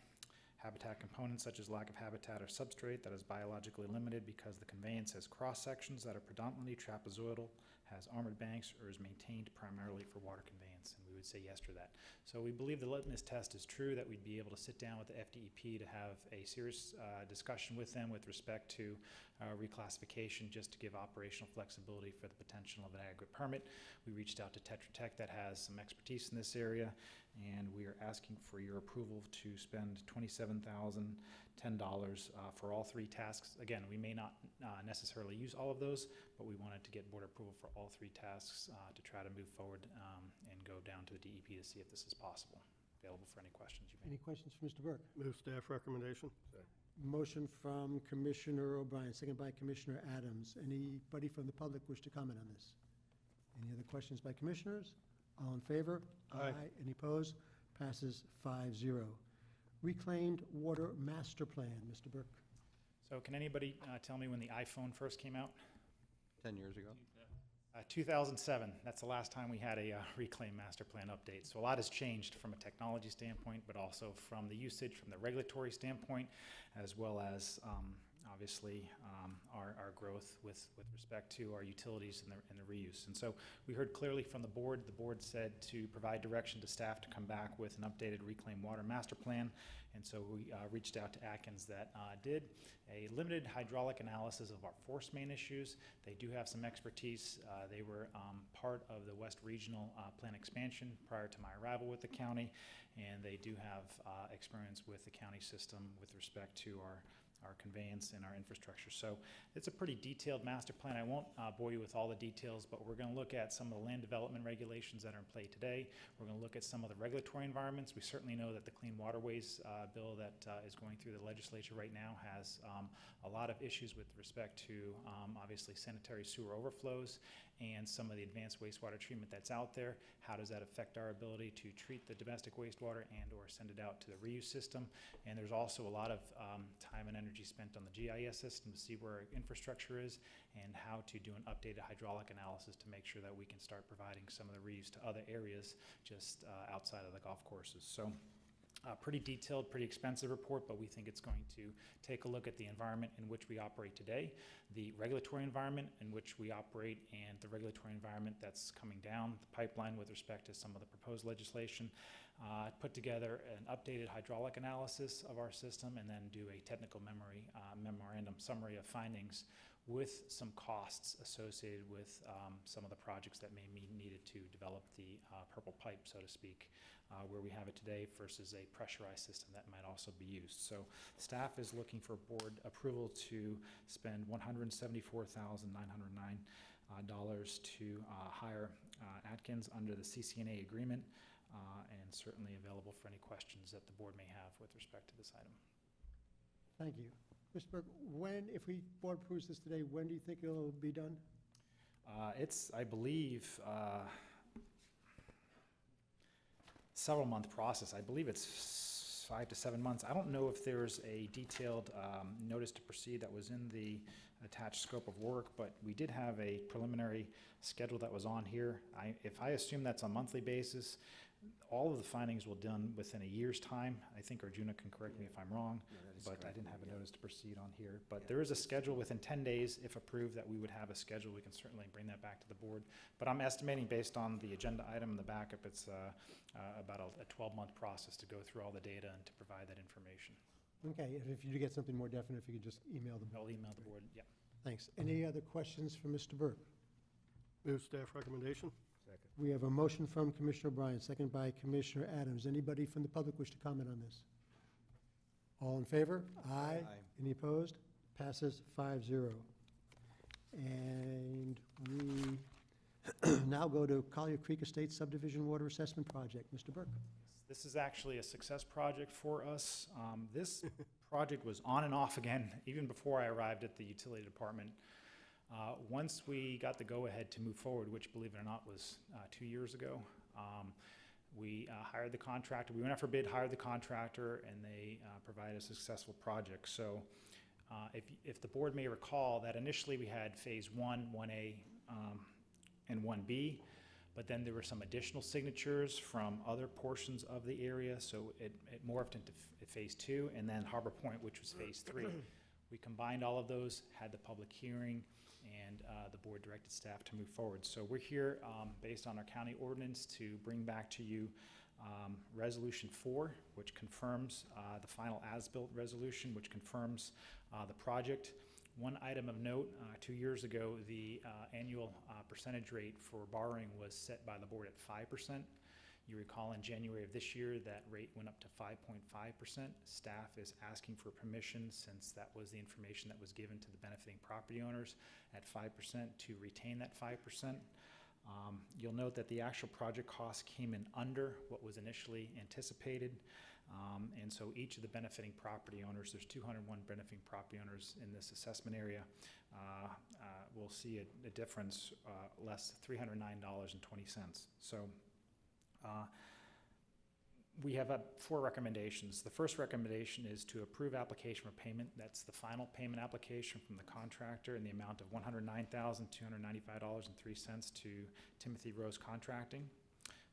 Habitat components such as lack of habitat or substrate that is biologically limited because the conveyance has cross sections that are predominantly trapezoidal, has armored banks, or is maintained primarily for water conveyance, and we would say yes to that. So we believe the litmus test is true, that we'd be able to sit down with the FDEP to have a serious discussion with them with respect to reclassification, just to give operational flexibility for the potential of an aggregate permit. We reached out to Tetra Tech that has some expertise in this area, and we are asking for your approval to spend $27,010 for all three tasks. Again, we may not necessarily use all of those, but we wanted to get board approval for all three tasks to try to move forward and go down to the DEP to see if this is possible. Available for any questions you may. Any questions for Mr. Burke? Move staff recommendation. Motion from Commissioner O'Brien, second by Commissioner Adams. Anybody from the public wish to comment on this? Any other questions by commissioners? All in favor? Aye. Any opposed? Passes 5-0. Reclaimed Water Master Plan, Mr. Burke. So can anybody tell me when the iPhone first came out? 10 years ago. 2007, that's the last time we had a Reclaim Master Plan update. So a lot has changed from a technology standpoint, but also from the usage, from the regulatory standpoint, as well as obviously our growth with respect to our utilities and the reuse. And so we heard clearly from the board said to provide direction to staff to come back with an updated Reclaim Water Master Plan. And so we reached out to Atkins that did a limited hydraulic analysis of our force main issues. They do have some expertise. They were part of the West Regional plan expansion prior to my arrival with the county, and they do have experience with the county system with respect to our conveyance and our infrastructure. So it's a pretty detailed master plan. I won't bore you with all the details, but we're going to look at some of the land development regulations that are in play today. We're going to look at some of the regulatory environments. We certainly know that the Clean Waterways bill that is going through the legislature right now has a lot of issues with respect to obviously sanitary sewer overflows and some of the advanced wastewater treatment that's out there. How does that affect our ability to treat the domestic wastewater and or send it out to the reuse system? And there's also a lot of time and energy spent on the GIS system to see where our infrastructure is and how to do an updated hydraulic analysis to make sure that we can start providing some of the reuse to other areas just outside of the golf courses. So pretty detailed, pretty expensive report, but we think it's going to take a look at the environment in which we operate today, the regulatory environment in which we operate, and the regulatory environment that's coming down the pipeline with respect to some of the proposed legislation. Put together an updated hydraulic analysis of our system, and then do a technical memorandum summary of findings with some costs associated with some of the projects that may be needed to develop the purple pipe, so to speak, where we have it today versus a pressurized system that might also be used. So staff is looking for board approval to spend $174,909 to hire Atkins under the CCNA agreement, and certainly available for any questions that the board may have with respect to this item. Thank you. Mr. Burke, if we board approves this today, when do you think it'll be done? It's, I believe, several month process. I believe it's 5 to 7 months. I don't know if there's a detailed notice to proceed that was in the attached scope of work, but we did have a preliminary schedule that was on here. If I assume that's a monthly basis, all of the findings will be done within a year's time. I think Arjuna can correct me if I'm wrong, but I didn't have a notice to proceed on here. But there is a schedule within 10 days, if approved, that we would have a schedule. We can certainly bring that back to the board. But I'm estimating, based on the agenda item in the backup, it's about a 12-month process to go through all the data and to provide that information. Okay, and if you do get something more definite, if you could just email them. I'll email the board, yeah. Thanks. Any other questions for Mr. Burke? Move staff recommendation. Second. We have a motion from Commissioner O'Brien, second by Commissioner Adams. Anybody from the public wish to comment on this? All in favor? Aye. Any opposed? Passes 5-0. And we now go to Collier Creek Estates Subdivision Water Assessment Project. Mr. Burke. This is actually a success project for us. This project was on and off again, even before I arrived at the utility department. Once we got the go-ahead to move forward, which, believe it or not, was 2 years ago, we hired the contractor. We went out for bid, hired the contractor, and they provided a successful project. So if the board may recall that initially we had phase 1, 1A, and 1B, but then there were some additional signatures from other portions of the area, so it morphed into phase 2, and then Harbor Point, which was phase 3. We combined all of those, had the public hearing, and the board directed staff to move forward. So we're here based on our county ordinance to bring back to you Resolution 4, which confirms the final as-built resolution, which confirms the project. One item of note, 2 years ago, the annual percentage rate for borrowing was set by the board at 5%. You recall in January of this year, that rate went up to 5.5%. Staff is asking for permission, since that was the information that was given to the benefiting property owners, at 5% to retain that 5%. You'll note that the actual project cost came in under what was initially anticipated. And so each of the benefiting property owners, there's 201 benefiting property owners in this assessment area, will see a difference less $309.20. So we have 4 recommendations. The first recommendation is to approve application for payment. That's the final payment application from the contractor in the amount of $109,295.03 to Timothy Rose Contracting.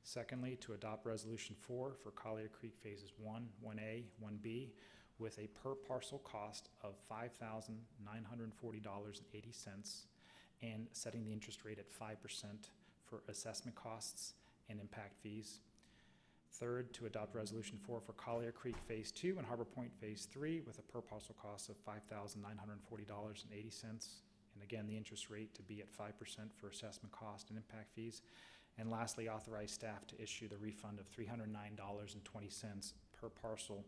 Secondly, to adopt Resolution 4 for Collier Creek Phases 1, 1A, 1B, with a per parcel cost of $5,940.80 and setting the interest rate at 5% for assessment costs and impact fees. Third, to adopt Resolution 4 for Collier Creek Phase 2 and Harbor Point Phase 3 with a per parcel cost of $5,940.80. And again, the interest rate to be at 5% for assessment cost and impact fees. And lastly, authorize staff to issue the refund of $309.20 per parcel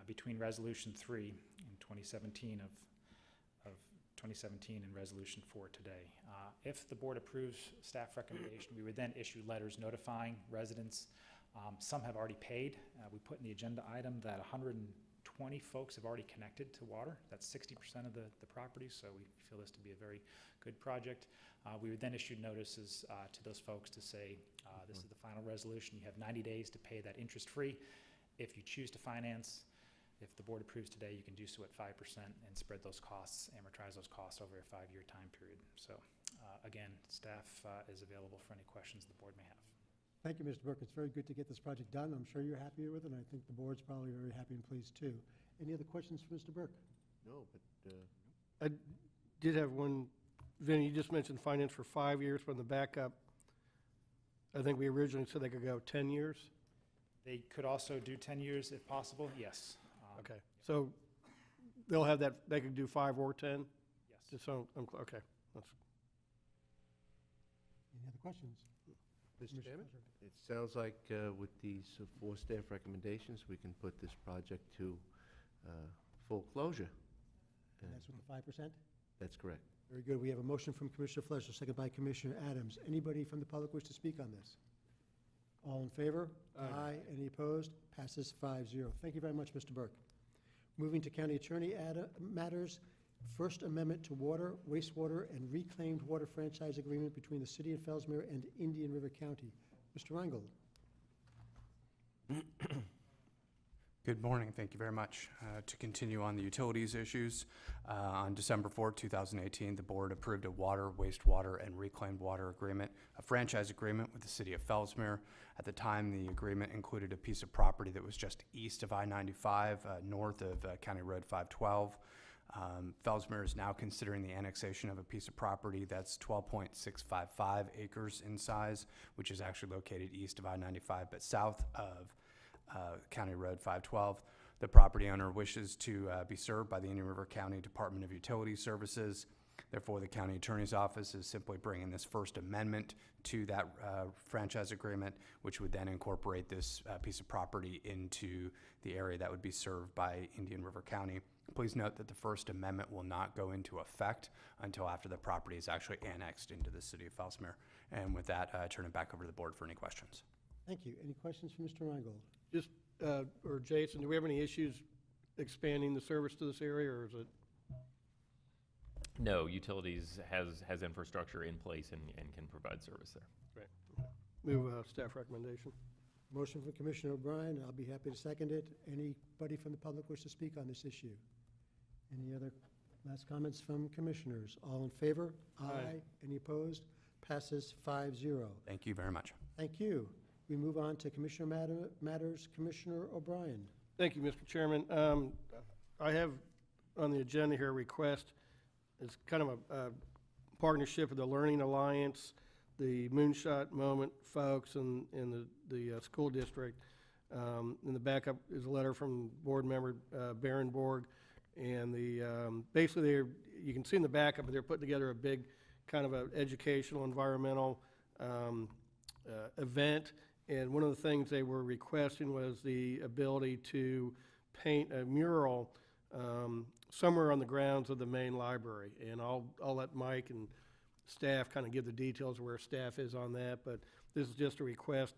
between Resolution 3 in 2017 of 2017 and Resolution 4 today. If the board approves staff recommendation, we would then issue letters notifying residents. Some have already paid. We put in the agenda item that 120 folks have already connected to water. That's 60% of the property, so we feel this to be a very good project. We would then issue notices to those folks to say, this is the final resolution. You have 90 days to pay that interest-free. If you choose to finance, if the board approves today, you can do so at 5% and spread those costs, amortize those costs over a 5-year time period. So again, staff is available for any questions the board may have. Thank you, Mr. Burke. It's very good to get this project done. I'm sure you're happy with it, and I think the board's probably very happy and pleased too. Any other questions for Mr. Burke? No, but I did have one. Vinny, you just mentioned finance for 5 years, but in the backup, I think we originally said they could go 10 years. They could also do 10 years if possible, yes. Okay, so they'll have that, they could do 5 or 10? Yes. Just so, okay. That's Any other questions? Mr. Chairman? It sounds like with these 4 staff recommendations, we can put this project to full closure. And that's with the 5%? That's correct. Very good. We have a motion from Commissioner Fleischer, second by Commissioner Adams. Anybody from the public wish to speak on this? All in favor? Aye. Any opposed? Passes 5-0. Thank you very much, Mr. Burke. Moving to county attorney matters. First Amendment to Water, Wastewater, and Reclaimed Water Franchise Agreement between the City of Fellsmere and Indian River County. Mr. Reingold. Good morning. Thank you very much. To continue on the utilities issues, on December 4, 2018, the board approved a water, wastewater, and reclaimed water agreement, a franchise agreement with the city of Fellsmere. At the time, the agreement included a piece of property that was just east of I-95, north of County Road 512. Fellsmere is now considering the annexation of a piece of property that's 12.655 acres in size, which is actually located east of I-95 but south of County Road 512. The property owner wishes to be served by the Indian River County Department of Utility Services. Therefore, the county attorney's office is simply bringing this first amendment to that franchise agreement, which would then incorporate this piece of property into the area that would be served by Indian River County. Please note that the first amendment will not go into effect until after the property is actually annexed into the city of Fellsmere. And with that, I turn it back over to the board for any questions. Thank you. Any questions for Mr. Reingold? Just, or Jason, do we have any issues expanding the service to this area, or is it? No, utilities has infrastructure in place and can provide service there. Great. Move staff recommendation. Motion from Commissioner O'Brien. I'll be happy to second it. Anybody from the public wish to speak on this issue? Any other last comments from commissioners? All in favor? Aye. Any opposed? Passes 5-0. Thank you very much. Thank you. We move on to Commissioner Matters. Commissioner O'Brien. Thank you, Mr. Chairman. I have on the agenda here a request. It's kind of a partnership with the Learning Alliance, the Moonshot Moment folks, and the school district. In the backup is a letter from board member Barenborg, and basically you can see in the backup they're putting together a big kind of an educational, environmental event. And one of the things they were requesting was the ability to paint a mural somewhere on the grounds of the main library. And I'll let Mike and staff kind of give the details of where staff is on that, but this is just a request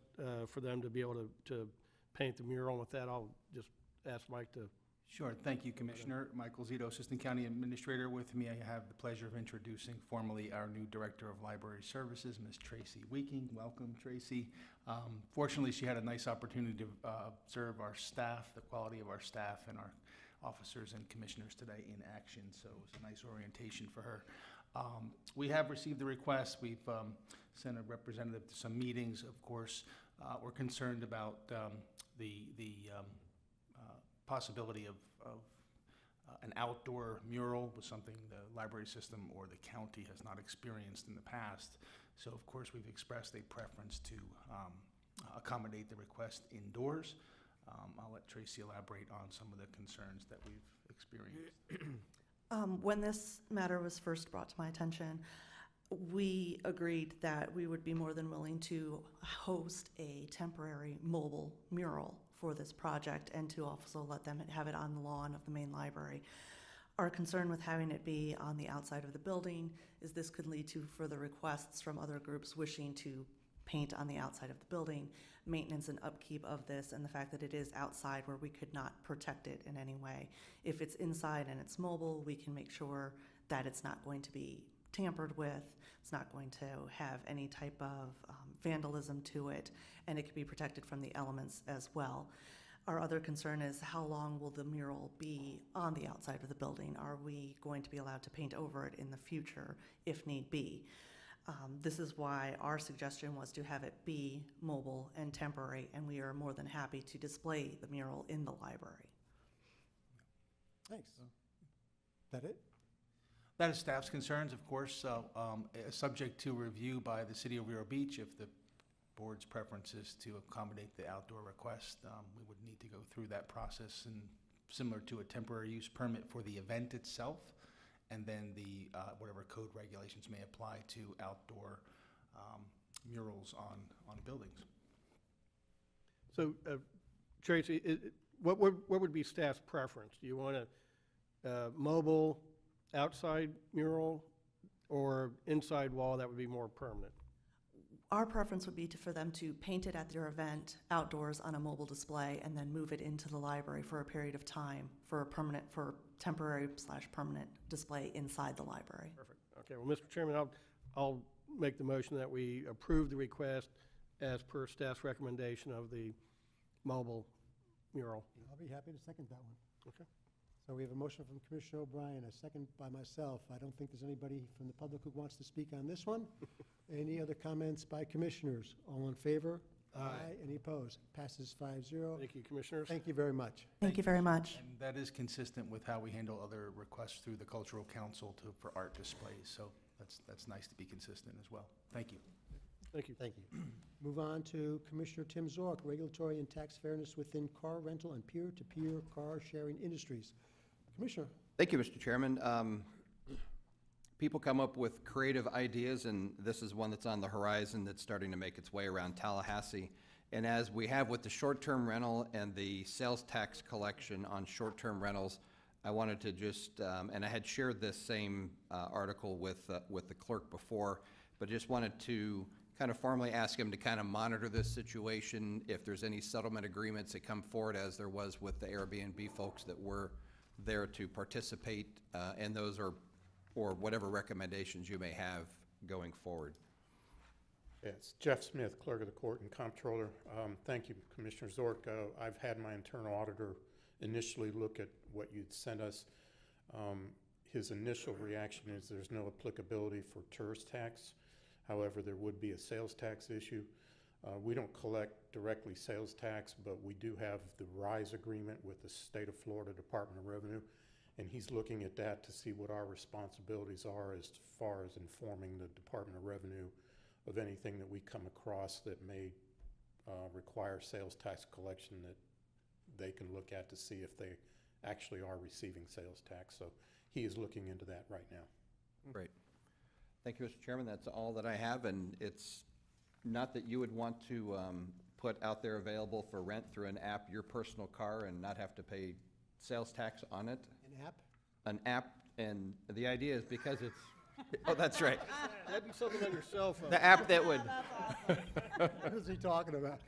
for them to be able to paint the mural. And with that, I'll just ask Mike to. Sure. Thank you, Commissioner. Michael Zito, Assistant County Administrator. With me, I have the pleasure of introducing formally our new Director of Library Services, Ms. Tracy Weeking. Welcome, Tracy. Fortunately, she had a nice opportunity to observe our staff, the quality of our staff, and our officers and commissioners today in action, so it was a nice orientation for her. We have received the request. We've sent a representative to some meetings. Of course, we're concerned about the possibility of an outdoor mural was something the library system or the county has not experienced in the past. So of course we've expressed a preference to accommodate the request indoors. I'll let Tracy elaborate on some of the concerns that we've experienced. When this matter was first brought to my attention, we agreed that we would be more than willing to host a temporary mobile mural for this project and to also let them have it on the lawn of the main library. Our concern with having it be on the outside of the building is this could lead to further requests from other groups wishing to paint on the outside of the building, maintenance and upkeep of this, and the fact that it is outside where we could not protect it in any way. If it's inside and it's mobile, we can make sure that it's not going to be tampered with, it's not going to have any type of vandalism to it, and it can be protected from the elements as well. Our other concern is how long will the mural be on the outside of the building? Are we going to be allowed to paint over it in the future if need be? This is why our suggestion was to have it be mobile and temporary, and we are more than happy to display the mural in the library. Thanks. That it? That is staff's concerns, of course, subject to review by the City of Vero Beach. If the board's preference is to accommodate the outdoor request, we would need to go through that process, and similar to a temporary use permit for the event itself, and then the whatever code regulations may apply to outdoor murals on buildings. So, Tracy, what would be staff's preference? Do you want a mobile outside mural or inside wall that would be more permanent? Our preference would be for them to paint it at their event outdoors on a mobile display and then move it into the library for a period of time for temporary / permanent display inside the library. Perfect. Okay. Well, Mr. Chairman, I'll make the motion that we approve the request as per staff's recommendation of the mobile mural. I'll be happy to second that one. Okay. So we have a motion from Commissioner O'Brien, a second by myself. I don't think there's anybody from the public who wants to speak on this one. Any other comments by commissioners? All in favor? Aye. Any opposed? Passes 5-0. Thank you, commissioners. Thank you very much. Thank you very much. And that is consistent with how we handle other requests through the Cultural Council for art displays, so that's nice to be consistent as well. Thank you. Thank you. Thank you. Move on to Commissioner Tim Zork, regulatory and tax fairness within car rental and peer-to-peer car sharing industries. Commissioner. Thank you, Mr. Chairman. People come up with creative ideas, and this is one that's on the horizon that's starting to make its way around Tallahassee. And as we have with the short-term rental and the sales tax collection on short-term rentals, I wanted to just, and I had shared this same article with the clerk before, but just wanted to kind of formally ask him to kind of monitor this situation, if there's any settlement agreements that come forward, as there was with the Airbnb folks that were there to participate in those, or whatever recommendations you may have going forward. Yes, Jeff Smith, Clerk of the Court and Comptroller. Thank you, Commissioner Zork. I've had my internal auditor initially look at what you'd sent us. His initial reaction is there's no applicability for tourist tax. However, there would be a sales tax issue. We don't collect directly sales tax, but we do have the RISE agreement with the State of Florida Department of Revenue, and he's looking at that to see what our responsibilities are as far as informing the Department of Revenue of anything that we come across that may require sales tax collection that they can look at to see if they actually are receiving sales tax. So he is looking into that right now. Great. Thank you, Mr. Chairman. That's all that I have, and it's not that you would want to put out there available for rent through an app your personal car and not have to pay sales tax on it. An app? An app, and the idea is because it's, oh, that's right. That'd be something on your cell phone. The app that would. What is he talking about?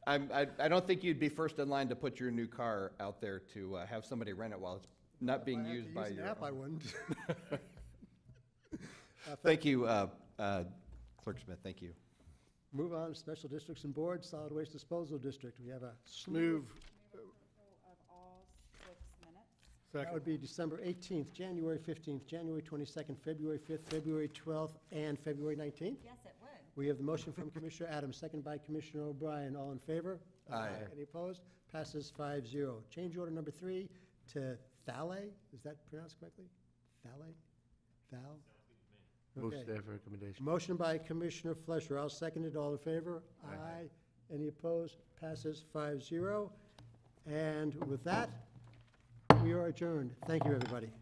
I don't think you'd be first in line to put your new car out there to have somebody rent it while it's not being used by your app, I wouldn't. Thank you, Clerk Smith, thank you. Move on to special districts and boards, solid waste disposal district. We have a Move. Of all 6 minutes. That would be December 18th, January 15th, January 22nd, February 5th, February 12th, and February 19th. Yes, it would. We have the motion from Commissioner Adams, second by Commissioner O'Brien. All in favor? Aye. Any opposed? Passes 5-0. Change order number 3 to Thale. Is that pronounced correctly? Thale? Thal? Move Okay. staff recommendation. Motion by Commissioner Flesher. I'll second it. All in favor? Aye. Any opposed? Passes 5-0. And with that, we are adjourned. Thank you, everybody.